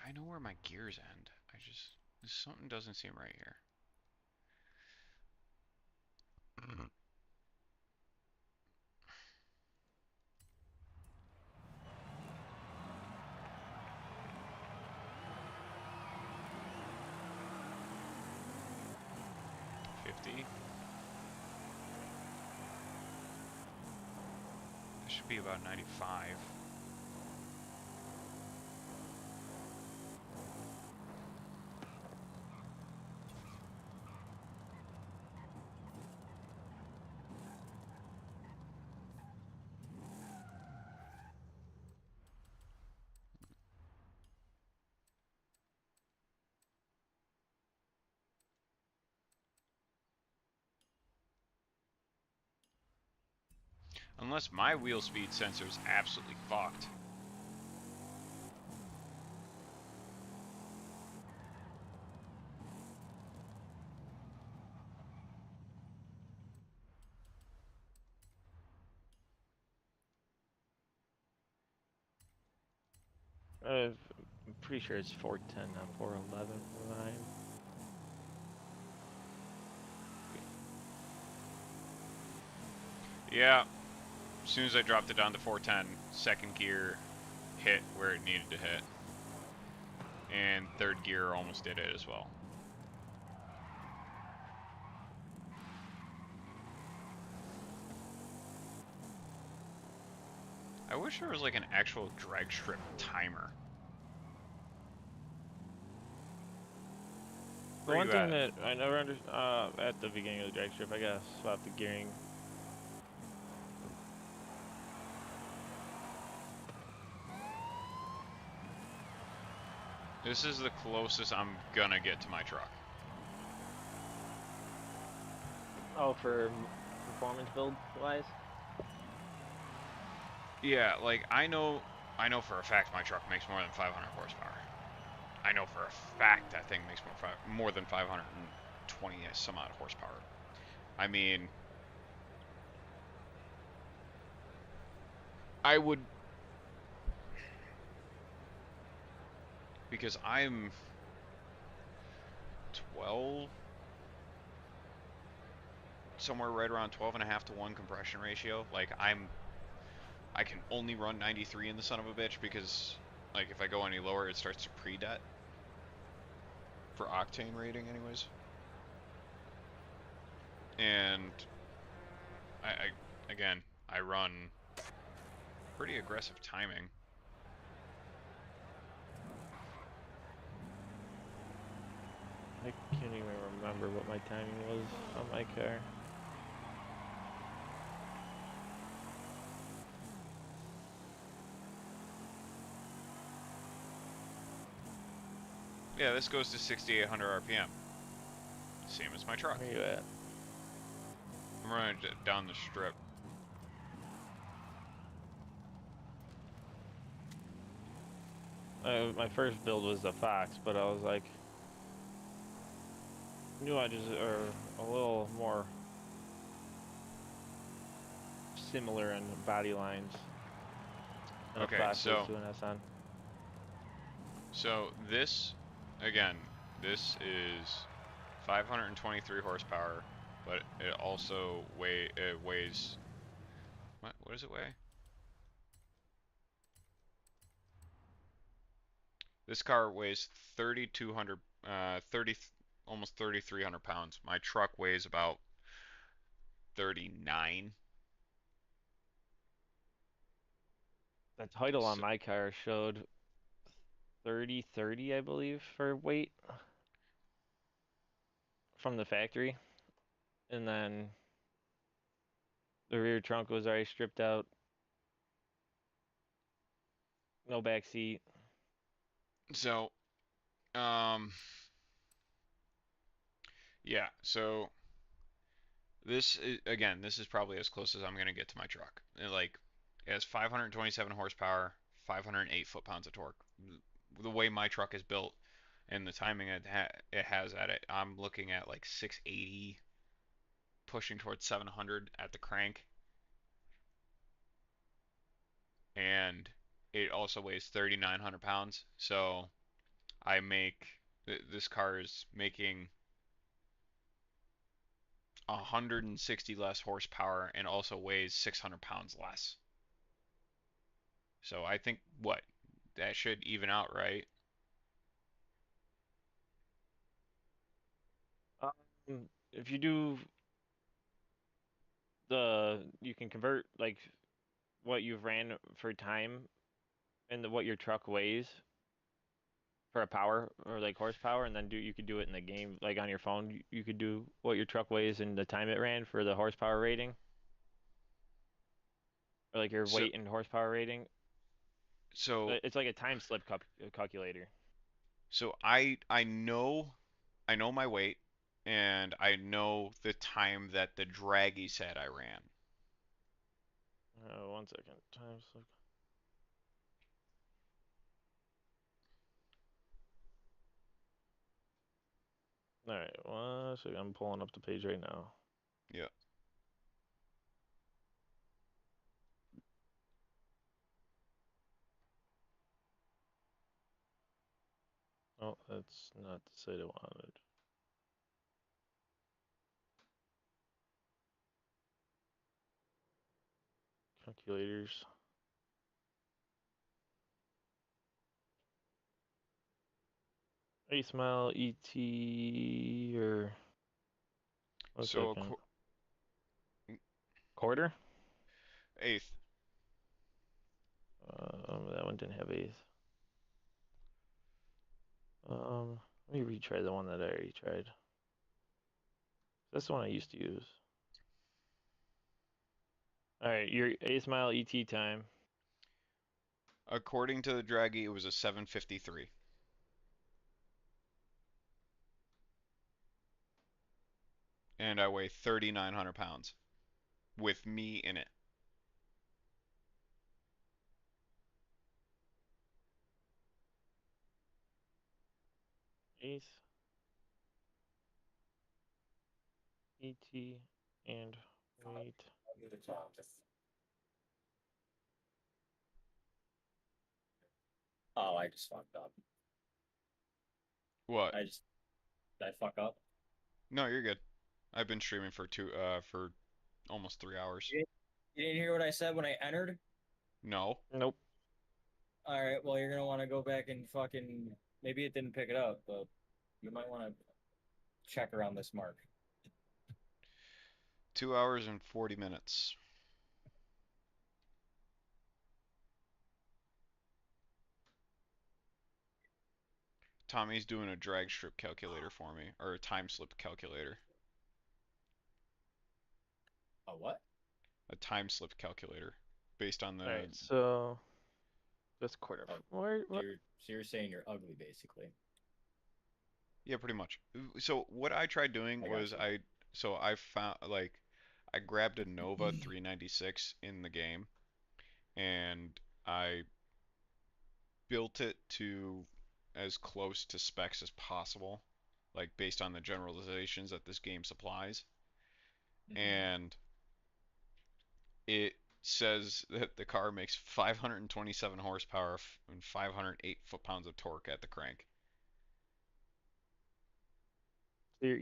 I know where my gears end. Something doesn't seem right here. 50. This should be about 95. Unless my wheel speed sensor is absolutely fucked. I'm pretty sure it's 410, not 411 for mine. Yeah, as soon as I dropped it down to 410, second gear hit where it needed to hit. And third gear almost did it as well. I wish there was like an actual drag strip timer. The Where one you thing at? that I never understood at the beginning of the drag strip, I gotta swap the gearing. This is the closest I'm gonna get to my truck. Oh, for performance build wise? Yeah, like I know for a fact my truck makes more than 500 horsepower. I know for a fact that thing makes more than 520 some odd horsepower. I mean, I would, because I'm 12, somewhere right around 12 and a half to 1 compression ratio. Like I can only run 93 in the son of a bitch because like if I go any lower it starts to pre-det for octane rating anyways. And I again, I run pretty aggressive timing. I can't even remember what my timing was on my car. Yeah, this goes to 6,800 RPM. Same as my truck. Where you at? I'm running down the strip. My first build was the Fox, but I was like, knew I just are a little more similar in body lines than a Okay, Fox is so to an SN. this again, this is 523 horsepower, but it weighs what does it weigh? This car weighs 3,200 30 almost 3,300 pounds. My truck weighs about 39. The title on So, my car showed 3030, I believe, for weight from the factory, and then the rear trunk was already stripped out, no back seat. so um yeah, so this is probably as close as I'm gonna get to my truck. Like, it has 527 horsepower, 508 foot-pounds of torque. The way my truck is built and the timing it has at it, I'm looking at like 680, pushing towards 700 at the crank, and it also weighs 3,900 pounds. So I make this car is making 160 less horsepower and also weighs 600 pounds less. So I think what that should even out, right? If you do you can convert like what you've ran for time and what your truck weighs for a power or like horsepower, and then you could do it in the game like on your phone. You could do what your truck weighs and the time it ran for the horsepower rating, or like your So weight and horsepower rating. so It's like a time slip calculator. so I know my weight, and I know the time that the draggy said I ran. 1 second. Time slip. All right, 1 second. I'm pulling up the page right now. Yeah. Oh, that's not the site I wanted. Calculators. Eighth mile ET or one So second. Quarter? eighth. That one didn't have eighth. Let me retry the one that I already tried. That's the one I used to use. All right, your eighth mile ET time. According to the draggy, it was a 7:53, and I weigh 3,900 pounds with me in it. Eighth ET and weight. Oh, I just fucked up. What? Did I fuck up? No, you're good. I've been streaming for almost 3 hours. You didn't hear what I said when I entered? No. Nope. All right, well, you're gonna want to go back and fucking maybe it didn't pick it up, but you might want to check around this mark. 2 hours and 40 minutes. Tommy's doing a drag strip calculator for me, or a time slip calculator. Oh, what? A time slip calculator based on All the right, so that's quarter. Oh, Where? so What? you're saying you're ugly, basically. yeah, pretty much. So what I tried doing I got was you. I found like I grabbed a Nova 396 in the game, and I built it to as close to specs as possible, like based on the generalizations that this game supplies. And it says that the car makes 527 horsepower and 508 foot-pounds of torque at the crank. So your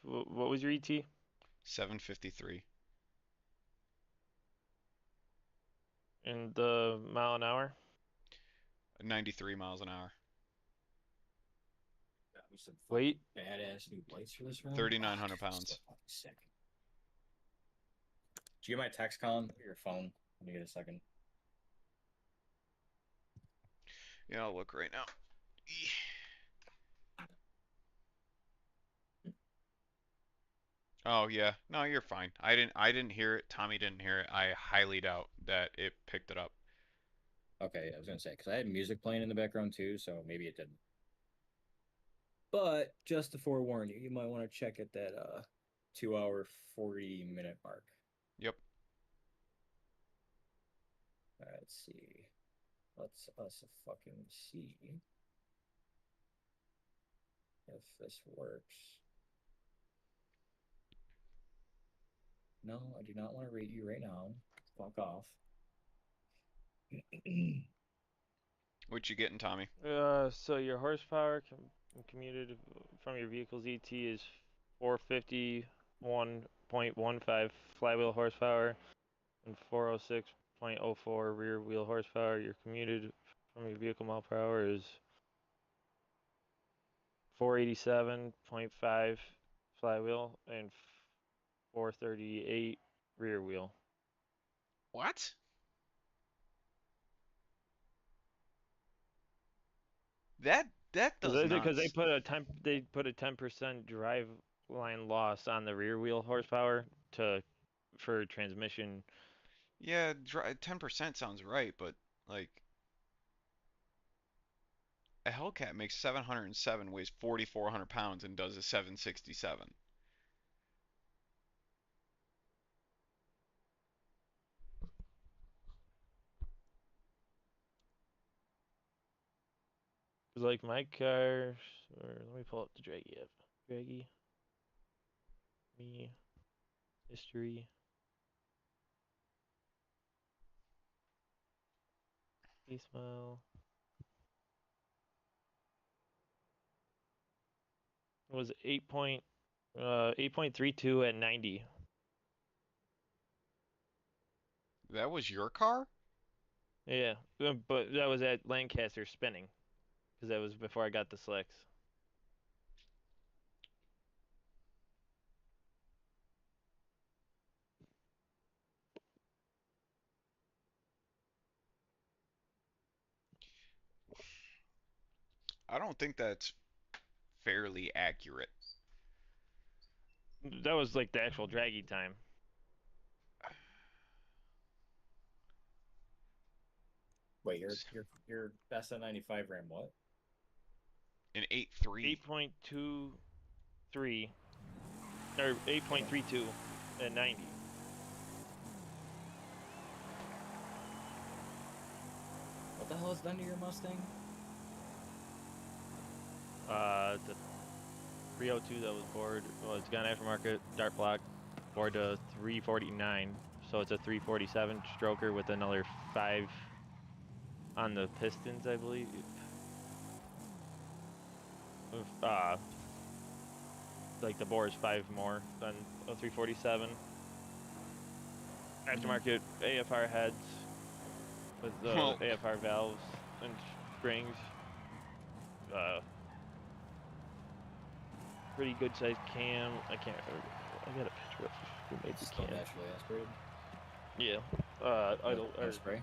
what was your ET? 753. And the mile an hour? 93 miles an hour. Got me some fucking Weight? badass new lights for this room. 3,900 Oh, so pounds. fucking sick. Do you get my text, Colin? Or your phone? Let me get a second. Yeah, I'll look right now. Oh yeah, no, you're fine. I didn't hear it. Tommy didn't hear it. I highly doubt that it picked it up. Okay, I was gonna say because I had music playing in the background too, so maybe it didn't. But just to forewarn you, you might want to check at that 2 hour 40 minute mark. Yep. Let's see. Let's us fucking see if this works. No, I do not want to rate you right now. Fuck off. What you getting, Tommy? So your horsepower commuted from your vehicle's ET is 451.15 flywheel horsepower and 406.04 rear wheel horsepower. Your commuted from your vehicle mile per hour is 487.5 flywheel and 438 rear wheel. What? That does not. Because they put a 10% drive line loss on the rear wheel horsepower for transmission. Yeah, 10% sounds right, but like a Hellcat makes 707, weighs 4,400 pounds, and does a 767. Like my car, or let me pull up the Draggy app. Draggy, me, history, smile. It was 8.32 at 90. That was your car? Yeah, but that was at Lancaster spinning, because that was before I got the slicks. I don't think that's fairly accurate. That was like the actual Draggy time. Wait, your SN95 ran what? An 8.3. 8.23 or 8.32 at 90. What the hell is done to your Mustang? The 302 that was bored, well, it's got an aftermarket dart block, bored to 349, so it's a 347 stroker with another 5 on the pistons, I believe. Like the bore is 5 more than a 347. Aftermarket AFR heads with the Well, AFR valves and springs. Pretty good sized cam. I can't remember. I got a picture of who made the Still cam. naturally aspirated. Yeah. Idle No or spray.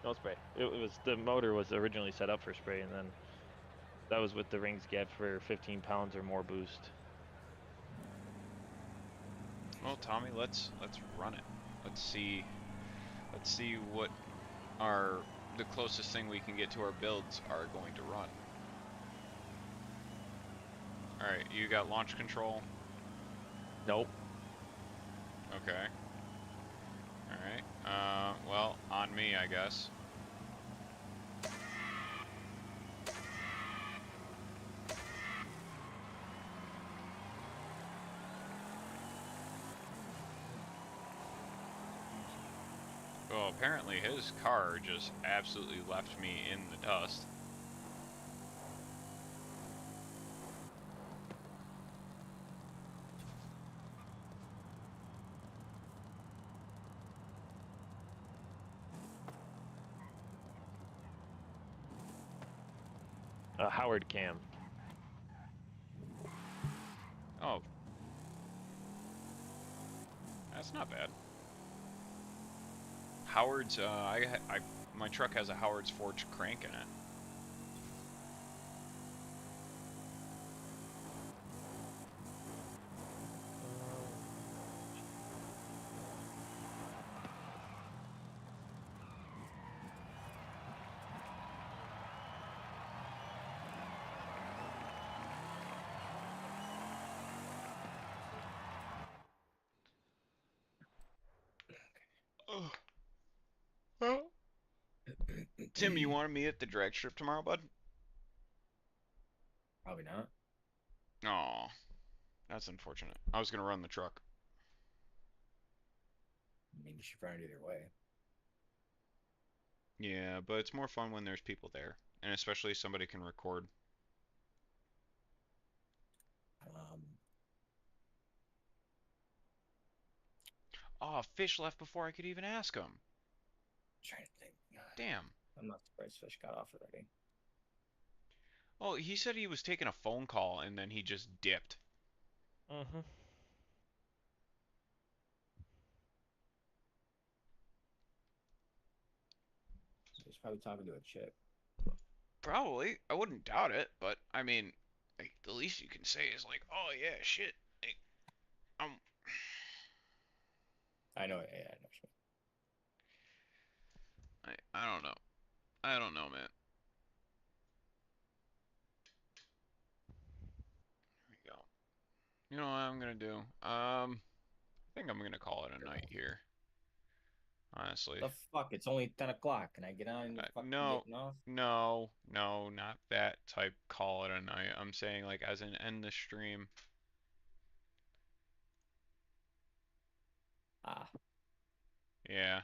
no spray. It was the motor was originally set up for spray, and then that was with the rings gap for 15 pounds or more boost. well, Tommy, let's run it. Let's see. Let's see what the closest thing we can get to our builds are going to run. All right, you got launch control. Nope. Okay. All right. Well, on me, I guess. apparently his car just absolutely left me in the dust. Howard Cam. Oh, that's not bad. Howard's, my truck has a Howard's Forge crank in it. Oh, well, Tim, you want to meet at the drag strip tomorrow, bud? Probably not. Oh, that's unfortunate. I was gonna run the truck. I mean, you should run it either way. Yeah, but it's more fun when there's people there, and especially somebody can record. Um, Oh, Fish left before I could even ask him. trying to think. Damn. I'm not surprised Fish got off already. Oh, he said he was taking a phone call and then he just dipped. Mm-hmm. He's probably talking to a chick. Probably. I wouldn't doubt it, but I mean, like, the least you can say is like, "Oh yeah, shit." Like, um, I know. Yeah, I know. I don't know. I don't know, man. Here we go. You know what I'm gonna do? I think I'm gonna call it a night here. Honestly. The fuck? It's only 10 o'clock. Can I get on your fucking No, getting off? no, not that type. Call it a night. I'm saying like as in end the stream. Ah, Yeah.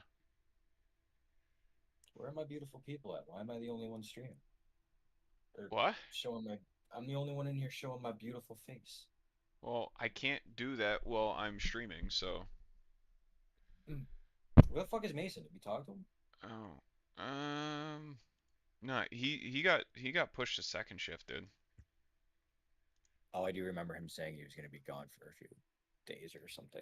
where are my beautiful people at? Why am I the only one streaming? Or What? showing my. I'm the only one in here showing my beautiful face. Well, I can't do that while I'm streaming, so. Hmm. Where the fuck is Mason? Did we talk to him? Oh. No, he got pushed to second shift, dude. Oh, I do remember him saying he was going to be gone for a few days or something.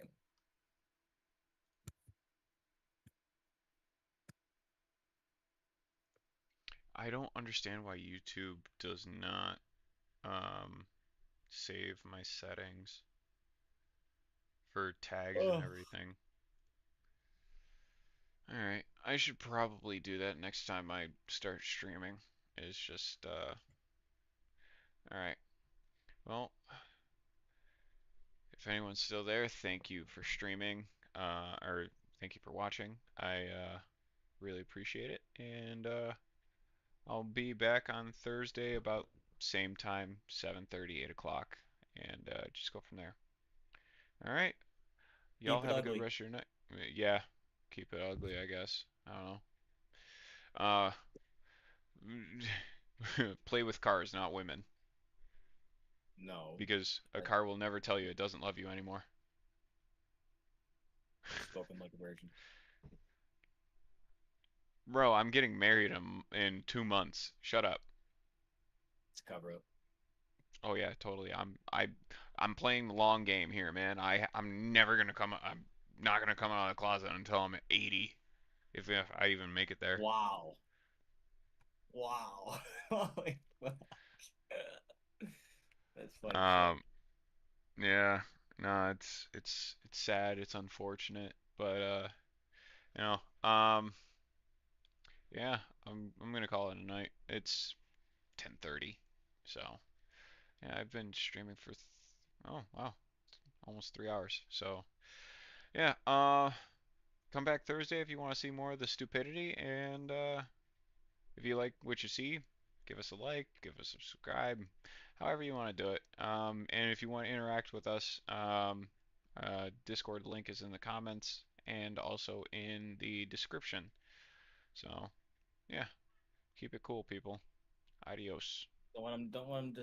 I don't understand why YouTube does not um save my settings for tags and Oh. everything. All right, I should probably do that next time I start streaming. Is just all right. Well, if anyone's still there, thank you for streaming, or thank you for watching. I really appreciate it, and I'll be back on Thursday about same time, 7:30, 8 o'clock, and just go from there. All right, y'all Keep it have a good ugly. rest of your night. Yeah, keep it ugly, I guess. I don't know. Uh, play with cars, not women, No. because a I've car will never tell you it doesn't love you anymore. spoken like a virgin. Bro, I'm getting married in 2 months. Shut up. It's a cover up. Oh yeah, totally. I'm playing the long game here, man. I'm not gonna come out of the closet until I'm 80, if I even make it there. Wow. Wow. Holy fuck. That's funny shit. Um, yeah, no, it's sad, it's unfortunate, but you yeah, I'm gonna call it a night. It's 10:30, so yeah, I've been streaming for oh wow, almost 3 hours. So yeah, come back Thursday if you want to see more of the stupidity, and if you like what you see, give us a like, give us a subscribe, however you want to do it. And if you want to interact with us, Discord link is in the comments and also in the description. So, yeah, keep it cool, people. Adios. Don't want them